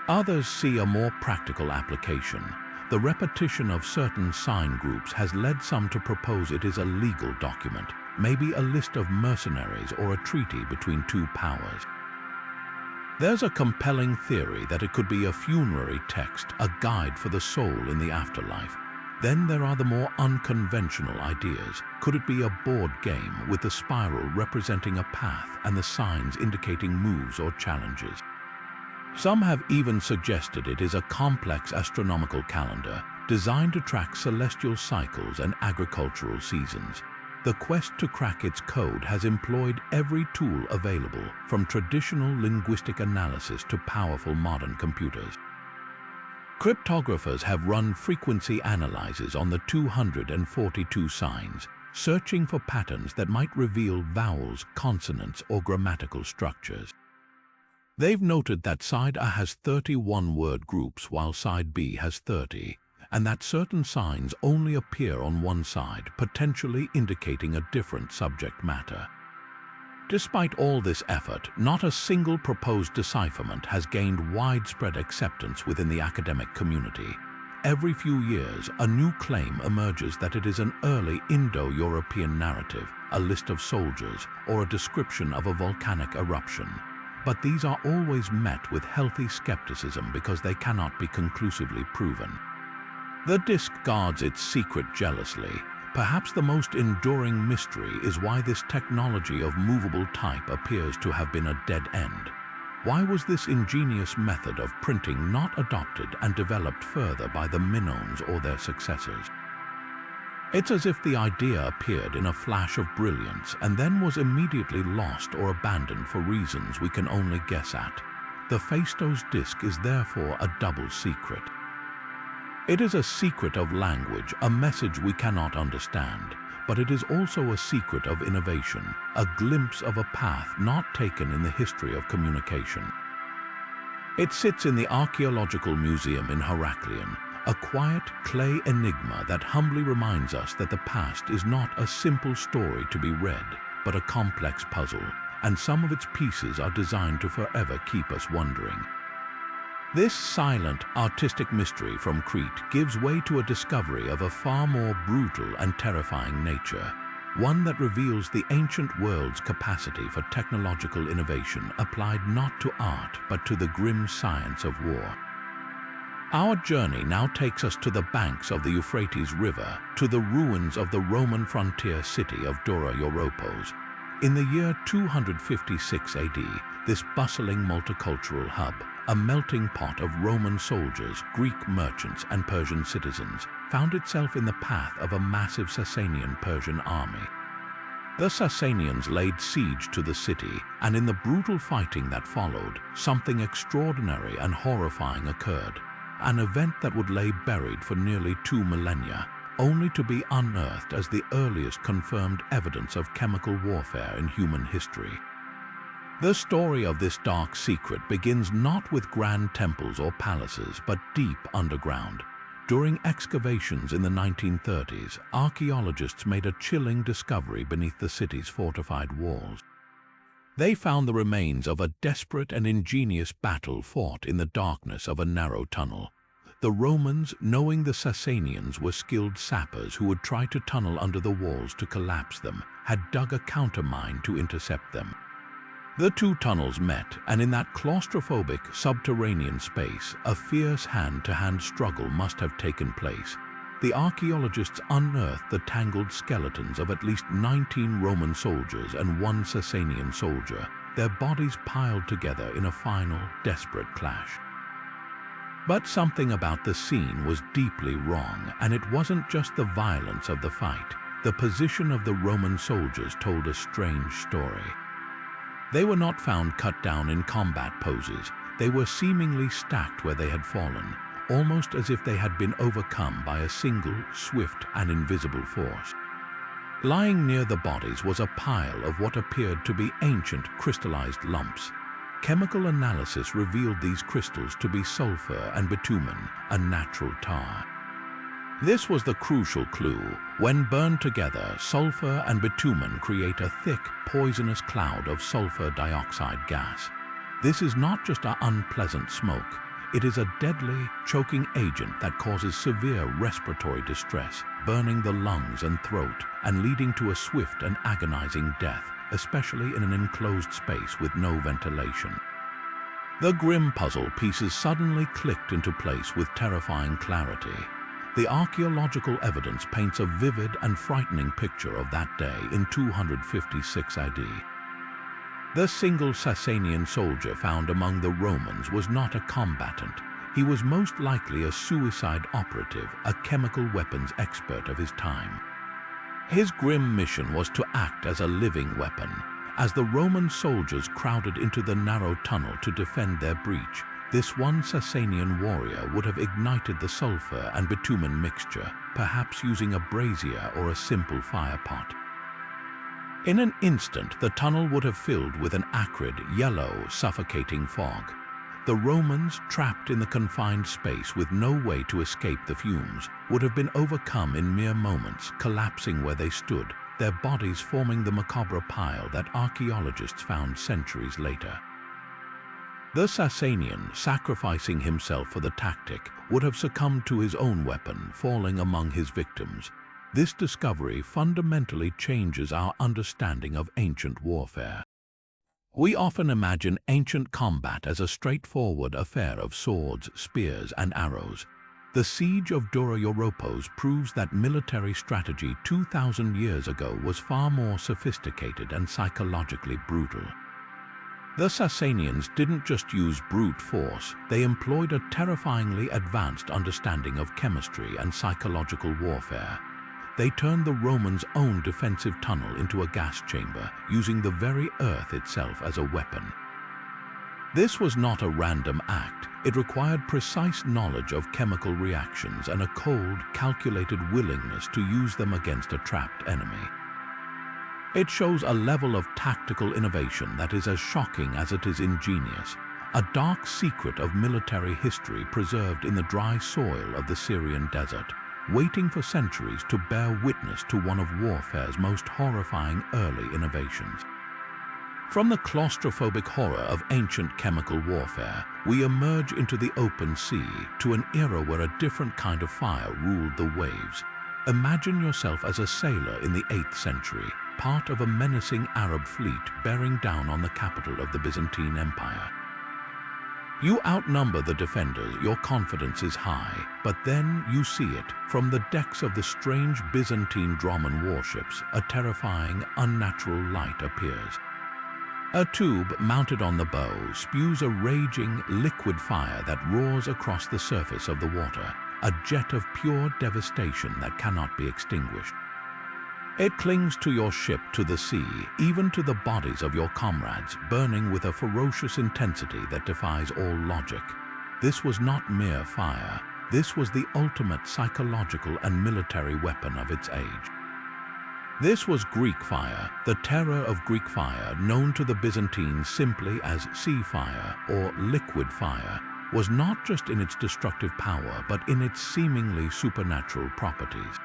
Others see a more practical application. The repetition of certain sign groups has led some to propose it is a legal document, maybe a list of mercenaries or a treaty between two powers. There's a compelling theory that it could be a funerary text, a guide for the soul in the afterlife. Then there are the more unconventional ideas. Could it be a board game with the spiral representing a path and the signs indicating moves or challenges? Some have even suggested it is a complex astronomical calendar designed to track celestial cycles and agricultural seasons. The quest to crack its code has employed every tool available, from traditional linguistic analysis to powerful modern computers. Cryptographers have run frequency analyses on the 242 signs, searching for patterns that might reveal vowels, consonants, or grammatical structures. They've noted that side A has 31 word groups while side B has 30, and that certain signs only appear on one side, potentially indicating a different subject matter. Despite all this effort, not a single proposed decipherment has gained widespread acceptance within the academic community. Every few years, a new claim emerges that it is an early Indo-European narrative, a list of soldiers, or a description of a volcanic eruption. But these are always met with healthy skepticism because they cannot be conclusively proven. The disk guards its secret jealously. Perhaps the most enduring mystery is why this technology of movable type appears to have been a dead end. Why was this ingenious method of printing not adopted and developed further by the Minoans or their successors? It's as if the idea appeared in a flash of brilliance and then was immediately lost or abandoned for reasons we can only guess at. The Phaistos disk is therefore a double secret. It is a secret of language, a message we cannot understand, but it is also a secret of innovation, a glimpse of a path not taken in the history of communication. It sits in the Archaeological Museum in Heraklion, a quiet clay enigma that humbly reminds us that the past is not a simple story to be read, but a complex puzzle, and some of its pieces are designed to forever keep us wondering. This silent, artistic mystery from Crete gives way to a discovery of a far more brutal and terrifying nature, one that reveals the ancient world's capacity for technological innovation applied not to art but to the grim science of war. Our journey now takes us to the banks of the Euphrates River, to the ruins of the Roman frontier city of Dura Europos. In the year 256 AD, this bustling multicultural hub, a melting pot of Roman soldiers, Greek merchants, and Persian citizens, found itself in the path of a massive Sasanian-Persian army. The Sasanians laid siege to the city, and in the brutal fighting that followed, something extraordinary and horrifying occurred. An event that would lay buried for nearly 2 millennia, only to be unearthed as the earliest confirmed evidence of chemical warfare in human history. The story of this dark secret begins not with grand temples or palaces, but deep underground. During excavations in the 1930s, archaeologists made a chilling discovery beneath the city's fortified walls. They found the remains of a desperate and ingenious battle fought in the darkness of a narrow tunnel. The Romans, knowing the Sasanians were skilled sappers who would try to tunnel under the walls to collapse them, had dug a countermine to intercept them. The two tunnels met, and in that claustrophobic subterranean space, a fierce hand-to-hand struggle must have taken place. The archaeologists unearthed the tangled skeletons of at least 19 Roman soldiers and one Sasanian soldier, their bodies piled together in a final, desperate clash. But something about the scene was deeply wrong, and it wasn't just the violence of the fight. The position of the Roman soldiers told a strange story. They were not found cut down in combat poses. They were seemingly stacked where they had fallen, almost as if they had been overcome by a single, swift and invisible force. Lying near the bodies was a pile of what appeared to be ancient crystallized lumps. Chemical analysis revealed these crystals to be sulfur and bitumen, a natural tar. This was the crucial clue. When burned together, sulfur and bitumen create a thick, poisonous cloud of sulfur dioxide gas. This is not just an unpleasant smoke. It is a deadly, choking agent that causes severe respiratory distress, burning the lungs and throat, and leading to a swift and agonizing death, especially in an enclosed space with no ventilation. The grim puzzle pieces suddenly clicked into place with terrifying clarity. The archaeological evidence paints a vivid and frightening picture of that day in 256 AD. The single Sasanian soldier found among the Romans was not a combatant. He was most likely a suicide operative, a chemical weapons expert of his time. His grim mission was to act as a living weapon. As the Roman soldiers crowded into the narrow tunnel to defend their breach, this one Sasanian warrior would have ignited the sulfur and bitumen mixture, perhaps using a brazier or a simple fire pot. In an instant, the tunnel would have filled with an acrid, yellow, suffocating fog. The Romans, trapped in the confined space with no way to escape the fumes, would have been overcome in mere moments, collapsing where they stood, their bodies forming the macabre pile that archaeologists found centuries later. The Sasanian, sacrificing himself for the tactic, would have succumbed to his own weapon, falling among his victims. This discovery fundamentally changes our understanding of ancient warfare. We often imagine ancient combat as a straightforward affair of swords, spears, and arrows. The siege of Dura Europos proves that military strategy 2,000 years ago was far more sophisticated and psychologically brutal. The Sasanians didn't just use brute force, they employed a terrifyingly advanced understanding of chemistry and psychological warfare. They turned the Romans' own defensive tunnel into a gas chamber, using the very earth itself as a weapon. This was not a random act. It required precise knowledge of chemical reactions and a cold, calculated willingness to use them against a trapped enemy. It shows a level of tactical innovation that is as shocking as it is ingenious, a dark secret of military history preserved in the dry soil of the Syrian desert, waiting for centuries to bear witness to one of warfare's most horrifying early innovations. From the claustrophobic horror of ancient chemical warfare, we emerge into the open sea, to an era where a different kind of fire ruled the waves. Imagine yourself as a sailor in the 8th century, part of a menacing Arab fleet bearing down on the capital of the Byzantine Empire. You outnumber the defenders, your confidence is high, but then you see it. From the decks of the strange Byzantine Droman warships, a terrifying, unnatural light appears. A tube mounted on the bow spews a raging, liquid fire that roars across the surface of the water, a jet of pure devastation that cannot be extinguished. It clings to your ship, to the sea, even to the bodies of your comrades, burning with a ferocious intensity that defies all logic. This was not mere fire. This was the ultimate psychological and military weapon of its age. This was Greek fire, the terror of Greek fire, known to the Byzantines simply as sea fire or liquid fire, was not just in its destructive power but in its seemingly supernatural properties.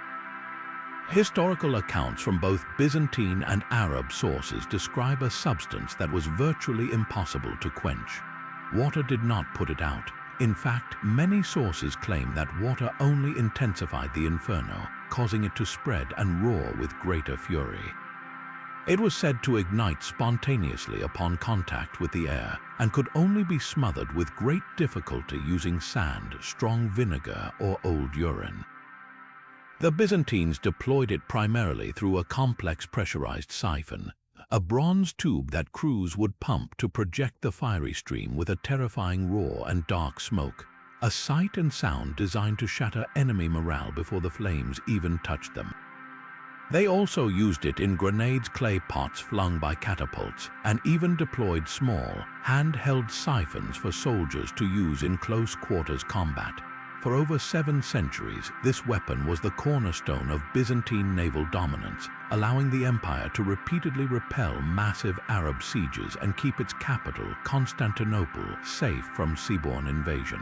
Historical accounts from both Byzantine and Arab sources describe a substance that was virtually impossible to quench. Water did not put it out. In fact, many sources claim that water only intensified the inferno, causing it to spread and roar with greater fury. It was said to ignite spontaneously upon contact with the air and could only be smothered with great difficulty using sand, strong vinegar, or old urine. The Byzantines deployed it primarily through a complex pressurized siphon, a bronze tube that crews would pump to project the fiery stream with a terrifying roar and dark smoke, a sight and sound designed to shatter enemy morale before the flames even touched them. They also used it in grenades, clay pots flung by catapults, and even deployed small, handheld siphons for soldiers to use in close-quarters combat. For over 7 centuries, this weapon was the cornerstone of Byzantine naval dominance, allowing the empire to repeatedly repel massive Arab sieges and keep its capital, Constantinople, safe from seaborne invasion.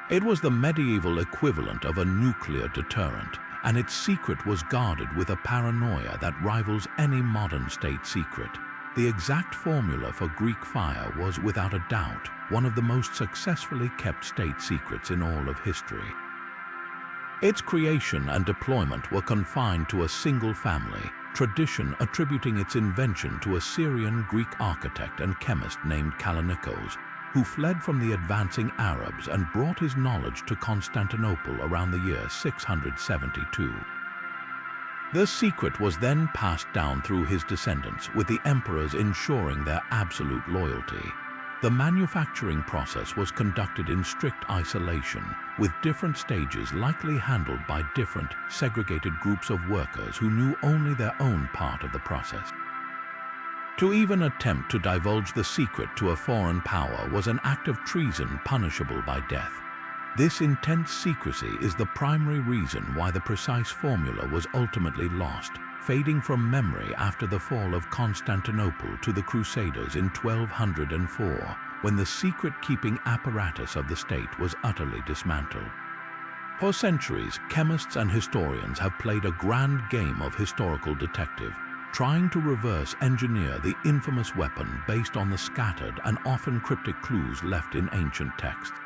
It was the medieval equivalent of a nuclear deterrent, and its secret was guarded with a paranoia that rivals any modern state secret. The exact formula for Greek fire was, without a doubt, one of the most successfully kept state secrets in all of history. Its creation and deployment were confined to a single family, tradition attributing its invention to a Syrian-Greek architect and chemist named Kallinikos, who fled from the advancing Arabs and brought his knowledge to Constantinople around the year 672. The secret was then passed down through his descendants, with the emperors ensuring their absolute loyalty. The manufacturing process was conducted in strict isolation, with different stages likely handled by different, segregated groups of workers who knew only their own part of the process. To even attempt to divulge the secret to a foreign power was an act of treason punishable by death. This intense secrecy is the primary reason why the precise formula was ultimately lost, fading from memory after the fall of Constantinople to the Crusaders in 1204, when the secret-keeping apparatus of the state was utterly dismantled. For centuries, chemists and historians have played a grand game of historical detective, trying to reverse engineer the infamous weapon based on the scattered and often cryptic clues left in ancient texts.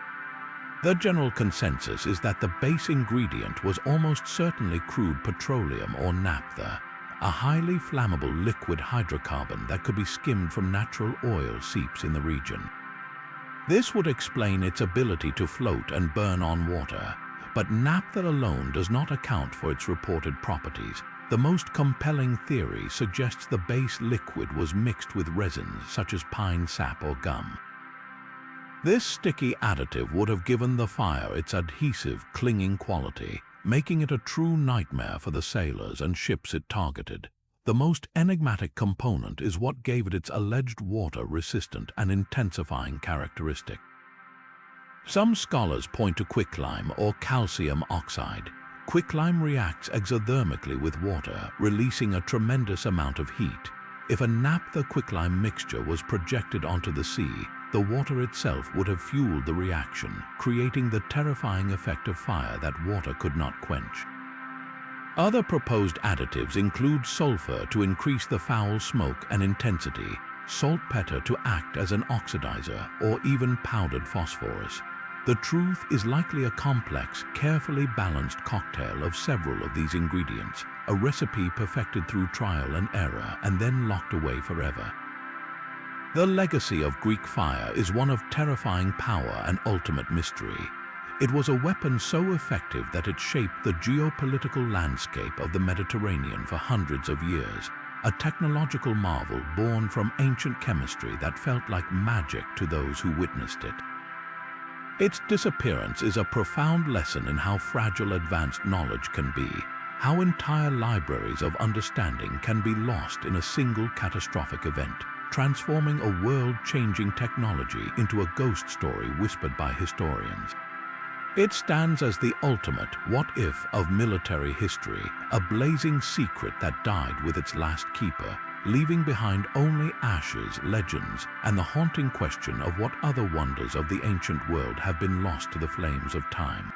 The general consensus is that the base ingredient was almost certainly crude petroleum or naphtha, a highly flammable liquid hydrocarbon that could be skimmed from natural oil seeps in the region. This would explain its ability to float and burn on water, but naphtha alone does not account for its reported properties. The most compelling theory suggests the base liquid was mixed with resins such as pine sap or gum. This sticky additive would have given the fire its adhesive, clinging quality, making it a true nightmare for the sailors and ships it targeted. The most enigmatic component is what gave it its alleged water-resistant and intensifying characteristic. Some scholars point to quicklime or calcium oxide. Quicklime reacts exothermically with water, releasing a tremendous amount of heat. If a naphtha-quicklime mixture was projected onto the sea, the water itself would have fueled the reaction, creating the terrifying effect of fire that water could not quench. Other proposed additives include sulfur to increase the foul smoke and intensity, saltpeter to act as an oxidizer, or even powdered phosphorus. The truth is likely a complex, carefully balanced cocktail of several of these ingredients, a recipe perfected through trial and error and then locked away forever. The legacy of Greek fire is one of terrifying power and ultimate mystery. It was a weapon so effective that it shaped the geopolitical landscape of the Mediterranean for hundreds of years, a technological marvel born from ancient chemistry that felt like magic to those who witnessed it. Its disappearance is a profound lesson in how fragile advanced knowledge can be, how entire libraries of understanding can be lost in a single catastrophic event, transforming a world-changing technology into a ghost story whispered by historians. It stands as the ultimate what-if of military history, a blazing secret that died with its last keeper, leaving behind only ashes, legends, and the haunting question of what other wonders of the ancient world have been lost to the flames of time.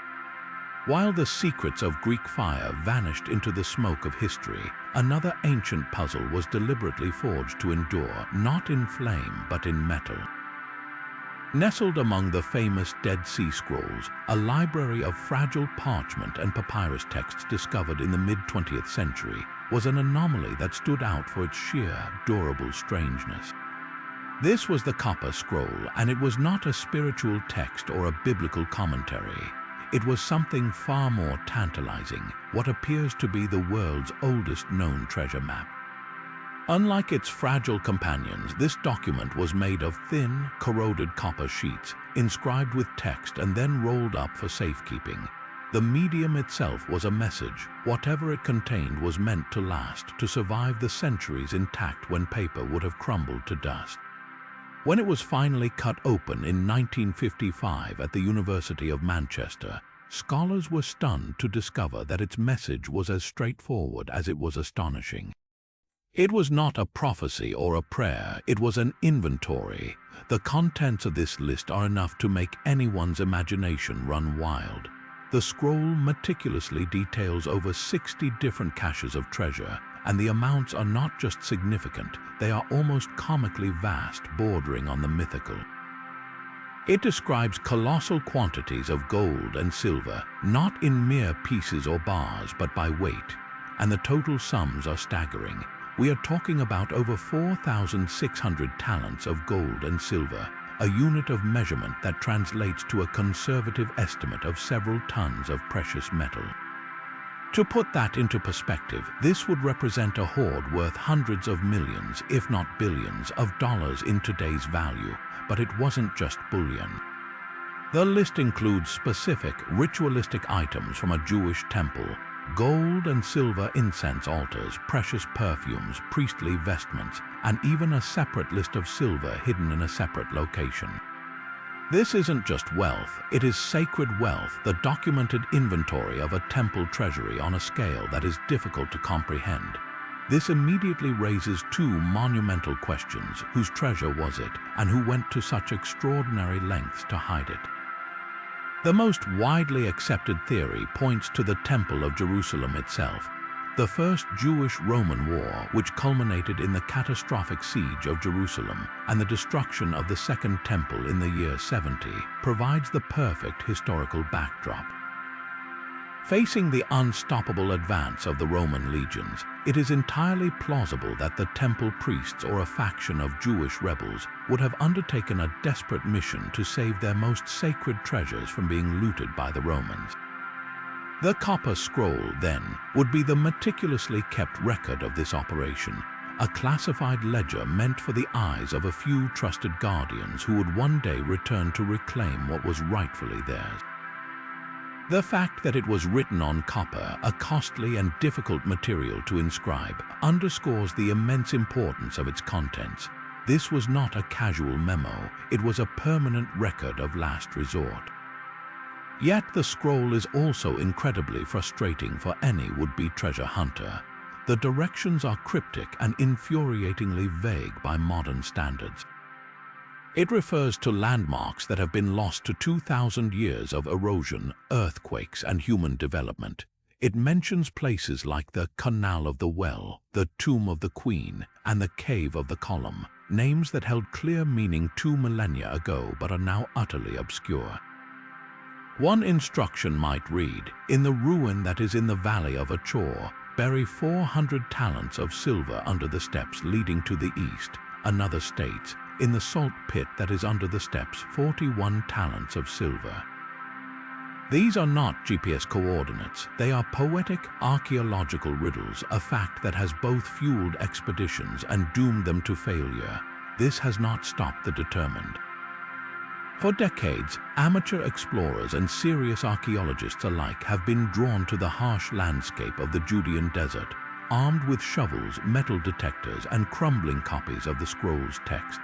While the secrets of Greek fire vanished into the smoke of history, another ancient puzzle was deliberately forged to endure, not in flame but in metal. Nestled among the famous Dead Sea Scrolls, a library of fragile parchment and papyrus texts discovered in the mid-20th century, was an anomaly that stood out for its sheer, durable strangeness. This was the Copper Scroll, and it was not a spiritual text or a biblical commentary. It was something far more tantalizing, what appears to be the world's oldest known treasure map. Unlike its fragile companions, this document was made of thin, corroded copper sheets, inscribed with text and then rolled up for safekeeping. The medium itself was a message. Whatever it contained was meant to last, to survive the centuries intact when paper would have crumbled to dust. When it was finally cut open in 1955 at the University of Manchester, scholars were stunned to discover that its message was as straightforward as it was astonishing. It was not a prophecy or a prayer, it was an inventory. The contents of this list are enough to make anyone's imagination run wild. The scroll meticulously details over 60 different caches of treasure, and the amounts are not just significant, they are almost comically vast, bordering on the mythical. It describes colossal quantities of gold and silver, not in mere pieces or bars, but by weight, and the total sums are staggering. We are talking about over 4,600 talents of gold and silver, a unit of measurement that translates to a conservative estimate of several tons of precious metal. To put that into perspective, this would represent a hoard worth hundreds of millions, if not billions, of dollars in today's value, but it wasn't just bullion. The list includes specific, ritualistic items from a Jewish temple, gold and silver incense altars, precious perfumes, priestly vestments, and even a separate list of silver hidden in a separate location. This isn't just wealth, it is sacred wealth, the documented inventory of a temple treasury on a scale that is difficult to comprehend. This immediately raises two monumental questions: whose treasure was it, and who went to such extraordinary lengths to hide it? The most widely accepted theory points to the Temple of Jerusalem itself. The First Jewish-Roman War, which culminated in the catastrophic siege of Jerusalem and the destruction of the Second Temple in the year 70, provides the perfect historical backdrop. Facing the unstoppable advance of the Roman legions, it is entirely plausible that the temple priests or a faction of Jewish rebels would have undertaken a desperate mission to save their most sacred treasures from being looted by the Romans. The Copper Scroll, then, would be the meticulously kept record of this operation, a classified ledger meant for the eyes of a few trusted guardians who would one day return to reclaim what was rightfully theirs. The fact that it was written on copper, a costly and difficult material to inscribe, underscores the immense importance of its contents. This was not a casual memo, it was a permanent record of last resort. Yet the scroll is also incredibly frustrating for any would-be treasure hunter. The directions are cryptic and infuriatingly vague by modern standards. It refers to landmarks that have been lost to 2,000 years of erosion, earthquakes, and human development. It mentions places like the Canal of the Well, the Tomb of the Queen, and the Cave of the Column, names that held clear meaning 2 millennia ago but are now utterly obscure. One instruction might read, "In the ruin that is in the valley of Achor, bury 400 talents of silver under the steps leading to the east." Another states, "In the salt pit that is under the steps, 41 talents of silver." These are not GPS coordinates, they are poetic archaeological riddles, a fact that has both fueled expeditions and doomed them to failure. This has not stopped the determined. For decades, amateur explorers and serious archaeologists alike have been drawn to the harsh landscape of the Judean desert, armed with shovels, metal detectors, and crumbling copies of the scroll's text.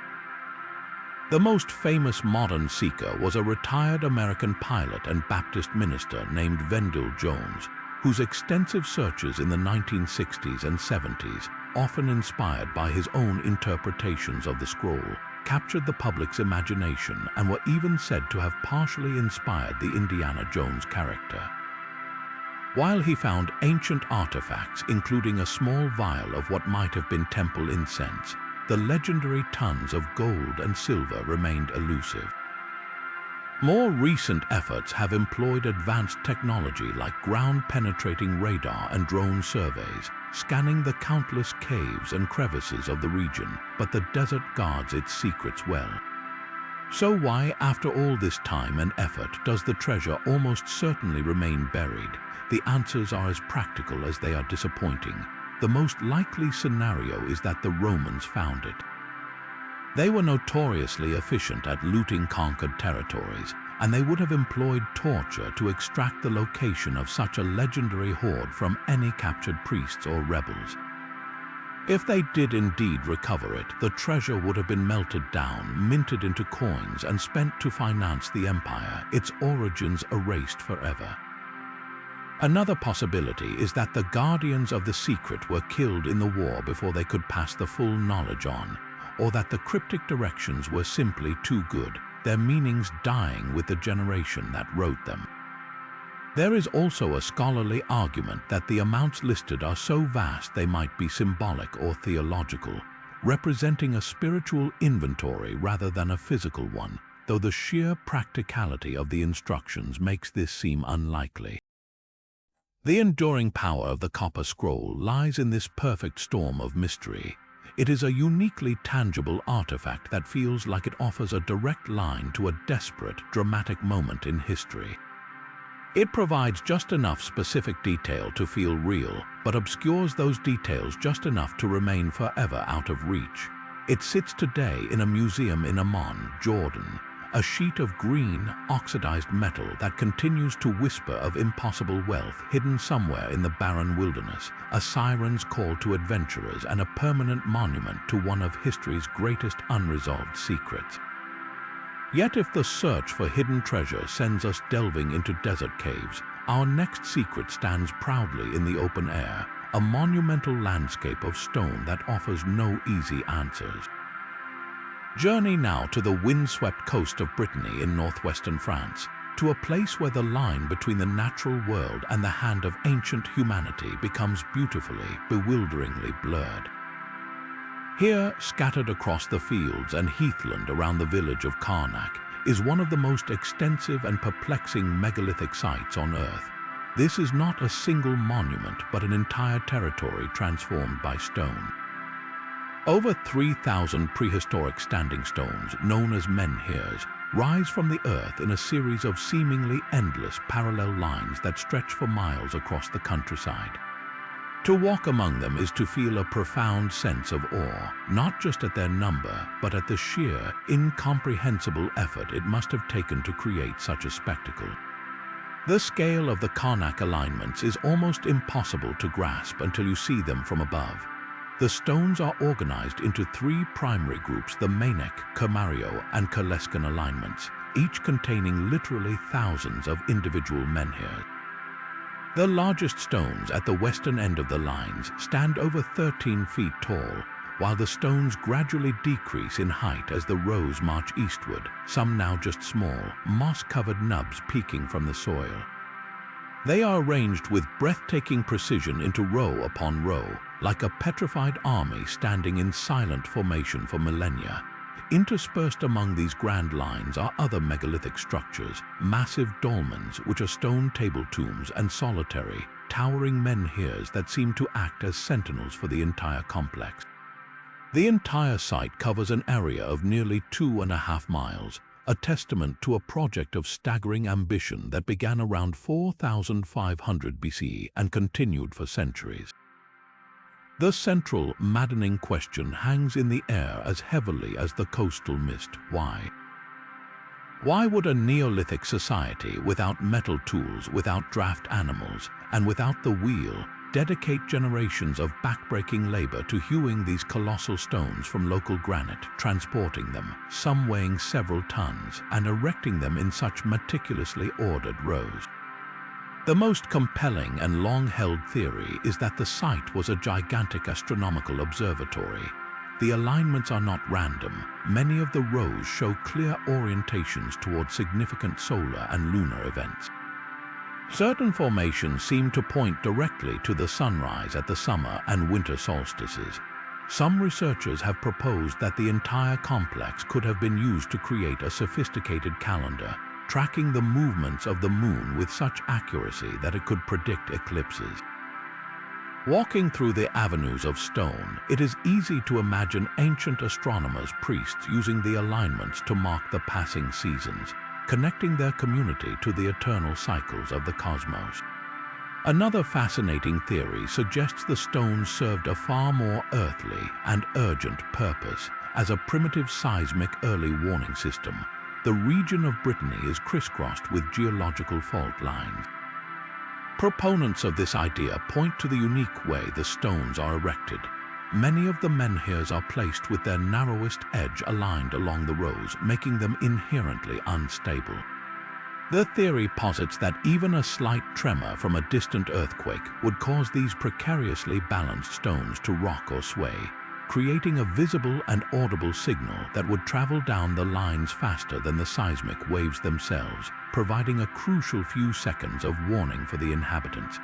The most famous modern seeker was a retired American pilot and Baptist minister named Wendell Jones, whose extensive searches in the 1960s and 70s, often inspired by his own interpretations of the scroll, captured the public's imagination and were even said to have partially inspired the Indiana Jones character. While he found ancient artifacts, including a small vial of what might have been temple incense, the legendary tons of gold and silver remained elusive. More recent efforts have employed advanced technology like ground-penetrating radar and drone surveys, scanning the countless caves and crevices of the region, but the desert guards its secrets well. So why, after all this time and effort, does the treasure almost certainly remain buried? The answers are as practical as they are disappointing. The most likely scenario is that the Romans found it. They were notoriously efficient at looting conquered territories, and they would have employed torture to extract the location of such a legendary hoard from any captured priests or rebels. If they did indeed recover it, the treasure would have been melted down, minted into coins, and spent to finance the empire, its origins erased forever. Another possibility is that the guardians of the secret were killed in the war before they could pass the full knowledge on, or that the cryptic directions were simply too good, their meanings dying with the generation that wrote them. There is also a scholarly argument that the amounts listed are so vast they might be symbolic or theological, representing a spiritual inventory rather than a physical one, though the sheer practicality of the instructions makes this seem unlikely. The enduring power of the Copper Scroll lies in this perfect storm of mystery. It is a uniquely tangible artifact that feels like it offers a direct line to a desperate, dramatic moment in history. It provides just enough specific detail to feel real, but obscures those details just enough to remain forever out of reach. It sits today in a museum in Amman, Jordan, a sheet of green, oxidized metal that continues to whisper of impossible wealth hidden somewhere in the barren wilderness, a siren's call to adventurers and a permanent monument to one of history's greatest unresolved secrets. Yet if the search for hidden treasure sends us delving into desert caves, our next secret stands proudly in the open air, a monumental landscape of stone that offers no easy answers. Journey now to the windswept coast of Brittany in northwestern France, to a place where the line between the natural world and the hand of ancient humanity becomes beautifully, bewilderingly blurred. Here, scattered across the fields and heathland around the village of Karnak, is one of the most extensive and perplexing megalithic sites on Earth. This is not a single monument, but an entire territory transformed by stone. Over 3,000 prehistoric standing stones, known as menhirs, rise from the earth in a series of seemingly endless parallel lines that stretch for miles across the countryside. To walk among them is to feel a profound sense of awe, not just at their number, but at the sheer, incomprehensible effort it must have taken to create such a spectacle. The scale of the Karnak alignments is almost impossible to grasp until you see them from above. The stones are organized into three primary groups: the Manek, Kermario, and Kerleskan alignments, each containing literally thousands of individual menhirs. The largest stones at the western end of the lines stand over 13 feet tall, while the stones gradually decrease in height as the rows march eastward, some now just small, moss-covered nubs peeking from the soil. They are arranged with breathtaking precision into row upon row, like a petrified army standing in silent formation for millennia. Interspersed among these grand lines are other megalithic structures, massive dolmens, which are stone table tombs, and solitary, towering menhirs that seem to act as sentinels for the entire complex. The entire site covers an area of nearly 2.5 miles, a testament to a project of staggering ambition that began around 4,500 BC and continued for centuries. The central, maddening question hangs in the air as heavily as the coastal mist. Why? Why would a Neolithic society without metal tools, without draft animals, and without the wheel dedicate generations of backbreaking labor to hewing these colossal stones from local granite, transporting them, some weighing several tons, and erecting them in such meticulously ordered rows? The most compelling and long-held theory is that the site was a gigantic astronomical observatory. The alignments are not random. Many of the rows show clear orientations toward significant solar and lunar events. Certain formations seem to point directly to the sunrise at the summer and winter solstices. Some researchers have proposed that the entire complex could have been used to create a sophisticated calendar, tracking the movements of the moon with such accuracy that it could predict eclipses. Walking through the avenues of stone, it is easy to imagine ancient astronomers, priests using the alignments to mark the passing seasons, connecting their community to the eternal cycles of the cosmos. Another fascinating theory suggests the stones served a far more earthly and urgent purpose. As a primitive seismic early warning system, the region of Brittany is crisscrossed with geological fault lines. Proponents of this idea point to the unique way the stones are erected. Many of the menhirs are placed with their narrowest edge aligned along the rows, making them inherently unstable. The theory posits that even a slight tremor from a distant earthquake would cause these precariously balanced stones to rock or sway, creating a visible and audible signal that would travel down the lines faster than the seismic waves themselves, providing a crucial few seconds of warning for the inhabitants.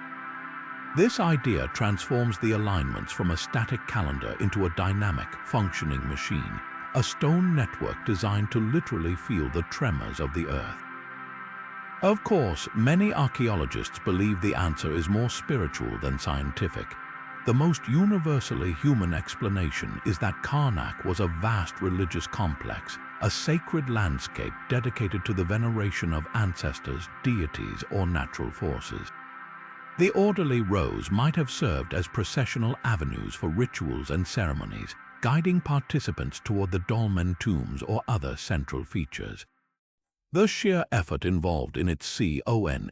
This idea transforms the alignments from a static calendar into a dynamic, functioning machine, a stone network designed to literally feel the tremors of the earth. Of course, many archaeologists believe the answer is more spiritual than scientific. The most universally human explanation is that Karnak was a vast religious complex, a sacred landscape dedicated to the veneration of ancestors, deities, or natural forces. The orderly rows might have served as processional avenues for rituals and ceremonies, guiding participants toward the dolmen tombs or other central features. The sheer effort involved in its Construction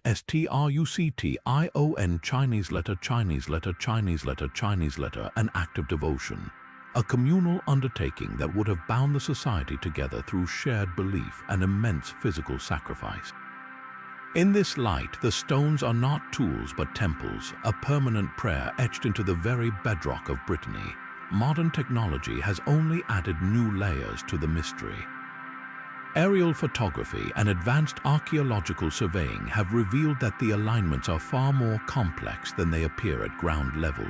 Chinese letter, an act of devotion, a communal undertaking that would have bound the society together through shared belief and immense physical sacrifice. In this light, the stones are not tools but temples, a permanent prayer etched into the very bedrock of Brittany. Modern technology has only added new layers to the mystery. Aerial photography and advanced archaeological surveying have revealed that the alignments are far more complex than they appear at ground level.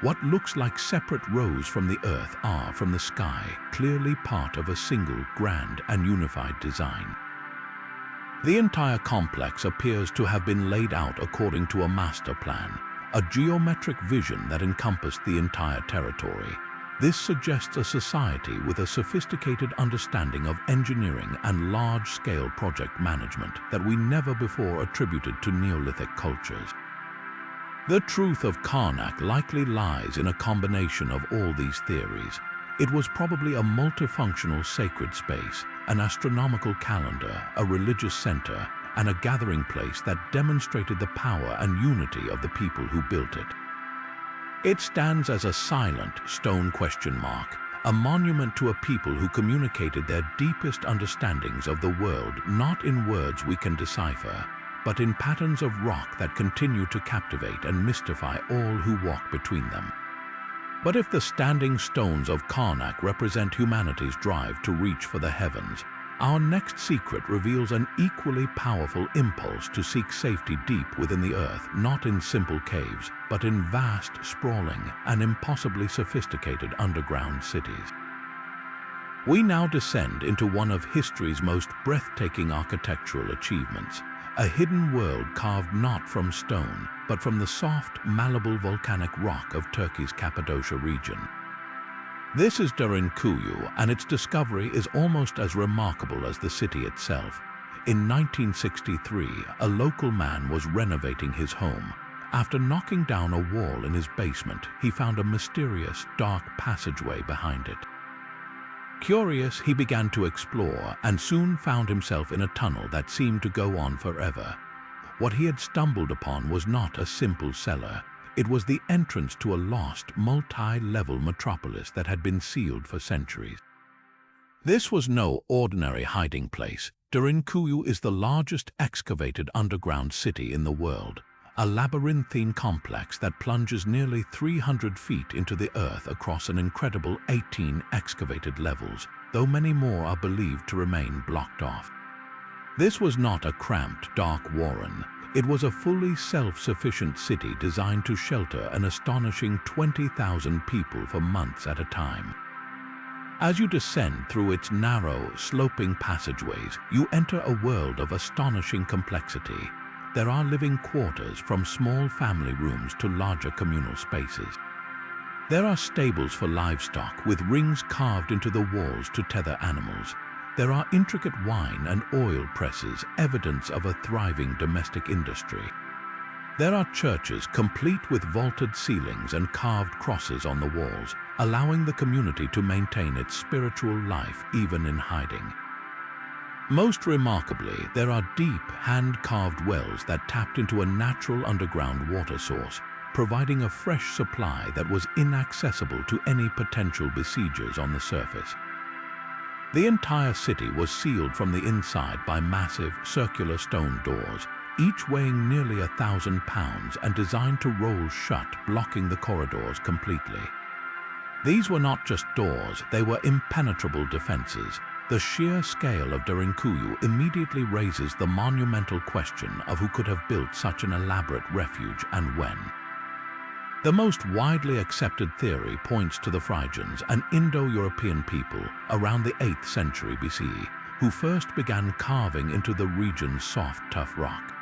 What looks like separate rows from the Earth are, from the sky, clearly part of a single, grand and unified design. The entire complex appears to have been laid out according to a master plan, a geometric vision that encompassed the entire territory. This suggests a society with a sophisticated understanding of engineering and large-scale project management that we never before attributed to Neolithic cultures. The truth of Karnak likely lies in a combination of all these theories. It was probably a multifunctional sacred space, an astronomical calendar, a religious center, and a gathering place that demonstrated the power and unity of the people who built it. It stands as a silent stone question mark, a monument to a people who communicated their deepest understandings of the world not in words we can decipher, but in patterns of rock that continue to captivate and mystify all who walk between them. But if the standing stones of Karnak represent humanity's drive to reach for the heavens, our next secret reveals an equally powerful impulse to seek safety deep within the earth, not in simple caves, but in vast, sprawling, and impossibly sophisticated underground cities. We now descend into one of history's most breathtaking architectural achievements, a hidden world carved not from stone, but from the soft, malleable volcanic rock of Turkey's Cappadocia region. This is Derinkuyu, and its discovery is almost as remarkable as the city itself. In 1963, a local man was renovating his home. After knocking down a wall in his basement, he found a mysterious, dark passageway behind it. Curious, he began to explore and soon found himself in a tunnel that seemed to go on forever. What he had stumbled upon was not a simple cellar. It was the entrance to a lost, multi-level metropolis that had been sealed for centuries. This was no ordinary hiding place. Derinkuyu is the largest excavated underground city in the world, a labyrinthine complex that plunges nearly 300 feet into the earth across an incredible 18 excavated levels, though many more are believed to remain blocked off. This was not a cramped, dark warren. It was a fully self-sufficient city designed to shelter an astonishing 20,000 people for months at a time. As you descend through its narrow, sloping passageways, you enter a world of astonishing complexity. There are living quarters, from small family rooms to larger communal spaces. There are stables for livestock with rings carved into the walls to tether animals. There are intricate wine and oil presses, evidence of a thriving domestic industry. There are churches complete with vaulted ceilings and carved crosses on the walls, allowing the community to maintain its spiritual life even in hiding. Most remarkably, there are deep, hand-carved wells that tapped into a natural underground water source, providing a fresh supply that was inaccessible to any potential besiegers on the surface. The entire city was sealed from the inside by massive, circular stone doors, each weighing nearly 1,000 pounds and designed to roll shut, blocking the corridors completely. These were not just doors, they were impenetrable defenses. The sheer scale of Derinkuyu immediately raises the monumental question of who could have built such an elaborate refuge and when. The most widely accepted theory points to the Phrygians, an Indo-European people around the 8th century BCE, who first began carving into the region's soft, tough rock.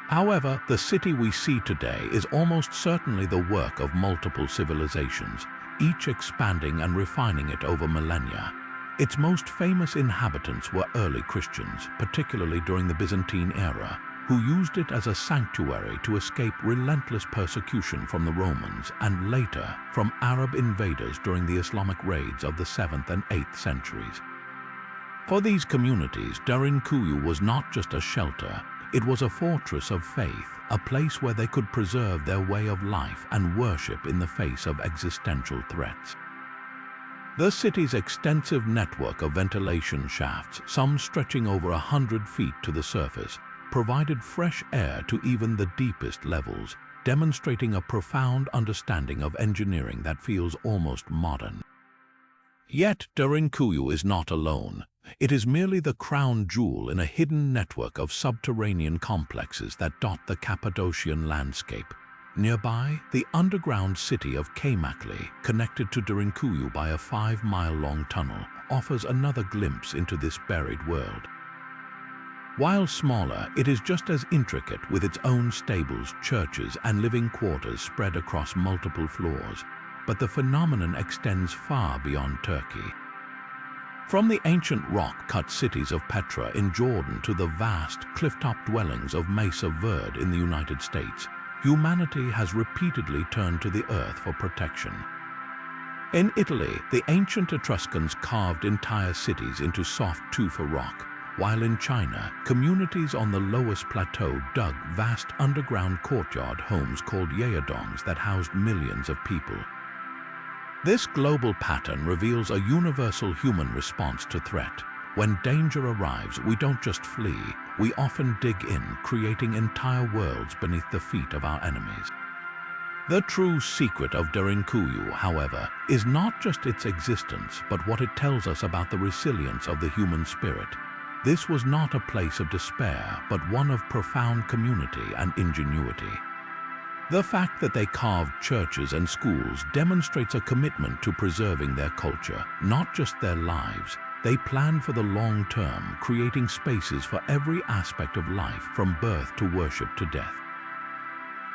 However, the city we see today is almost certainly the work of multiple civilizations, each expanding and refining it over millennia. Its most famous inhabitants were early Christians, particularly during the Byzantine era, who used it as a sanctuary to escape relentless persecution from the Romans and later from Arab invaders during the Islamic raids of the 7th and 8th centuries. For these communities, Derinkuyu was not just a shelter, it was a fortress of faith, a place where they could preserve their way of life and worship in the face of existential threats. The city's extensive network of ventilation shafts, some stretching over 100 feet to the surface, provided fresh air to even the deepest levels, demonstrating a profound understanding of engineering that feels almost modern. Yet Derinkuyu is not alone. It is merely the crown jewel in a hidden network of subterranean complexes that dot the Cappadocian landscape. Nearby, the underground city of Kaymakli, connected to Derinkuyu by a 5-mile-long tunnel, offers another glimpse into this buried world. While smaller, it is just as intricate, with its own stables, churches, and living quarters spread across multiple floors. But the phenomenon extends far beyond Turkey. From the ancient rock-cut cities of Petra in Jordan to the vast, cliff-top dwellings of Mesa Verde in the United States, humanity has repeatedly turned to the earth for protection. In Italy, the ancient Etruscans carved entire cities into soft tufa rock, while in China, communities on the lowest plateau dug vast underground courtyard homes called yaodongs that housed millions of people. This global pattern reveals a universal human response to threat. When danger arrives, we don't just flee, we often dig in, creating entire worlds beneath the feet of our enemies. The true secret of Derinkuyu, however, is not just its existence, but what it tells us about the resilience of the human spirit. This was not a place of despair, but one of profound community and ingenuity. The fact that they carved churches and schools demonstrates a commitment to preserving their culture, not just their lives. They planned for the long term, creating spaces for every aspect of life, from birth to worship to death.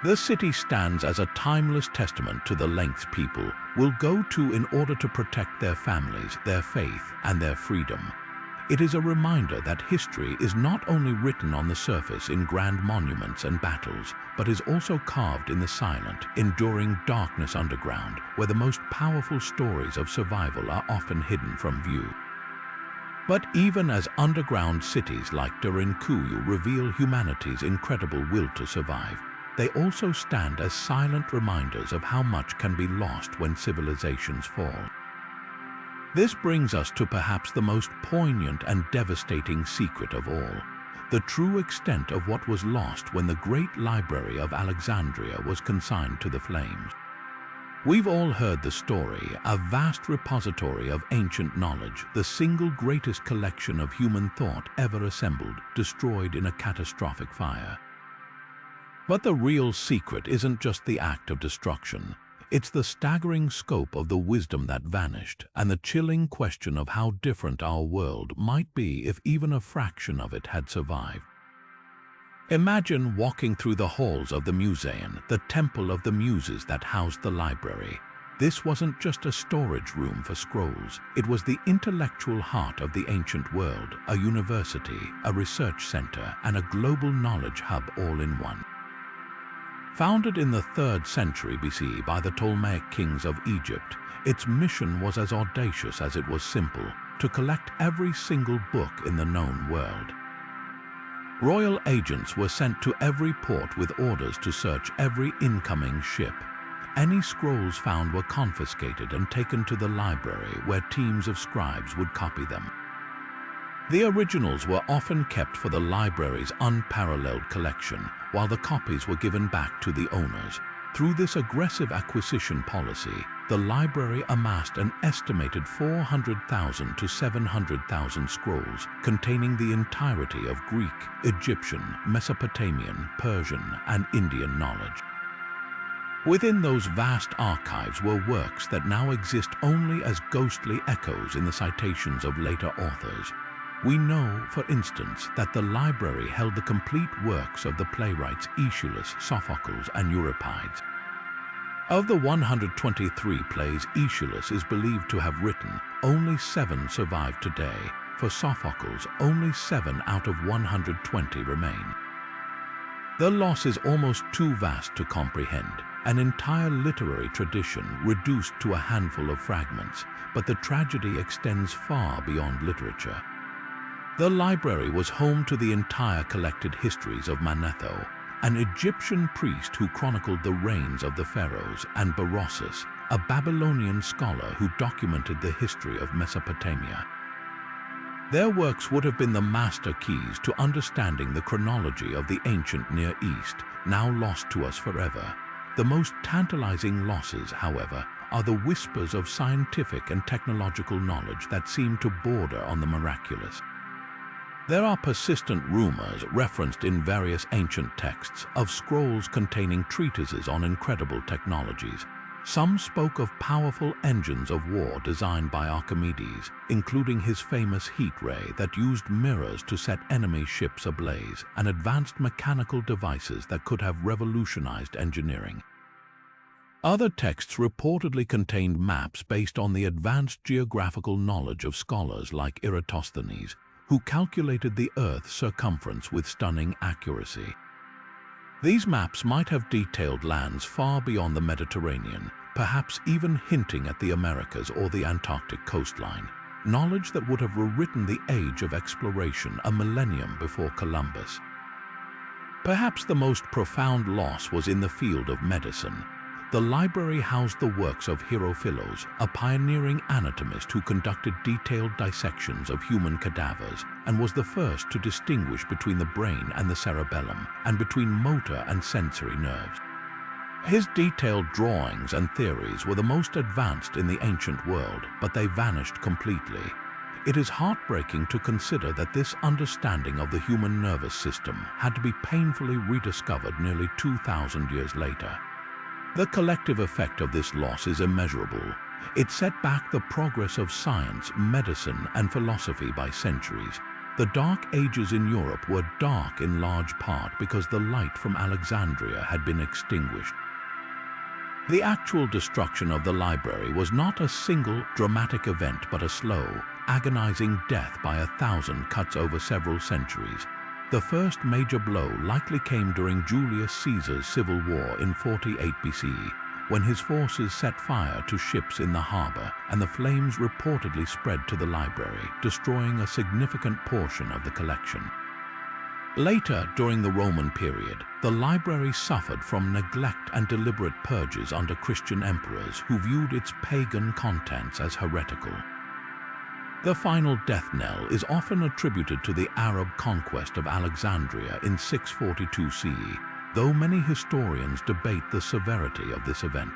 The city stands as a timeless testament to the lengths people will go to in order to protect their families, their faith, and their freedom. It is a reminder that history is not only written on the surface in grand monuments and battles, but is also carved in the silent, enduring darkness underground, where the most powerful stories of survival are often hidden from view. But even as underground cities like Derinkuyu reveal humanity's incredible will to survive, they also stand as silent reminders of how much can be lost when civilizations fall. This brings us to perhaps the most poignant and devastating secret of all, the true extent of what was lost when the great library of Alexandria was consigned to the flames. We've all heard the story, a vast repository of ancient knowledge, the single greatest collection of human thought ever assembled, destroyed in a catastrophic fire. But the real secret isn't just the act of destruction. It's the staggering scope of the wisdom that vanished, and the chilling question of how different our world might be if even a fraction of it had survived. Imagine walking through the halls of the Museum, the temple of the muses that housed the library. This wasn't just a storage room for scrolls. It was the intellectual heart of the ancient world, a university, a research center, and a global knowledge hub all in one. Founded in the 3rd century BC by the Ptolemaic kings of Egypt, its mission was as audacious as it was simple: to collect every single book in the known world. Royal agents were sent to every port with orders to search every incoming ship. Any scrolls found were confiscated and taken to the library, where teams of scribes would copy them. The originals were often kept for the library's unparalleled collection, while the copies were given back to the owners. Through this aggressive acquisition policy, the library amassed an estimated 400,000 to 700,000 scrolls containing the entirety of Greek, Egyptian, Mesopotamian, Persian, and Indian knowledge. Within those vast archives were works that now exist only as ghostly echoes in the citations of later authors. We know, for instance, that the library held the complete works of the playwrights Aeschylus, Sophocles, and Euripides. Of the 123 plays Aeschylus is believed to have written, only 7 survive today. For Sophocles, only 7 out of 120 remain. The loss is almost too vast to comprehend, an entire literary tradition reduced to a handful of fragments, but the tragedy extends far beyond literature. The library was home to the entire collected histories of Manetho, an Egyptian priest who chronicled the reigns of the pharaohs, and Berossus, a Babylonian scholar who documented the history of Mesopotamia. Their works would have been the master keys to understanding the chronology of the ancient Near East, now lost to us forever. The most tantalizing losses, however, are the whispers of scientific and technological knowledge that seem to border on the miraculous. There are persistent rumors referenced in various ancient texts of scrolls containing treatises on incredible technologies. Some spoke of powerful engines of war designed by Archimedes, including his famous heat ray that used mirrors to set enemy ships ablaze, and advanced mechanical devices that could have revolutionized engineering. Other texts reportedly contained maps based on the advanced geographical knowledge of scholars like Eratosthenes, who calculated the Earth's circumference with stunning accuracy. These maps might have detailed lands far beyond the Mediterranean, perhaps even hinting at the Americas or the Antarctic coastline, knowledge that would have rewritten the age of exploration a millennium before Columbus. Perhaps the most profound loss was in the field of medicine. The library housed the works of Herophilos, a pioneering anatomist who conducted detailed dissections of human cadavers and was the first to distinguish between the brain and the cerebellum, and between motor and sensory nerves. His detailed drawings and theories were the most advanced in the ancient world, but they vanished completely. It is heartbreaking to consider that this understanding of the human nervous system had to be painfully rediscovered nearly 2,000 years later. The collective effect of this loss is immeasurable. It set back the progress of science, medicine, and philosophy by centuries. The Dark Ages in Europe were dark in large part because the light from Alexandria had been extinguished. The actual destruction of the library was not a single dramatic event, but a slow, agonizing death by 1,000 cuts over several centuries. The first major blow likely came during Julius Caesar's civil war in 48 BC, when his forces set fire to ships in the harbor, and the flames reportedly spread to the library, destroying a significant portion of the collection. Later, during the Roman period, the library suffered from neglect and deliberate purges under Christian emperors who viewed its pagan contents as heretical. The final death knell is often attributed to the Arab conquest of Alexandria in 642 CE, though many historians debate the severity of this event.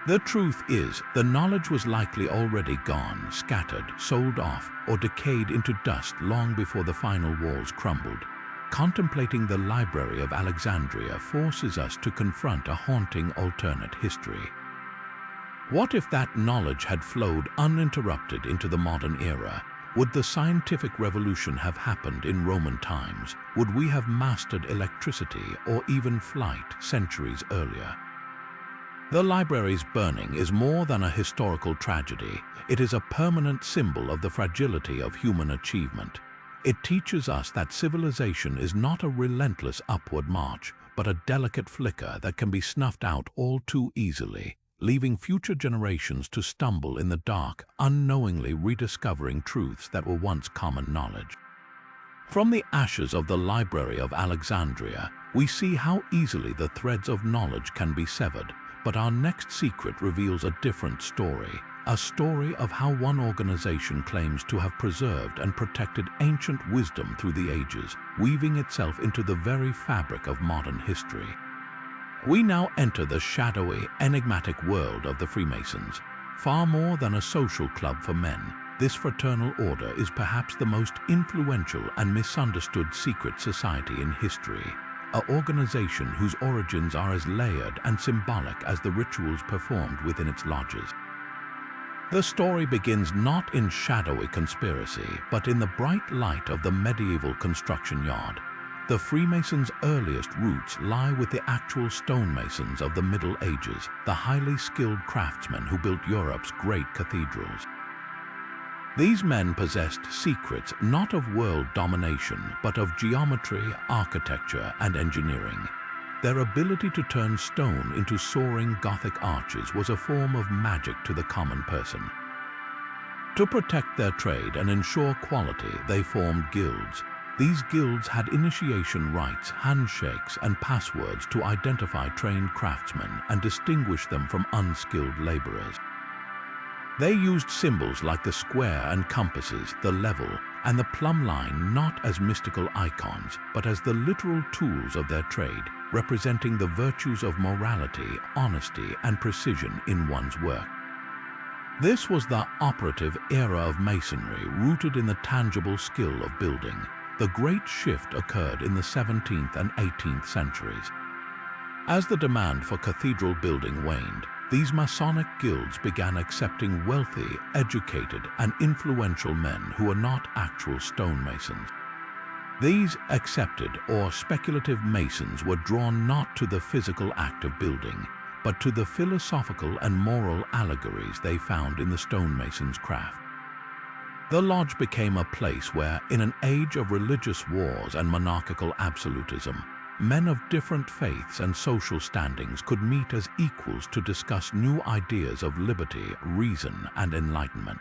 The truth is, the knowledge was likely already gone, scattered, sold off, or decayed into dust long before the final walls crumbled. contemplating the Library of Alexandria forces us to confront a haunting alternate history. What if that knowledge had flowed uninterrupted into the modern era? Would the scientific revolution have happened in Roman times? Would we have mastered electricity or even flight centuries earlier? The library's burning is more than a historical tragedy. It is a permanent symbol of the fragility of human achievement. It teaches us that civilization is not a relentless upward march, but a delicate flicker that can be snuffed out all too easily, leaving future generations to stumble in the dark, unknowingly rediscovering truths that were once common knowledge. From the ashes of the Library of Alexandria, we see how easily the threads of knowledge can be severed, but our next secret reveals a different story, a story of how one organization claims to have preserved and protected ancient wisdom through the ages, weaving itself into the very fabric of modern history. We now enter the shadowy, enigmatic world of the Freemasons. Far more than a social club for men, this fraternal order is perhaps the most influential and misunderstood secret society in history, an organization whose origins are as layered and symbolic as the rituals performed within its lodges. The story begins not in shadowy conspiracy, but in the bright light of the medieval construction yard. The Freemasons' earliest roots lie with the actual stonemasons of the Middle Ages, the highly skilled craftsmen who built Europe's great cathedrals. These men possessed secrets not of world domination, but of geometry, architecture, and engineering. Their ability to turn stone into soaring Gothic arches was a form of magic to the common person. To protect their trade and ensure quality, they formed guilds. These guilds had initiation rites, handshakes, and passwords to identify trained craftsmen and distinguish them from unskilled laborers. They used symbols like the square and compasses, the level, and the plumb line not as mystical icons, but as the literal tools of their trade, representing the virtues of morality, honesty, and precision in one's work. This was the operative era of masonry, rooted in the tangible skill of building. The great shift occurred in the 17th and 18th centuries. As the demand for cathedral building waned, these Masonic guilds began accepting wealthy, educated, and influential men who were not actual stonemasons. These accepted or speculative masons were drawn not to the physical act of building, but to the philosophical and moral allegories they found in the stonemason's craft. The lodge became a place where, in an age of religious wars and monarchical absolutism, men of different faiths and social standings could meet as equals to discuss new ideas of liberty, reason, and enlightenment.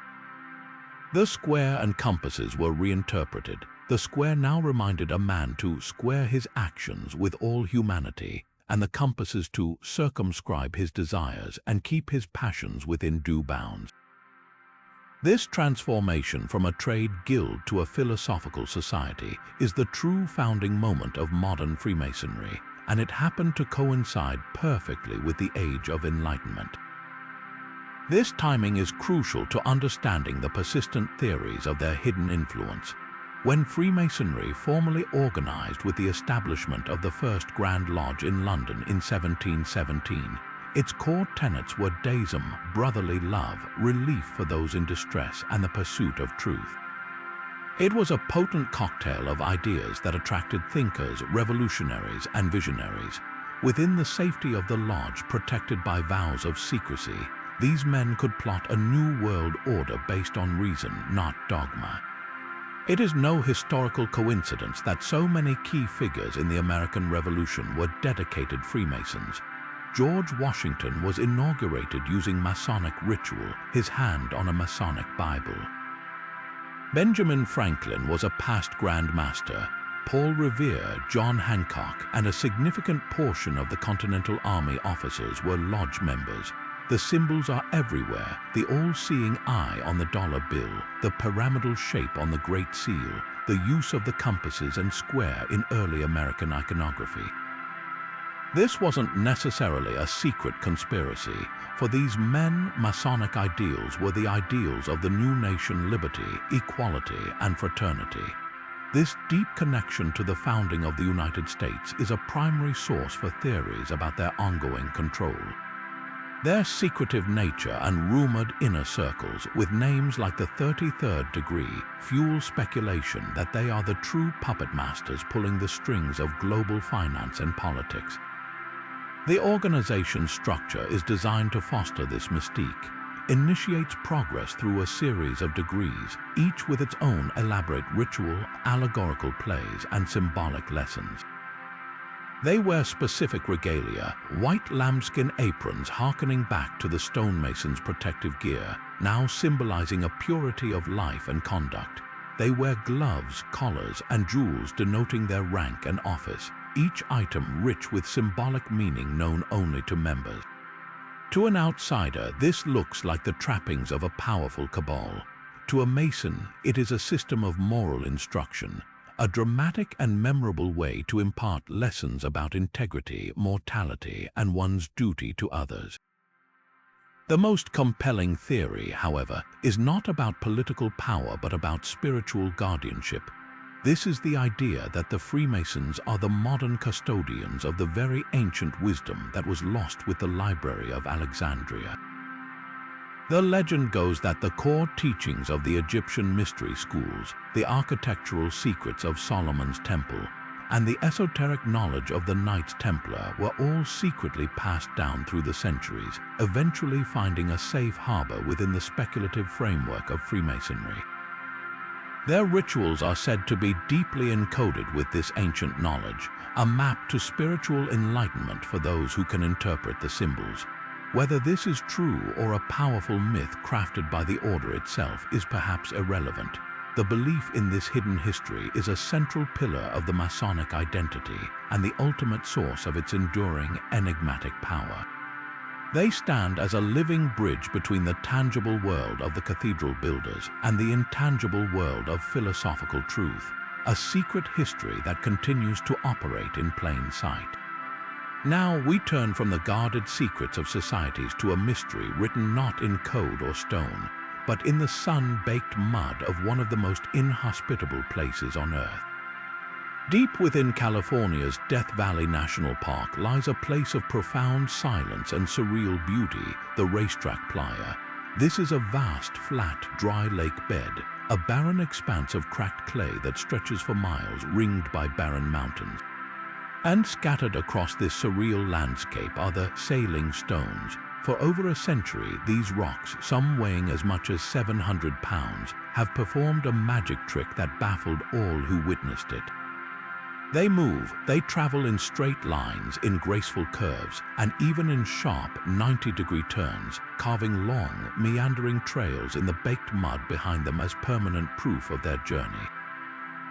The square and compasses were reinterpreted. The square now reminded a man to square his actions with all humanity, and the compasses to circumscribe his desires and keep his passions within due bounds. This transformation from a trade guild to a philosophical society is the true founding moment of modern Freemasonry, and it happened to coincide perfectly with the Age of Enlightenment. This timing is crucial to understanding the persistent theories of their hidden influence. When Freemasonry formally organized with the establishment of the first Grand Lodge in London in 1717, its core tenets were deism, brotherly love, relief for those in distress, and the pursuit of truth. It was a potent cocktail of ideas that attracted thinkers, revolutionaries, and visionaries. Within the safety of the lodge, protected by vows of secrecy, these men could plot a new world order based on reason, not dogma. It is no historical coincidence that so many key figures in the American Revolution were dedicated Freemasons. George Washington was inaugurated using Masonic ritual, his hand on a Masonic Bible. Benjamin Franklin was a past Grand Master. Paul Revere, John Hancock, and a significant portion of the Continental Army officers were lodge members. The symbols are everywhere: the all-seeing eye on the dollar bill, the pyramidal shape on the Great Seal, the use of the compasses and square in early American iconography. This wasn't necessarily a secret conspiracy. For these men, Masonic ideals were the ideals of the new nation: liberty, equality, and fraternity. This deep connection to the founding of the United States is a primary source for theories about their ongoing control. Their secretive nature and rumored inner circles with names like the 33rd degree fuel speculation that they are the true puppet masters pulling the strings of global finance and politics. The organization's structure is designed to foster this mystique, initiates progress through a series of degrees, each with its own elaborate ritual, allegorical plays, and symbolic lessons. They wear specific regalia, white lambskin aprons harkening back to the stonemason's protective gear, now symbolizing a purity of life and conduct. They wear gloves, collars, and jewels denoting their rank and office, each item rich with symbolic meaning known only to members. To an outsider, this looks like the trappings of a powerful cabal. To a Mason, it is a system of moral instruction, a dramatic and memorable way to impart lessons about integrity, mortality, and one's duty to others. The most compelling theory, however, is not about political power but about spiritual guardianship. This is the idea that the Freemasons are the modern custodians of the very ancient wisdom that was lost with the Library of Alexandria. The legend goes that the core teachings of the Egyptian mystery schools, the architectural secrets of Solomon's temple, and the esoteric knowledge of the Knights Templar were all secretly passed down through the centuries, eventually finding a safe harbor within the speculative framework of Freemasonry. Their rituals are said to be deeply encoded with this ancient knowledge, a map to spiritual enlightenment for those who can interpret the symbols. Whether this is true or a powerful myth crafted by the order itself is perhaps irrelevant. The belief in this hidden history is a central pillar of the Masonic identity and the ultimate source of its enduring, enigmatic power. They stand as a living bridge between the tangible world of the cathedral builders and the intangible world of philosophical truth, a secret history that continues to operate in plain sight. Now we turn from the guarded secrets of societies to a mystery written not in code or stone, but in the sun-baked mud of one of the most inhospitable places on Earth. Deep within California's Death Valley National Park lies a place of profound silence and surreal beauty, the Racetrack Playa. This is a vast, flat, dry lake bed, a barren expanse of cracked clay that stretches for miles, ringed by barren mountains. And scattered across this surreal landscape are the sailing stones. For over a century, these rocks, some weighing as much as 700 pounds, have performed a magic trick that baffled all who witnessed it. They move, they travel in straight lines, in graceful curves, and even in sharp 90-degree turns, carving long, meandering trails in the baked mud behind them as permanent proof of their journey.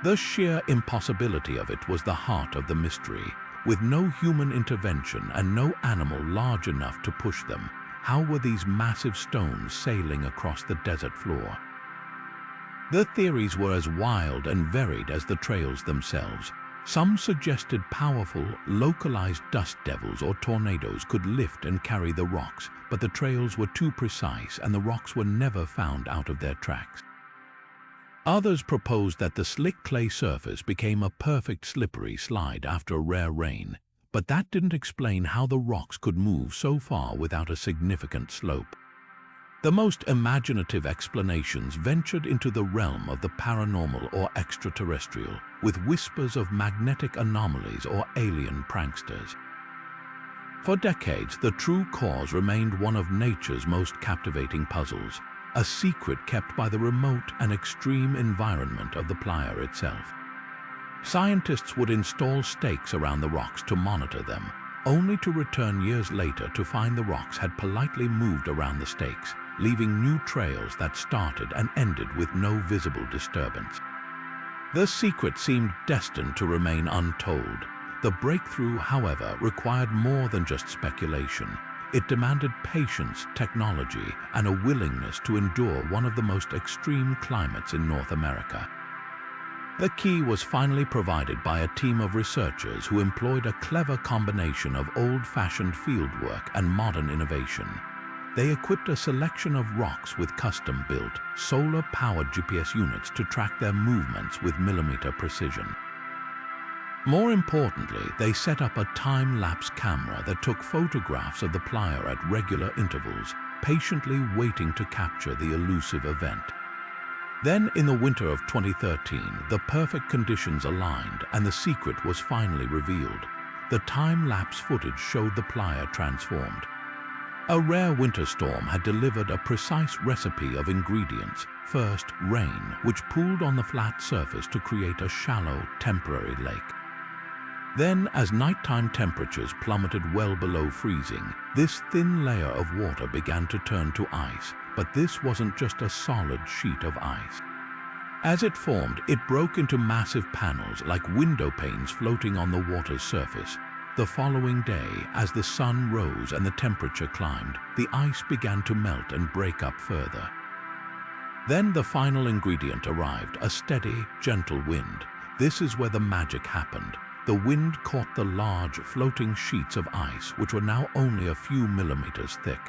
The sheer impossibility of it was the heart of the mystery. With no human intervention and no animal large enough to push them, how were these massive stones sailing across the desert floor? The theories were as wild and varied as the trails themselves. Some suggested powerful, localized dust devils or tornadoes could lift and carry the rocks, but the trails were too precise and the rocks were never found out of their tracks. Others proposed that the slick clay surface became a perfect slippery slide after a rare rain, but that didn't explain how the rocks could move so far without a significant slope. The most imaginative explanations ventured into the realm of the paranormal or extraterrestrial, with whispers of magnetic anomalies or alien pranksters. For decades, the true cause remained one of nature's most captivating puzzles, a secret kept by the remote and extreme environment of the playa itself. Scientists would install stakes around the rocks to monitor them, only to return years later to find the rocks had politely moved around the stakes, leaving new trails that started and ended with no visible disturbance. The secret seemed destined to remain untold. The breakthrough, however, required more than just speculation. It demanded patience, technology, and a willingness to endure one of the most extreme climates in North America. The key was finally provided by a team of researchers who employed a clever combination of old-fashioned fieldwork and modern innovation. they equipped a selection of rocks with custom-built, solar-powered GPS units to track their movements with millimeter precision. More importantly, they set up a time-lapse camera that took photographs of the playa at regular intervals, patiently waiting to capture the elusive event. Then, in the winter of 2013, the perfect conditions aligned and the secret was finally revealed. The time-lapse footage showed the playa transformed. A rare winter storm had delivered a precise recipe of ingredients. First, rain, which pooled on the flat surface to create a shallow, temporary lake. Then, as nighttime temperatures plummeted well below freezing, this thin layer of water began to turn to ice. But this wasn't just a solid sheet of ice. As it formed, it broke into massive panels like window panes floating on the water's surface. The following day, as the sun rose and the temperature climbed, the ice began to melt and break up further. Then the final ingredient arrived, a steady, gentle wind. This is where the magic happened. The wind caught the large, floating sheets of ice, which were now only a few millimeters thick.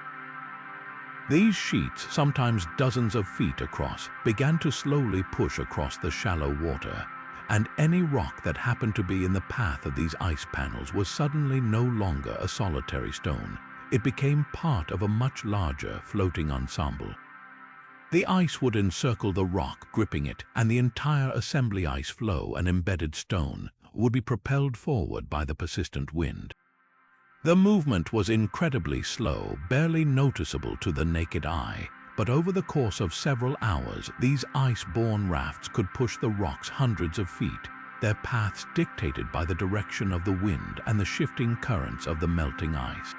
These sheets, sometimes dozens of feet across, began to slowly push across the shallow water, and any rock that happened to be in the path of these ice panels was suddenly no longer a solitary stone. It became part of a much larger floating ensemble. The ice would encircle the rock, gripping it, and the entire assembly ice floe, an embedded stone, would be propelled forward by the persistent wind. The movement was incredibly slow, barely noticeable to the naked eye, but over the course of several hours, these ice-borne rafts could push the rocks hundreds of feet, their paths dictated by the direction of the wind and the shifting currents of the melting ice.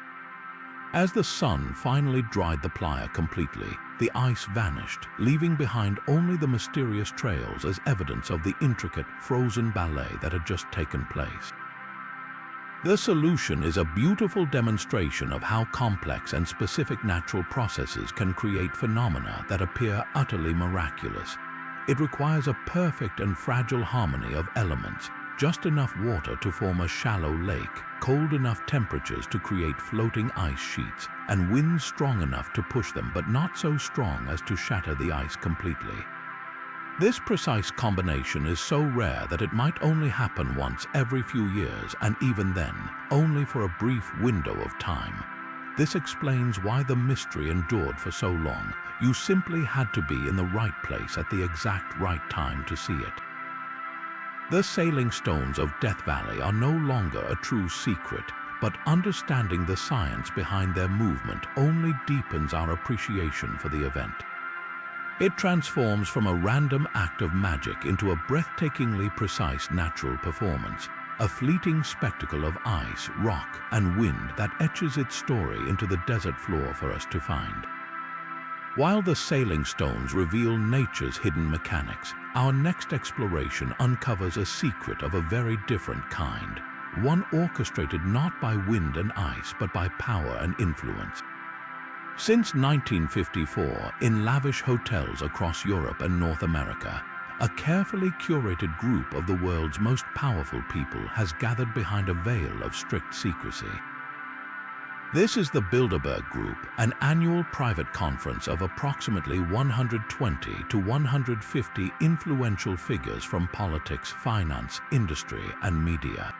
As the sun finally dried the playa completely, the ice vanished, leaving behind only the mysterious trails as evidence of the intricate, frozen ballet that had just taken place. The solution is a beautiful demonstration of how complex and specific natural processes can create phenomena that appear utterly miraculous. It requires a perfect and fragile harmony of elements, just enough water to form a shallow lake, cold enough temperatures to create floating ice sheets, and winds strong enough to push them but not so strong as to shatter the ice completely. This precise combination is so rare that it might only happen once every few years, and even then, only for a brief window of time. This explains why the mystery endured for so long. You simply had to be in the right place at the exact right time to see it. The sailing stones of Death Valley are no longer a true secret, but understanding the science behind their movement only deepens our appreciation for the event. It transforms from a random act of magic into a breathtakingly precise natural performance, a fleeting spectacle of ice, rock, and wind that etches its story into the desert floor for us to find. While the sailing stones reveal nature's hidden mechanics, our next exploration uncovers a secret of a very different kind, one orchestrated not by wind and ice but by power and influence. Since 1954, in lavish hotels across Europe and North America, a carefully curated group of the world's most powerful people has gathered behind a veil of strict secrecy. This is the Bilderberg Group, an annual private conference of approximately 120 to 150 influential figures from politics, finance, industry, and media.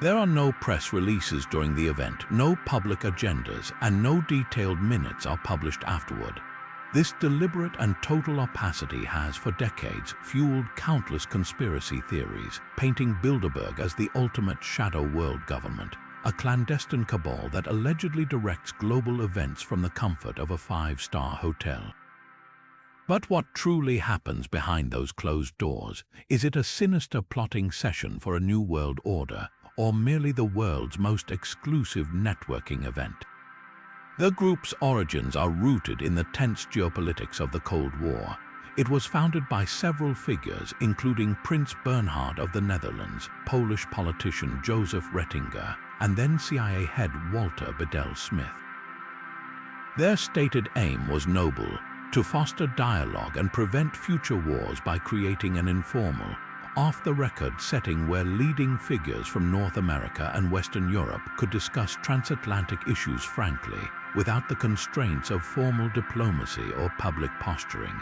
There are no press releases during the event, no public agendas, and no detailed minutes are published afterward. This deliberate and total opacity has, for decades, fueled countless conspiracy theories, painting Bilderberg as the ultimate shadow world government, a clandestine cabal that allegedly directs global events from the comfort of a five-star hotel. But what truly happens behind those closed doors? Is it a sinister plotting session for a new world order, or merely the world's most exclusive networking event? The group's origins are rooted in the tense geopolitics of the Cold War. It was founded by several figures, including Prince Bernhard of the Netherlands, Polish politician Joseph Rettinger, and then CIA head Walter Bedell Smith. Their stated aim was noble: to foster dialogue and prevent future wars by creating an informal, off-the-record setting where leading figures from North America and Western Europe could discuss transatlantic issues frankly, without the constraints of formal diplomacy or public posturing.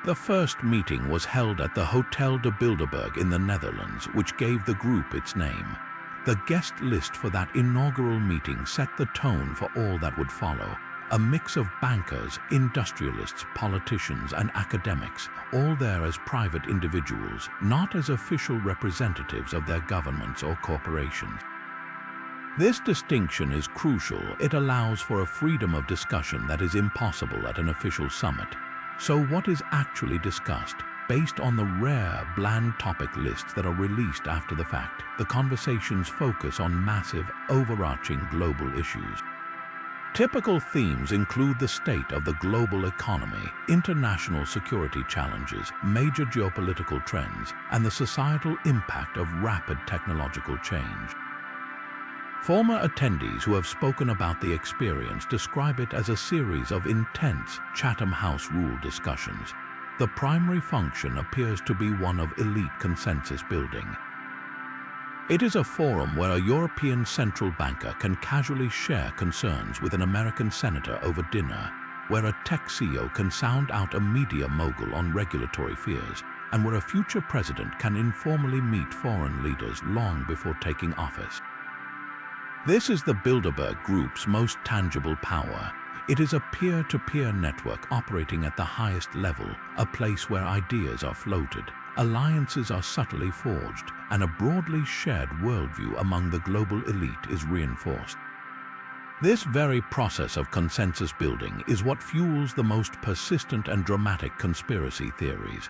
The first meeting was held at the Hotel de Bilderberg in the Netherlands, which gave the group its name. The guest list for that inaugural meeting set the tone for all that would follow. A mix of bankers, industrialists, politicians, and academics, all there as private individuals, not as official representatives of their governments or corporations. This distinction is crucial. It allows for a freedom of discussion that is impossible at an official summit. So what is actually discussed? Based on the rare, bland topic lists that are released after the fact, the conversations focus on massive, overarching global issues. Typical themes include the state of the global economy, international security challenges, major geopolitical trends, and the societal impact of rapid technological change. Former attendees who have spoken about the experience describe it as a series of intense Chatham House rule discussions. The primary function appears to be one of elite consensus building. It is a forum where a European central banker can casually share concerns with an American senator over dinner, where a tech CEO can sound out a media mogul on regulatory fears, and where a future president can informally meet foreign leaders long before taking office. This is the Bilderberg Group's most tangible power. It is a peer-to-peer network operating at the highest level, a place where ideas are floated, alliances are subtly forged, and a broadly shared worldview among the global elite is reinforced. This very process of consensus building is what fuels the most persistent and dramatic conspiracy theories.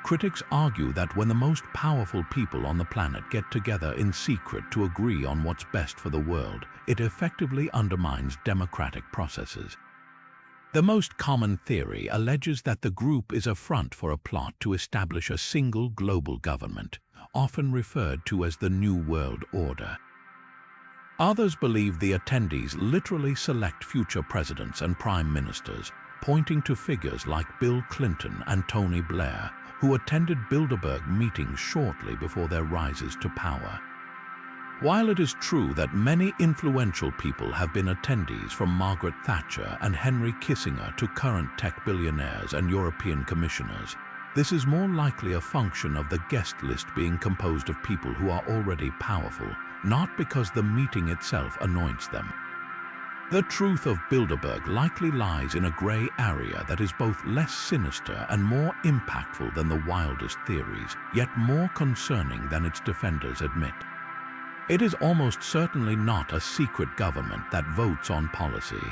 Critics argue that when the most powerful people on the planet get together in secret to agree on what's best for the world, it effectively undermines democratic processes. The most common theory alleges that the group is a front for a plot to establish a single global government, often referred to as the New World Order. Others believe the attendees literally select future presidents and prime ministers, pointing to figures like Bill Clinton and Tony Blair, who attended Bilderberg meetings shortly before their rises to power. While it is true that many influential people have been attendees, from Margaret Thatcher and Henry Kissinger to current tech billionaires and European commissioners, this is more likely a function of the guest list being composed of people who are already powerful, not because the meeting itself anoints them. The truth of Bilderberg likely lies in a grey area that is both less sinister and more impactful than the wildest theories, yet more concerning than its defenders admit. It is almost certainly not a secret government that votes on policy.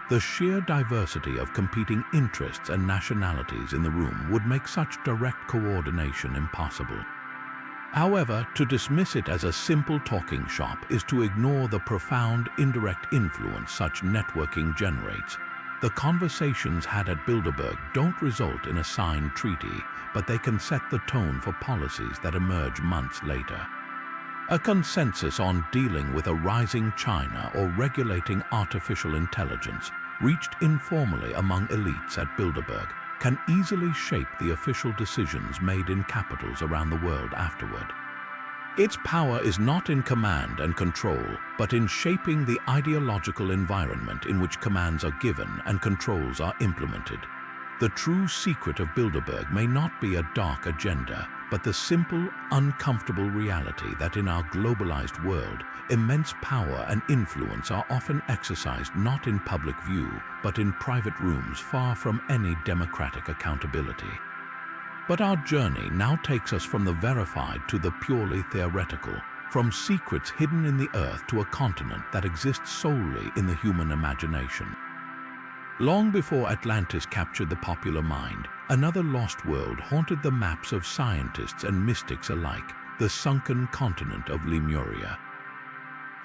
The sheer diversity of competing interests and nationalities in the room would make such direct coordination impossible. However, to dismiss it as a simple talking shop is to ignore the profound indirect influence such networking generates. The conversations had at Bilderberg don't result in a signed treaty, but they can set the tone for policies that emerge months later. A consensus on dealing with a rising China or regulating artificial intelligence, reached informally among elites at Bilderberg, can easily shape the official decisions made in capitals around the world afterward. Its power is not in command and control, but in shaping the ideological environment in which commands are given and controls are implemented. The true secret of Bilderberg may not be a dark agenda, but the simple, uncomfortable reality that in our globalized world, immense power and influence are often exercised not in public view, but in private rooms far from any democratic accountability. But our journey now takes us from the verified to the purely theoretical, from secrets hidden in the earth to a continent that exists solely in the human imagination. Long before Atlantis captured the popular mind, another lost world haunted the maps of scientists and mystics alike, the sunken continent of Lemuria.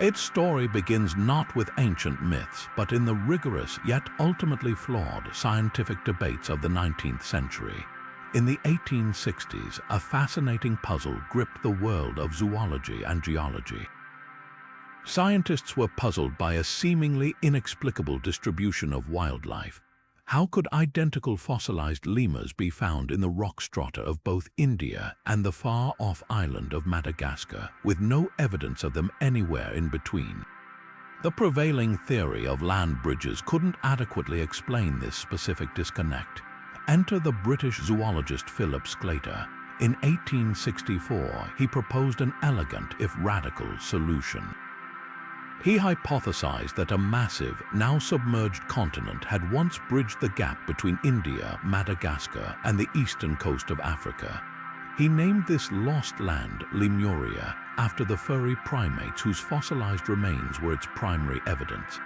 Its story begins not with ancient myths, but in the rigorous yet ultimately flawed scientific debates of the 19th century. In the 1860s, a fascinating puzzle gripped the world of zoology and geology. Scientists were puzzled by a seemingly inexplicable distribution of wildlife. How could identical fossilized lemurs be found in the rock strata of both India and the far-off island of Madagascar, with no evidence of them anywhere in between? The prevailing theory of land bridges couldn't adequately explain this specific disconnect. Enter the British zoologist Philip Sclater. In 1864, he proposed an elegant, if radical, solution. He hypothesized that a massive, now submerged continent had once bridged the gap between India, Madagascar, and the eastern coast of Africa. He named this lost land Lemuria, after the furry primates whose fossilized remains were its primary evidence.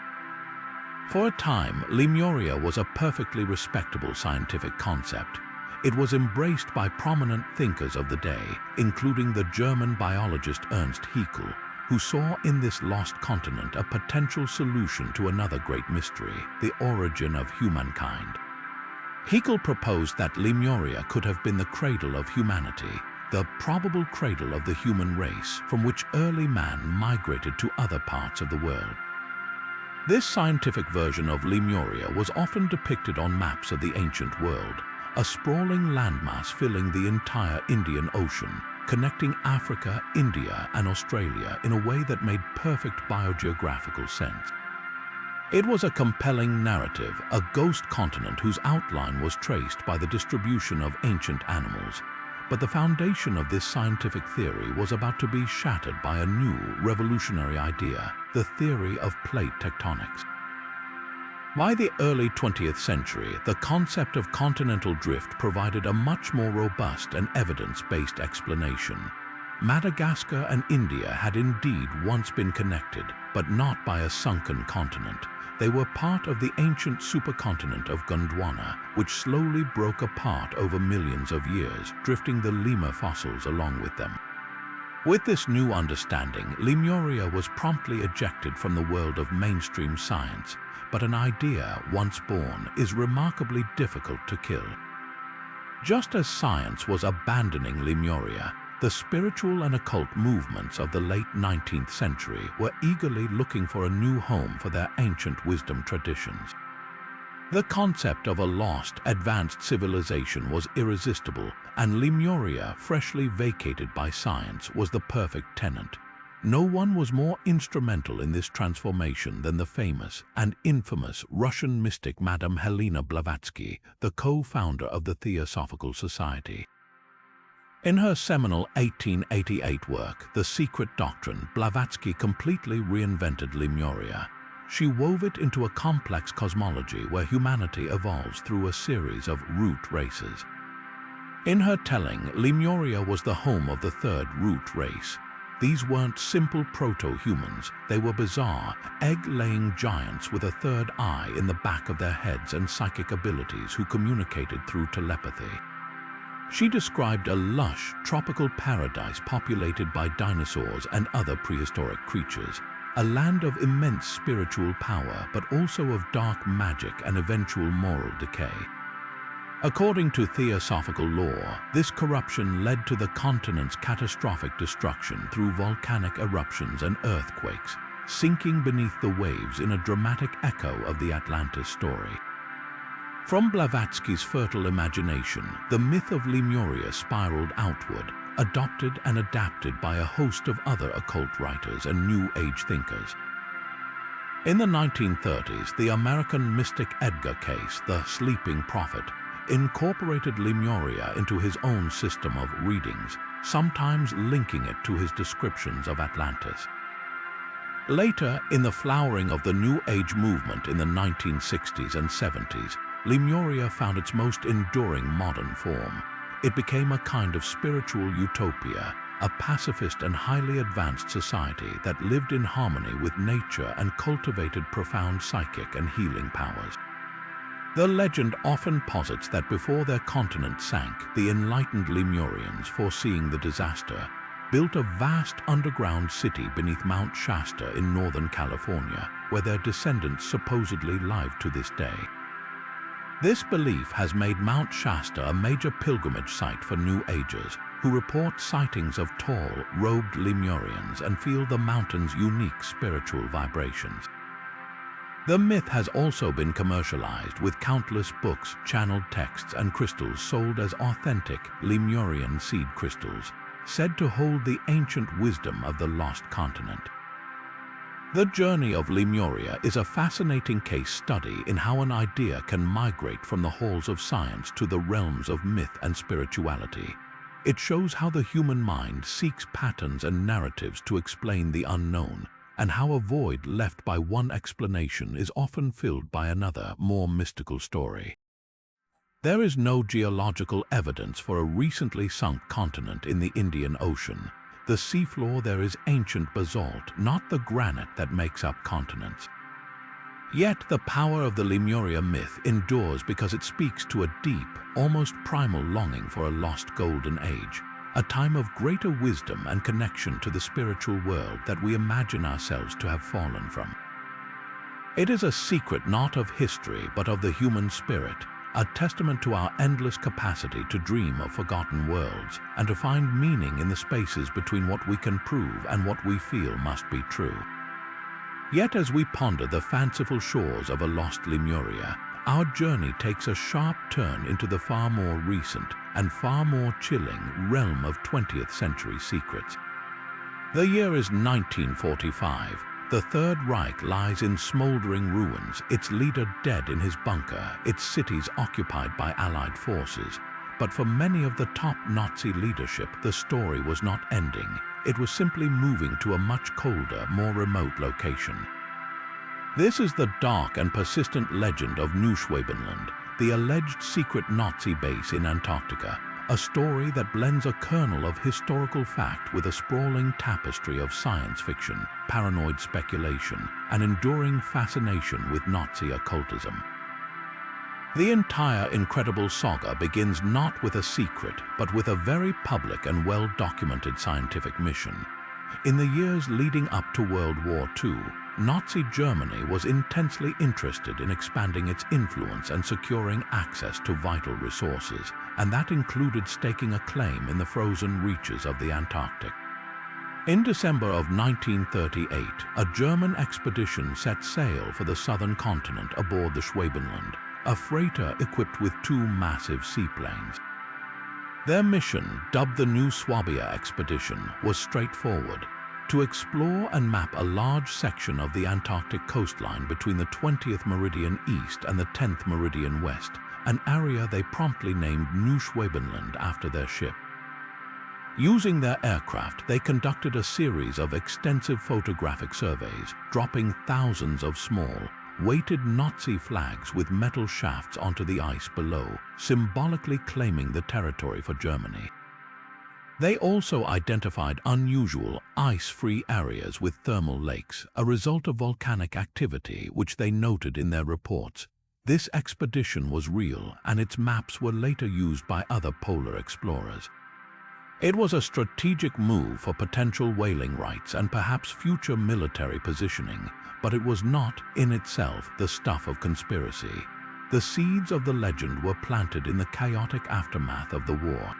For a time, Lemuria was a perfectly respectable scientific concept. It was embraced by prominent thinkers of the day, including the German biologist Ernst Haeckel, who saw in this lost continent a potential solution to another great mystery, the origin of humankind. Haeckel proposed that Lemuria could have been the cradle of humanity, the probable cradle of the human race from which early man migrated to other parts of the world. This scientific version of Lemuria was often depicted on maps of the ancient world, a sprawling landmass filling the entire Indian Ocean, connecting Africa, India, and Australia in a way that made perfect biogeographical sense. It was a compelling narrative, a ghost continent whose outline was traced by the distribution of ancient animals. But the foundation of this scientific theory was about to be shattered by a new, revolutionary idea, the theory of plate tectonics. By the early 20th century, the concept of continental drift provided a much more robust and evidence-based explanation. Madagascar and India had indeed once been connected, but not by a sunken continent. They were part of the ancient supercontinent of Gondwana, which slowly broke apart over millions of years, drifting the lemur fossils along with them. With this new understanding, Lemuria was promptly ejected from the world of mainstream science, but an idea, once born, is remarkably difficult to kill. Just as science was abandoning Lemuria, the spiritual and occult movements of the late 19th century were eagerly looking for a new home for their ancient wisdom traditions. The concept of a lost, advanced civilization was irresistible, and Lemuria, freshly vacated by science, was the perfect tenant. No one was more instrumental in this transformation than the famous and infamous Russian mystic Madame Helena Blavatsky, the co-founder of the Theosophical Society. In her seminal 1888 work, The Secret Doctrine, Blavatsky completely reinvented Lemuria. She wove it into a complex cosmology where humanity evolves through a series of root races. In her telling, Lemuria was the home of the third root race. These weren't simple proto-humans, they were bizarre, egg-laying giants with a third eye in the back of their heads and psychic abilities who communicated through telepathy. She described a lush, tropical paradise populated by dinosaurs and other prehistoric creatures, a land of immense spiritual power but also of dark magic and eventual moral decay. According to theosophical lore, this corruption led to the continent's catastrophic destruction through volcanic eruptions and earthquakes, sinking beneath the waves in a dramatic echo of the Atlantis story. From Blavatsky's fertile imagination, the myth of Lemuria spiraled outward, adopted and adapted by a host of other occult writers and New Age thinkers. In the 1930s, the American mystic Edgar Cayce, the Sleeping Prophet, incorporated Lemuria into his own system of readings, sometimes linking it to his descriptions of Atlantis. Later, in the flowering of the New Age movement in the 1960s and 70s, Lemuria found its most enduring modern form. It became a kind of spiritual utopia, a pacifist and highly advanced society that lived in harmony with nature and cultivated profound psychic and healing powers. The legend often posits that before their continent sank, the enlightened Lemurians, foreseeing the disaster, built a vast underground city beneath Mount Shasta in Northern California, where their descendants supposedly live to this day. This belief has made Mount Shasta a major pilgrimage site for New Agers, who report sightings of tall, robed Lemurians and feel the mountain's unique spiritual vibrations. The myth has also been commercialized, with countless books, channeled texts, and crystals sold as authentic Lemurian seed crystals, said to hold the ancient wisdom of the lost continent. The journey of Lemuria is a fascinating case study in how an idea can migrate from the halls of science to the realms of myth and spirituality. It shows how the human mind seeks patterns and narratives to explain the unknown, and how a void left by one explanation is often filled by another, more mystical story. There is no geological evidence for a recently sunk continent in the Indian Ocean. The seafloor there is ancient basalt, not the granite that makes up continents. Yet the power of the Lemuria myth endures because it speaks to a deep, almost primal longing for a lost golden age, a time of greater wisdom and connection to the spiritual world that we imagine ourselves to have fallen from. It is a secret not of history but of the human spirit, a testament to our endless capacity to dream of forgotten worlds and to find meaning in the spaces between what we can prove and what we feel must be true. Yet as we ponder the fanciful shores of a lost Lemuria, our journey takes a sharp turn into the far more recent and far more chilling realm of 20th century secrets. The year is 1945. The Third Reich lies in smoldering ruins, its leader dead in his bunker, its cities occupied by Allied forces. But for many of the top Nazi leadership, the story was not ending. It was simply moving to a much colder, more remote location. This is the dark and persistent legend of Neuschwabenland, the alleged secret Nazi base in Antarctica, a story that blends a kernel of historical fact with a sprawling tapestry of science fiction, paranoid speculation, and enduring fascination with Nazi occultism. The entire incredible saga begins not with a secret, but with a very public and well-documented scientific mission. In the years leading up to World War II, Nazi Germany was intensely interested in expanding its influence and securing access to vital resources, and that included staking a claim in the frozen reaches of the Antarctic. In December of 1938, a German expedition set sail for the southern continent aboard the Schwabenland, a freighter equipped with two massive seaplanes. Their mission, dubbed the New Swabia Expedition, was straightforward: to explore and map a large section of the Antarctic coastline between the 20th meridian east and the 10th meridian west, an area they promptly named New Schwabenland after their ship. Using their aircraft, they conducted a series of extensive photographic surveys, dropping thousands of small, weighted Nazi flags with metal shafts onto the ice below, symbolically claiming the territory for Germany. They also identified unusual, ice-free areas with thermal lakes, a result of volcanic activity which they noted in their reports. This expedition was real, and its maps were later used by other polar explorers. It was a strategic move for potential whaling rights and perhaps future military positioning, but it was not, in itself, the stuff of conspiracy. The seeds of the legend were planted in the chaotic aftermath of the war.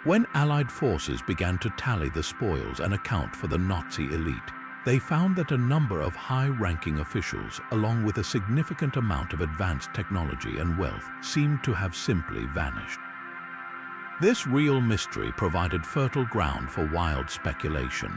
When Allied forces began to tally the spoils and account for the Nazi elite, they found that a number of high-ranking officials, along with a significant amount of advanced technology and wealth, seemed to have simply vanished. This real mystery provided fertile ground for wild speculation.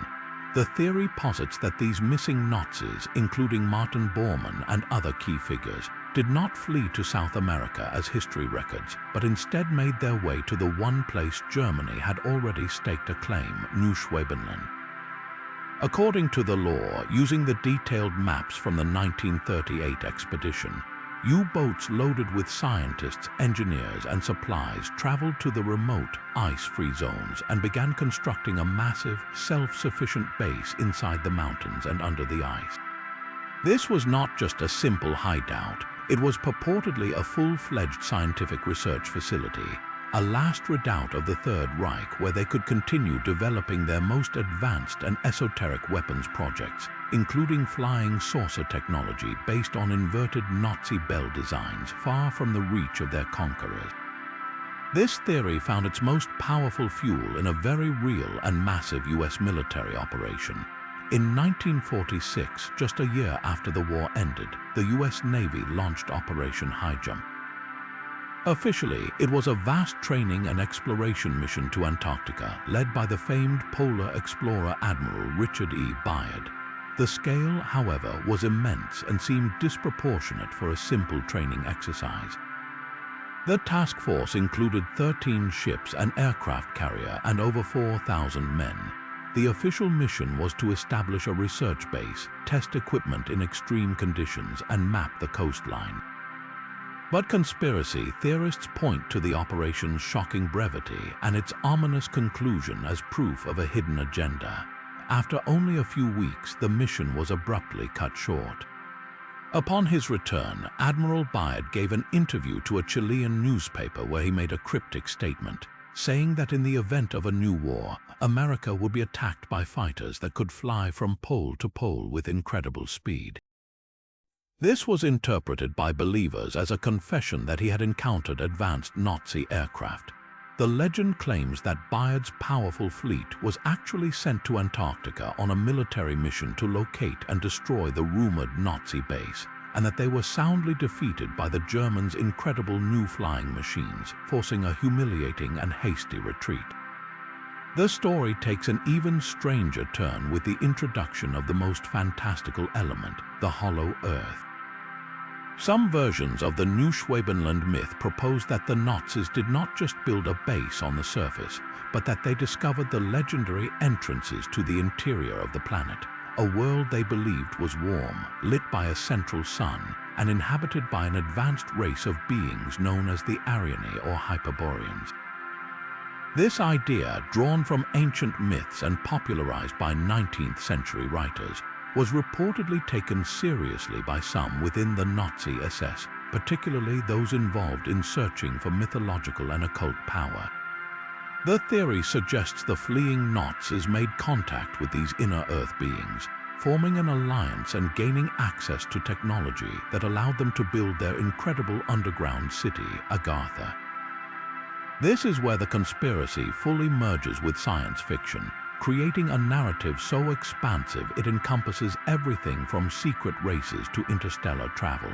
The theory posits that these missing Nazis, including Martin Bormann and other key figures, did not flee to South America as history records, but instead made their way to the one place Germany had already staked a claim, New Schwabenland. According to the law, using the detailed maps from the 1938 expedition, U-boats loaded with scientists, engineers, and supplies traveled to the remote, ice-free zones and began constructing a massive, self-sufficient base inside the mountains and under the ice. This was not just a simple hideout. It was purportedly a full-fledged scientific research facility, a last redoubt of the Third Reich where they could continue developing their most advanced and esoteric weapons projects, including flying saucer technology based on inverted Nazi bell designs far from the reach of their conquerors. This theory found its most powerful fuel in a very real and massive US military operation. In 1946, just a year after the war ended, the US Navy launched Operation High Jump. Officially, it was a vast training and exploration mission to Antarctica, led by the famed polar explorer Admiral Richard E. Byrd. The scale, however, was immense and seemed disproportionate for a simple training exercise. The task force included 13 ships, an aircraft carrier, and over 4,000 men. The official mission was to establish a research base, test equipment in extreme conditions, and map the coastline. But conspiracy theorists point to the operation's shocking brevity and its ominous conclusion as proof of a hidden agenda. After only a few weeks, the mission was abruptly cut short. Upon his return, Admiral Bayard gave an interview to a Chilean newspaper where he made a cryptic statement, saying that in the event of a new war, America would be attacked by fighters that could fly from pole to pole with incredible speed. This was interpreted by believers as a confession that he had encountered advanced Nazi aircraft. The legend claims that Bayard's powerful fleet was actually sent to Antarctica on a military mission to locate and destroy the rumored Nazi base, and that they were soundly defeated by the Germans' incredible new flying machines, forcing a humiliating and hasty retreat. The story takes an even stranger turn with the introduction of the most fantastical element, the Hollow Earth. Some versions of the Neuschwabenland myth propose that the Nazis did not just build a base on the surface, but that they discovered the legendary entrances to the interior of the planet, a world they believed was warm, lit by a central sun, and inhabited by an advanced race of beings known as the Aryani or Hyperboreans. This idea, drawn from ancient myths and popularized by 19th century writers, was reportedly taken seriously by some within the Nazi SS, particularly those involved in searching for mythological and occult power. The theory suggests the fleeing Nazis made contact with these inner Earth beings, forming an alliance and gaining access to technology that allowed them to build their incredible underground city, Agartha. This is where the conspiracy fully merges with science fiction, creating a narrative so expansive it encompasses everything from secret races to interstellar travel.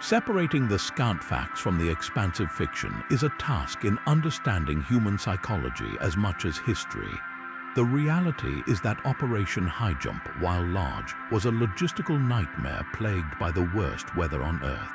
Separating the scant facts from the expansive fiction is a task in understanding human psychology as much as history. The reality is that Operation Highjump, while large, was a logistical nightmare plagued by the worst weather on Earth.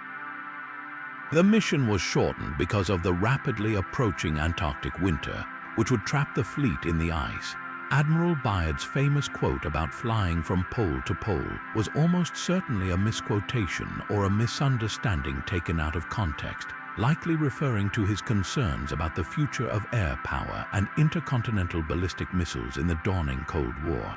The mission was shortened because of the rapidly approaching Antarctic winter, which would trap the fleet in the ice. Admiral Bayard's famous quote about flying from pole to pole was almost certainly a misquotation or a misunderstanding taken out of context, likely referring to his concerns about the future of air power and intercontinental ballistic missiles in the dawning Cold War.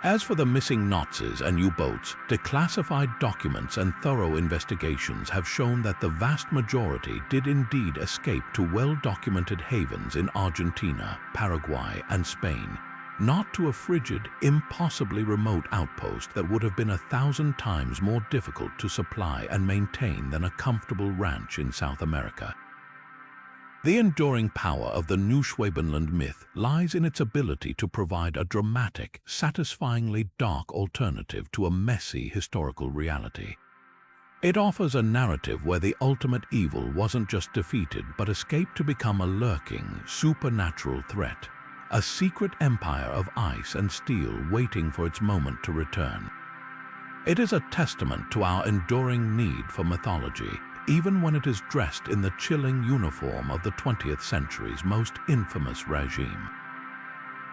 As for the missing Nazis and U-boats, declassified documents and thorough investigations have shown that the vast majority did indeed escape to well-documented havens in Argentina, Paraguay, and Spain, not to a frigid, impossibly remote outpost that would have been 1,000 times more difficult to supply and maintain than a comfortable ranch in South America. The enduring power of the Neuschwabenland myth lies in its ability to provide a dramatic, satisfyingly dark alternative to a messy historical reality. It offers a narrative where the ultimate evil wasn't just defeated but escaped to become a lurking, supernatural threat, a secret empire of ice and steel waiting for its moment to return. It is a testament to our enduring need for mythology, even when it is dressed in the chilling uniform of the 20th century's most infamous regime.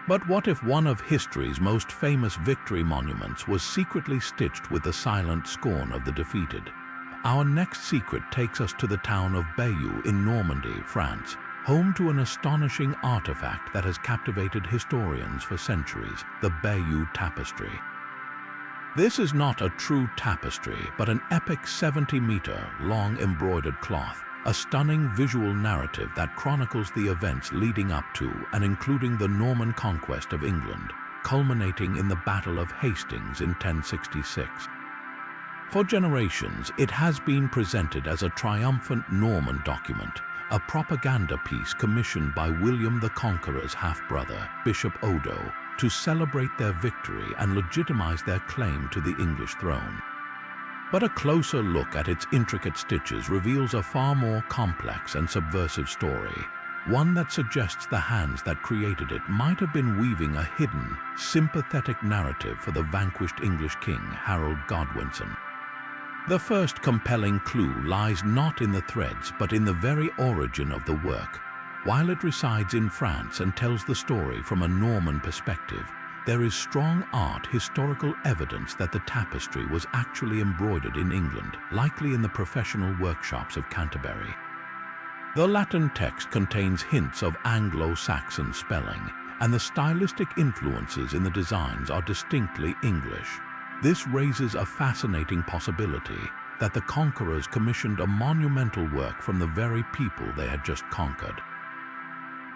But what if one of history's most famous victory monuments was secretly stitched with the silent scorn of the defeated? Our next secret takes us to the town of Bayeux in Normandy, France, home to an astonishing artifact that has captivated historians for centuries, the Bayeux Tapestry. This is not a true tapestry, but an epic 70-meter-long embroidered cloth, a stunning visual narrative that chronicles the events leading up to and including the Norman conquest of England, culminating in the Battle of Hastings in 1066. For generations, it has been presented as a triumphant Norman document, a propaganda piece commissioned by William the Conqueror's half-brother, Bishop Odo, to celebrate their victory and legitimize their claim to the English throne. But a closer look at its intricate stitches reveals a far more complex and subversive story. one that suggests the hands that created it might have been weaving a hidden, sympathetic narrative for the vanquished English king, Harold Godwinson. The first compelling clue lies not in the threads, but in the very origin of the work. While it resides in France and tells the story from a Norman perspective, there is strong historical evidence that the tapestry was actually embroidered in England, likely in the professional workshops of Canterbury. The Latin text contains hints of Anglo-Saxon spelling, and the stylistic influences in the designs are distinctly English. This raises a fascinating possibility that the conquerors commissioned a monumental work from the very people they had just conquered.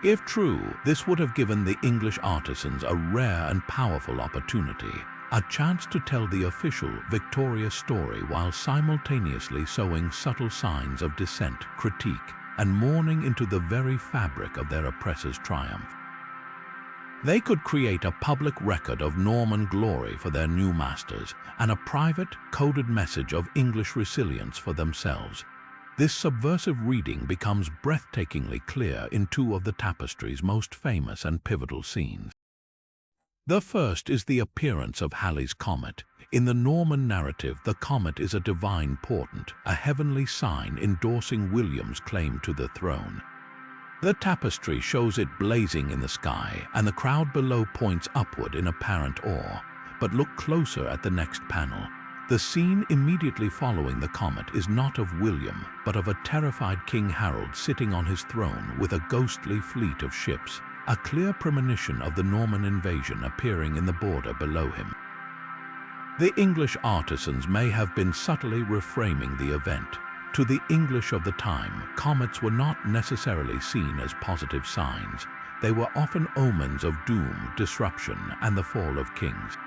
If true, this would have given the English artisans a rare and powerful opportunity, a chance to tell the official, victorious story while simultaneously sowing subtle signs of dissent, critique, and mourning into the very fabric of their oppressors' triumph. They could create a public record of Norman glory for their new masters and a private, coded message of English resilience for themselves. This subversive reading becomes breathtakingly clear in two of the tapestry's most famous and pivotal scenes. The first is the appearance of Halley's Comet. In the Norman narrative, the comet is a divine portent, a heavenly sign endorsing William's claim to the throne. The tapestry shows it blazing in the sky, and the crowd below points upward in apparent awe. But look closer at the next panel. The scene immediately following the comet is not of William, but of a terrified King Harold sitting on his throne with a ghostly fleet of ships, a clear premonition of the Norman invasion appearing in the border below him. The English artisans may have been subtly reframing the event. To the English of the time, comets were not necessarily seen as positive signs. They were often omens of doom, disruption, and the fall of kings.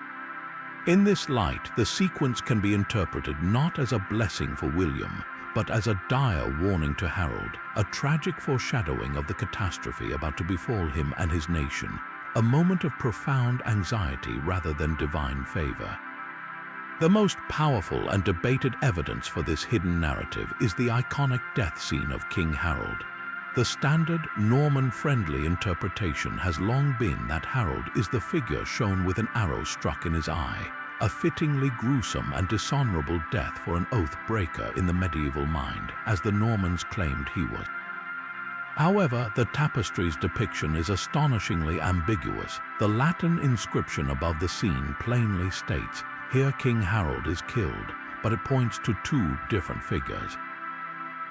In this light, the sequence can be interpreted not as a blessing for William, but as a dire warning to Harold, a tragic foreshadowing of the catastrophe about to befall him and his nation, a moment of profound anxiety rather than divine favor. The most powerful and debated evidence for this hidden narrative is the iconic death scene of King Harold. The standard Norman-friendly interpretation has long been that Harold is the figure shown with an arrow struck in his eye, a fittingly gruesome and dishonorable death for an oath-breaker in the medieval mind, as the Normans claimed he was. However, the tapestry's depiction is astonishingly ambiguous. The Latin inscription above the scene plainly states, "Here King Harold is killed," but it points to two different figures.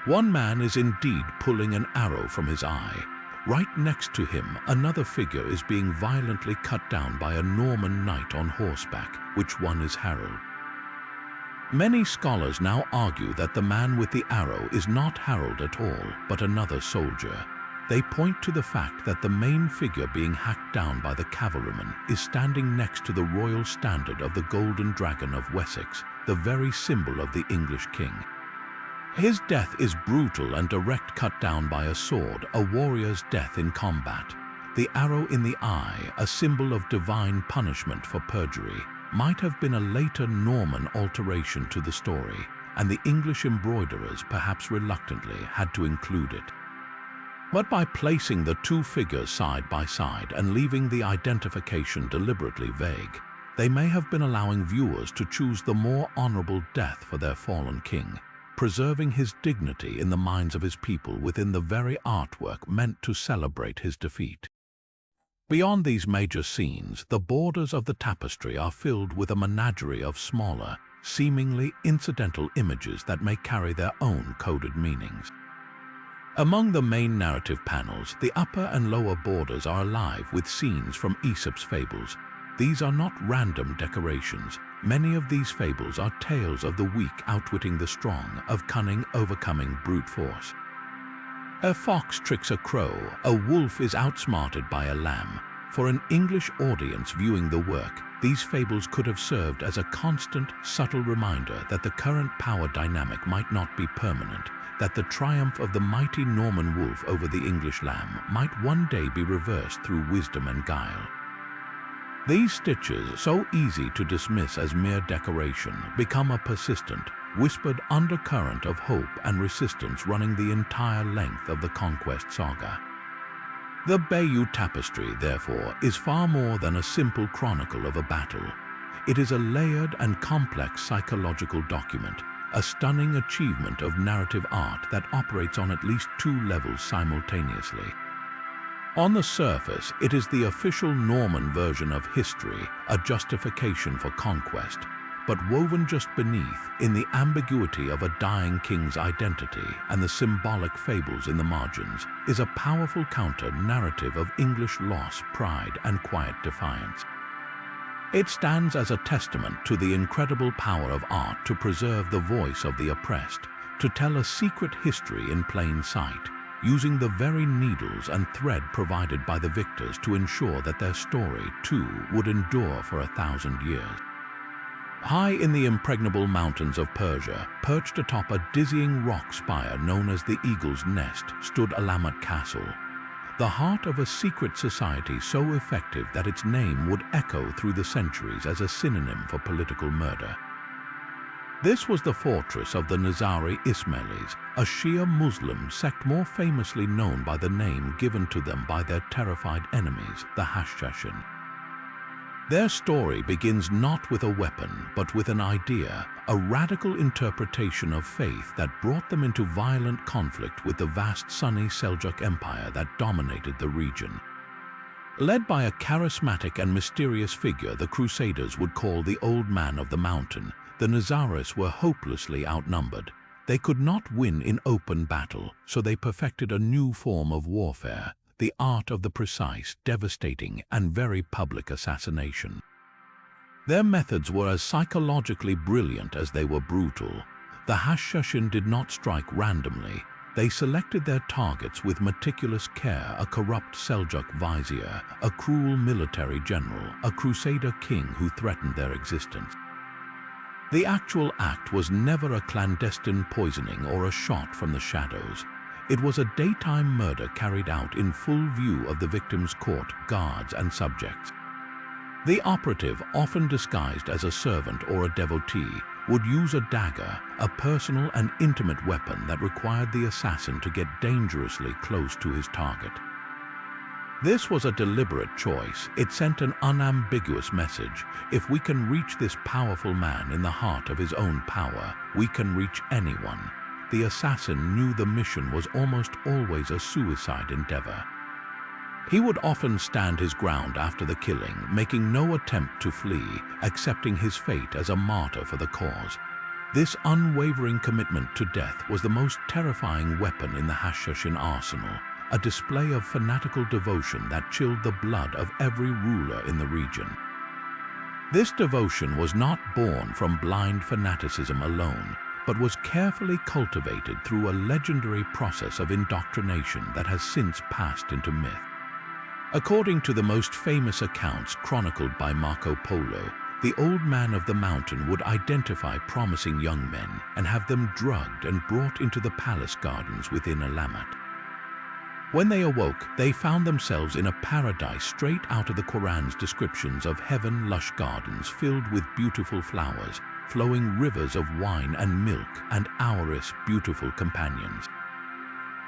One man is indeed pulling an arrow from his eye. Right next to him, another figure is being violently cut down by a Norman knight on horseback. Which one is Harold? Many scholars now argue that the man with the arrow is not Harold at all, but another soldier. They point to the fact that the main figure being hacked down by the cavalryman is standing next to the royal standard of the Golden Dragon of Wessex, the very symbol of the English king. His death is brutal and direct, cut down by a sword, a warrior's death in combat. The arrow in the eye, a symbol of divine punishment for perjury, might have been a later Norman alteration to the story, and the English embroiderers, perhaps reluctantly, had to include it. But by placing the two figures side by side and leaving the identification deliberately vague, they may have been allowing viewers to choose the more honorable death for their fallen king, preserving his dignity in the minds of his people within the very artwork meant to celebrate his defeat. Beyond these major scenes, the borders of the tapestry are filled with a menagerie of smaller, seemingly incidental images that may carry their own coded meanings. Among the main narrative panels, the upper and lower borders are alive with scenes from Aesop's fables. These are not random decorations. Many of these fables are tales of the weak outwitting the strong, of cunning overcoming brute force. A fox tricks a crow, a wolf is outsmarted by a lamb. For an English audience viewing the work, these fables could have served as a constant, subtle reminder that the current power dynamic might not be permanent, that the triumph of the mighty Norman wolf over the English lamb might one day be reversed through wisdom and guile. These stitches, so easy to dismiss as mere decoration, become a persistent, whispered undercurrent of hope and resistance running the entire length of the conquest saga. The Bayeux Tapestry, therefore, is far more than a simple chronicle of a battle. It is a layered and complex psychological document, a stunning achievement of narrative art that operates on at least two levels simultaneously. On the surface, it is the official Norman version of history, a justification for conquest, but woven just beneath, in the ambiguity of a dying king's identity and the symbolic fables in the margins, is a powerful counter-narrative of English loss, pride, and quiet defiance. It stands as a testament to the incredible power of art to preserve the voice of the oppressed, to tell a secret history in plain sight, using the very needles and thread provided by the victors to ensure that their story, too, would endure for 1,000 years. High in the impregnable mountains of Persia, perched atop a dizzying rock spire known as the Eagle's Nest, stood Alamat Castle, the heart of a secret society so effective that its name would echo through the centuries as a synonym for political murder. This was the fortress of the Nizari Ismailis, a Shia Muslim sect more famously known by the name given to them by their terrified enemies, the Hashashin. Their story begins not with a weapon, but with an idea, a radical interpretation of faith that brought them into violent conflict with the vast Sunni Seljuk Empire that dominated the region. Led by a charismatic and mysterious figure the Crusaders would call the Old Man of the Mountain, the Nizaris were hopelessly outnumbered. They could not win in open battle, so they perfected a new form of warfare, the art of the precise, devastating, and very public assassination. Their methods were as psychologically brilliant as they were brutal. The Hashashin did not strike randomly. They selected their targets with meticulous care: a corrupt Seljuk vizier, a cruel military general, a crusader king who threatened their existence. The actual act was never a clandestine poisoning or a shot from the shadows. It was a daytime murder carried out in full view of the victim's court, guards, and subjects. The operative, often disguised as a servant or a devotee, would use a dagger, a personal and intimate weapon that required the assassin to get dangerously close to his target. This was a deliberate choice. It sent an unambiguous message: if we can reach this powerful man in the heart of his own power, we can reach anyone. The assassin knew the mission was almost always a suicide endeavor. He would often stand his ground after the killing, making no attempt to flee, accepting his fate as a martyr for the cause. This unwavering commitment to death was the most terrifying weapon in the Hashashin arsenal, a display of fanatical devotion that chilled the blood of every ruler in the region. This devotion was not born from blind fanaticism alone, but was carefully cultivated through a legendary process of indoctrination that has since passed into myth. According to the most famous accounts chronicled by Marco Polo, the Old Man of the Mountain would identify promising young men and have them drugged and brought into the palace gardens within Alamat. When they awoke, they found themselves in a paradise straight out of the Quran's descriptions of heaven, lush gardens filled with beautiful flowers, flowing rivers of wine and milk, and Auris, beautiful companions.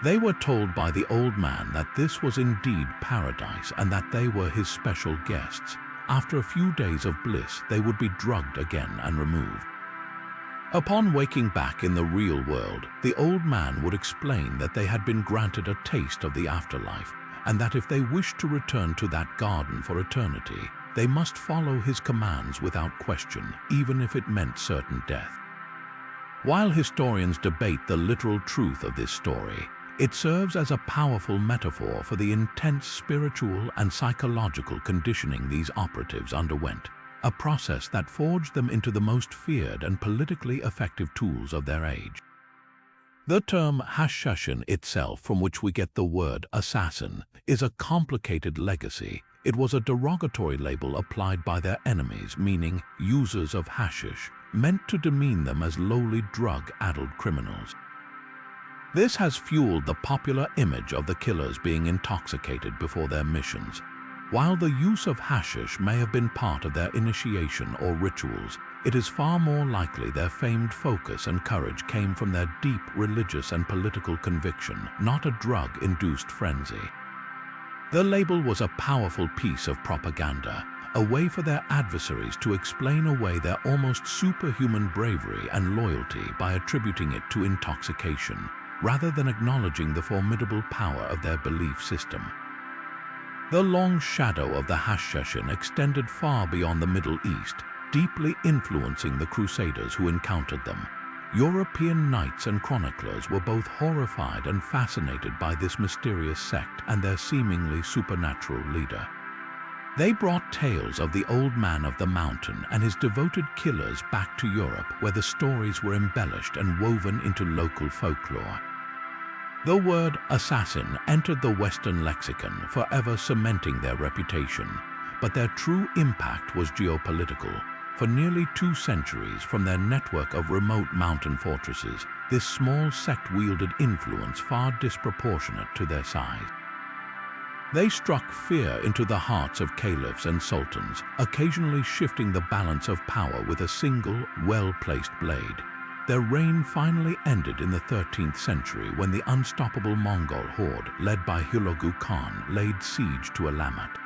They were told by the old man that this was indeed paradise and that they were his special guests. After a few days of bliss, they would be drugged again and removed. Upon waking back in the real world, the old man would explain that they had been granted a taste of the afterlife, and that if they wished to return to that garden for eternity, they must follow his commands without question, even if it meant certain death. While historians debate the literal truth of this story, it serves as a powerful metaphor for the intense spiritual and psychological conditioning these operatives underwent, a process that forged them into the most feared and politically effective tools of their age. The term Hashashin itself, from which we get the word assassin, is a complicated legacy. It was a derogatory label applied by their enemies, meaning users of hashish, meant to demean them as lowly drug-addled criminals. This has fueled the popular image of the killers being intoxicated before their missions. While the use of hashish may have been part of their initiation or rituals, it is far more likely their famed focus and courage came from their deep religious and political conviction, not a drug-induced frenzy. The label was a powerful piece of propaganda, a way for their adversaries to explain away their almost superhuman bravery and loyalty by attributing it to intoxication, rather than acknowledging the formidable power of their belief system. The long shadow of the Hashashin extended far beyond the Middle East, deeply influencing the Crusaders who encountered them. European knights and chroniclers were both horrified and fascinated by this mysterious sect and their seemingly supernatural leader. They brought tales of the Old Man of the Mountain and his devoted killers back to Europe, where the stories were embellished and woven into local folklore. The word assassin entered the Western lexicon, forever cementing their reputation, but their true impact was geopolitical. For nearly 2 centuries, from their network of remote mountain fortresses, this small sect wielded influence far disproportionate to their size. They struck fear into the hearts of caliphs and sultans, occasionally shifting the balance of power with a single, well-placed blade. Their reign finally ended in the 13th century when the unstoppable Mongol horde, led by Hulagu Khan, laid siege to Elamat.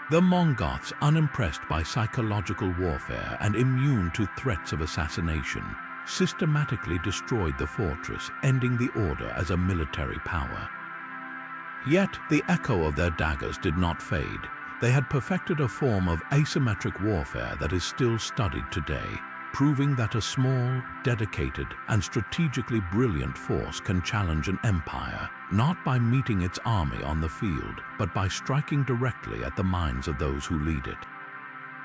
The Mongoths, unimpressed by psychological warfare and immune to threats of assassination, systematically destroyed the fortress, ending the order as a military power. Yet the echo of their daggers did not fade. They had perfected a form of asymmetric warfare that is still studied today, proving that a small, dedicated, and strategically brilliant force can challenge an empire, not by meeting its army on the field, but by striking directly at the minds of those who lead it.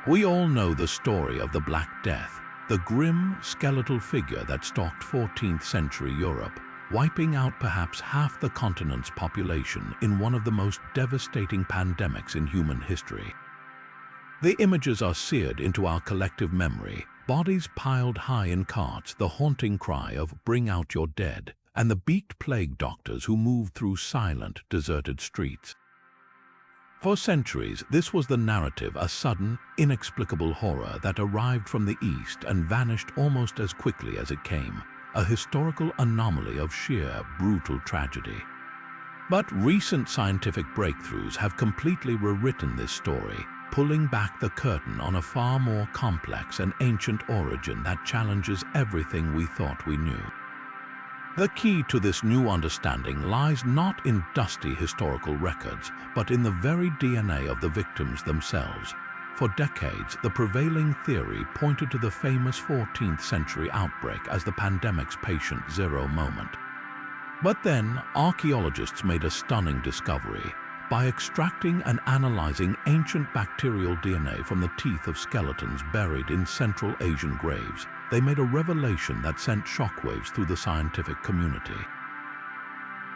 We all know the story of the Black Death, the grim, skeletal figure that stalked 14th century Europe, wiping out perhaps half the continent's population in one of the most devastating pandemics in human history. The images are seared into our collective memory, bodies piled high in carts, the haunting cry of "Bring out your dead," and the beaked plague doctors who moved through silent, deserted streets. For centuries, this was the narrative, a sudden, inexplicable horror that arrived from the east and vanished almost as quickly as it came, a historical anomaly of sheer, brutal tragedy. But recent scientific breakthroughs have completely rewritten this story, pulling back the curtain on a far more complex and ancient origin that challenges everything we thought we knew. The key to this new understanding lies not in dusty historical records, but in the very DNA of the victims themselves. For decades, the prevailing theory pointed to the famous 14th century outbreak as the pandemic's patient zero moment. But then, archaeologists made a stunning discovery. By extracting and analyzing ancient bacterial DNA from the teeth of skeletons buried in Central Asian graves, they made a revelation that sent shockwaves through the scientific community.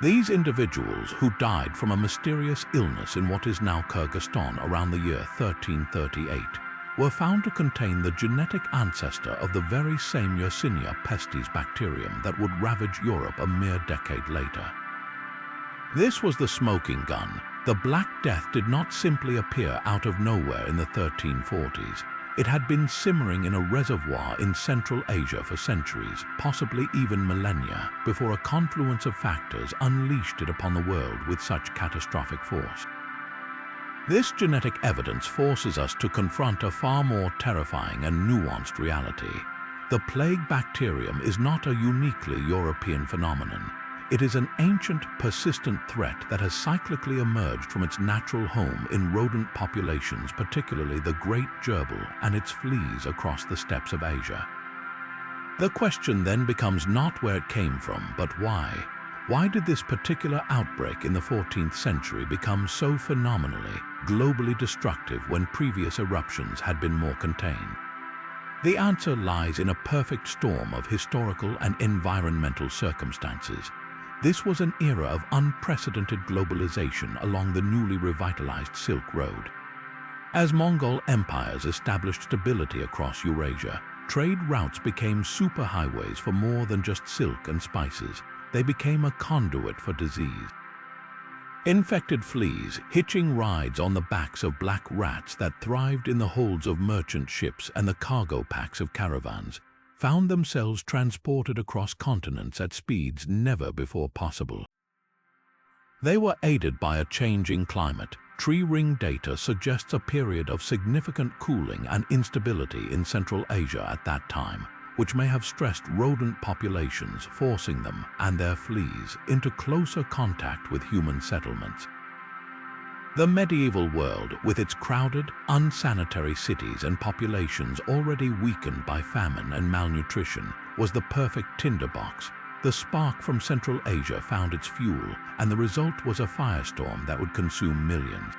These individuals, who died from a mysterious illness in what is now Kyrgyzstan around the year 1338, were found to contain the genetic ancestor of the very same Yersinia pestis bacterium that would ravage Europe a mere decade later. This was the smoking gun. The Black Death did not simply appear out of nowhere in the 1340s. It had been simmering in a reservoir in Central Asia for centuries, possibly even millennia, before a confluence of factors unleashed it upon the world with such catastrophic force. This genetic evidence forces us to confront a far more terrifying and nuanced reality. The plague bacterium is not a uniquely European phenomenon. It is an ancient, persistent threat that has cyclically emerged from its natural home in rodent populations, particularly the great gerbil and its fleas across the steppes of Asia. The question then becomes not where it came from, but why. Why did this particular outbreak in the 14th century become so phenomenally, globally destructive when previous eruptions had been more contained? The answer lies in a perfect storm of historical and environmental circumstances. This was an era of unprecedented globalization along the newly revitalized Silk Road. As Mongol empires established stability across Eurasia, trade routes became superhighways for more than just silk and spices. They became a conduit for disease. Infected fleas, hitching rides on the backs of black rats that thrived in the holds of merchant ships and the cargo packs of caravans, found themselves transported across continents at speeds never before possible. They were aided by a changing climate. Tree ring data suggests a period of significant cooling and instability in Central Asia at that time, which may have stressed rodent populations, forcing them and their fleas into closer contact with human settlements. The medieval world, with its crowded, unsanitary cities and populations already weakened by famine and malnutrition, was the perfect tinderbox. The spark from Central Asia found its fuel, and the result was a firestorm that would consume millions.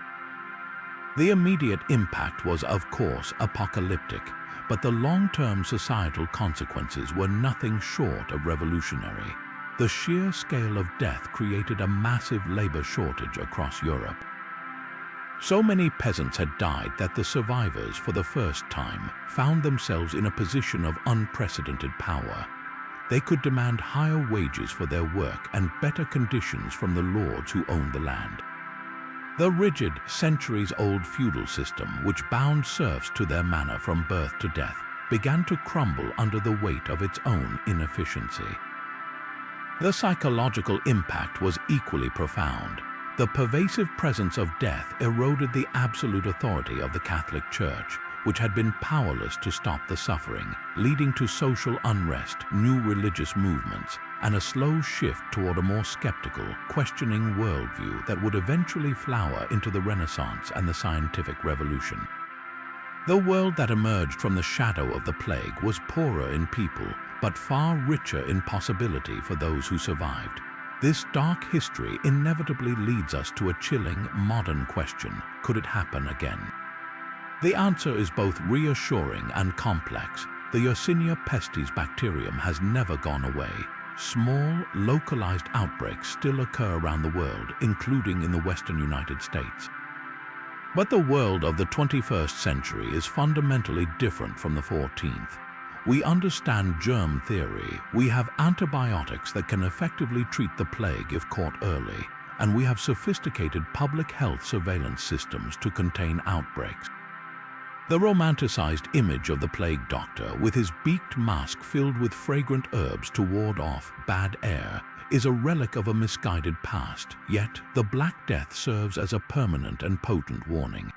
The immediate impact was, of course, apocalyptic, but the long-term societal consequences were nothing short of revolutionary. The sheer scale of death created a massive labor shortage across Europe. So many peasants had died that the survivors, for the first time, found themselves in a position of unprecedented power. They could demand higher wages for their work and better conditions from the lords who owned the land. The rigid, centuries-old feudal system, which bound serfs to their manor from birth to death, began to crumble under the weight of its own inefficiency. The psychological impact was equally profound. The pervasive presence of death eroded the absolute authority of the Catholic Church, which had been powerless to stop the suffering, leading to social unrest, new religious movements, and a slow shift toward a more skeptical, questioning worldview that would eventually flower into the Renaissance and the scientific revolution. The world that emerged from the shadow of the plague was poorer in people, but far richer in possibility for those who survived. This dark history inevitably leads us to a chilling, modern question: could it happen again? The answer is both reassuring and complex. The Yersinia pestis bacterium has never gone away. Small, localized outbreaks still occur around the world, including in the western United States. But the world of the 21st century is fundamentally different from the 14th. We understand germ theory, we have antibiotics that can effectively treat the plague if caught early, and we have sophisticated public health surveillance systems to contain outbreaks. The romanticized image of the plague doctor, with his beaked mask filled with fragrant herbs to ward off bad air, is a relic of a misguided past, yet the Black Death serves as a permanent and potent warning.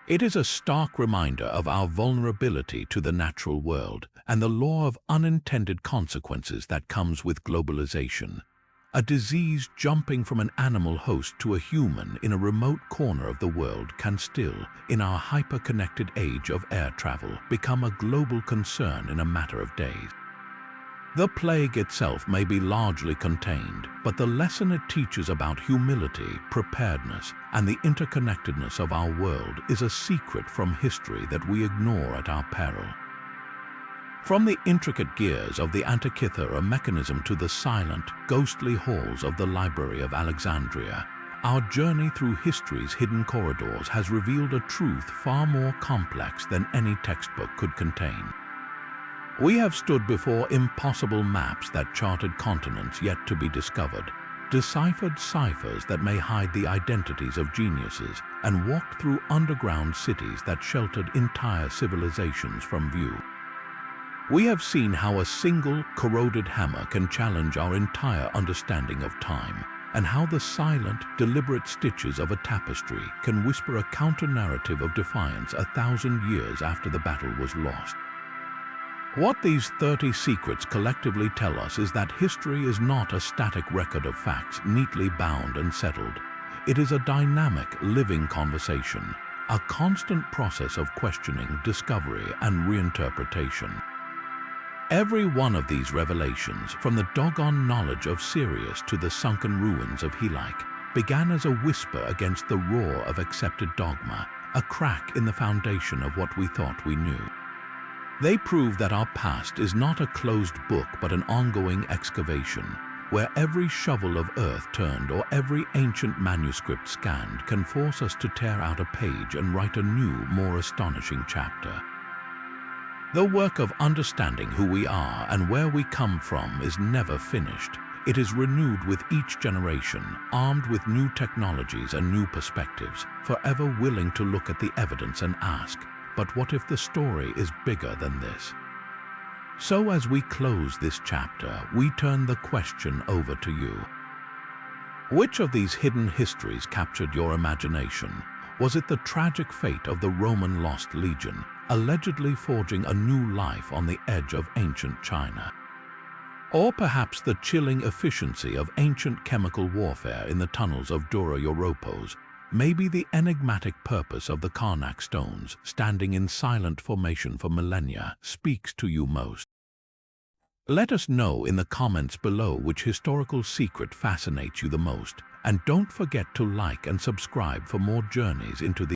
It is a stark reminder of our vulnerability to the natural world and the law of unintended consequences that comes with globalization. A disease jumping from an animal host to a human in a remote corner of the world can still, in our hyper-connected age of air travel, become a global concern in a matter of days. The plague itself may be largely contained, but the lesson it teaches about humility, preparedness, and the interconnectedness of our world is a secret from history that we ignore at our peril. From the intricate gears of the Antikythera Mechanism to the silent, ghostly halls of the Library of Alexandria, our journey through history's hidden corridors has revealed a truth far more complex than any textbook could contain. We have stood before impossible maps that charted continents yet to be discovered, deciphered ciphers that may hide the identities of geniuses, and walked through underground cities that sheltered entire civilizations from view. We have seen how a single, corroded hammer can challenge our entire understanding of time, and how the silent, deliberate stitches of a tapestry can whisper a counter-narrative of defiance 1,000 years after the battle was lost. What these 30 secrets collectively tell us is that history is not a static record of facts neatly bound and settled. It is a dynamic, living conversation, a constant process of questioning, discovery, and reinterpretation. Every one of these revelations, from the Dogon knowledge of Sirius to the sunken ruins of Helike, began as a whisper against the roar of accepted dogma, a crack in the foundation of what we thought we knew. They prove that our past is not a closed book but an ongoing excavation, where every shovel of earth turned or every ancient manuscript scanned can force us to tear out a page and write a new, more astonishing chapter. The work of understanding who we are and where we come from is never finished. It is renewed with each generation, armed with new technologies and new perspectives, forever willing to look at the evidence and ask, but what if the story is bigger than this? So as we close this chapter, we turn the question over to you. Which of these hidden histories captured your imagination? Was it the tragic fate of the Roman Lost Legion, allegedly forging a new life on the edge of ancient China? Or perhaps the chilling efficiency of ancient chemical warfare in the tunnels of Dura Europos? Maybe the enigmatic purpose of the Karnak stones, standing in silent formation for millennia, speaks to you most. Let us know in the comments below which historical secret fascinates you the most, and don't forget to like and subscribe for more journeys into the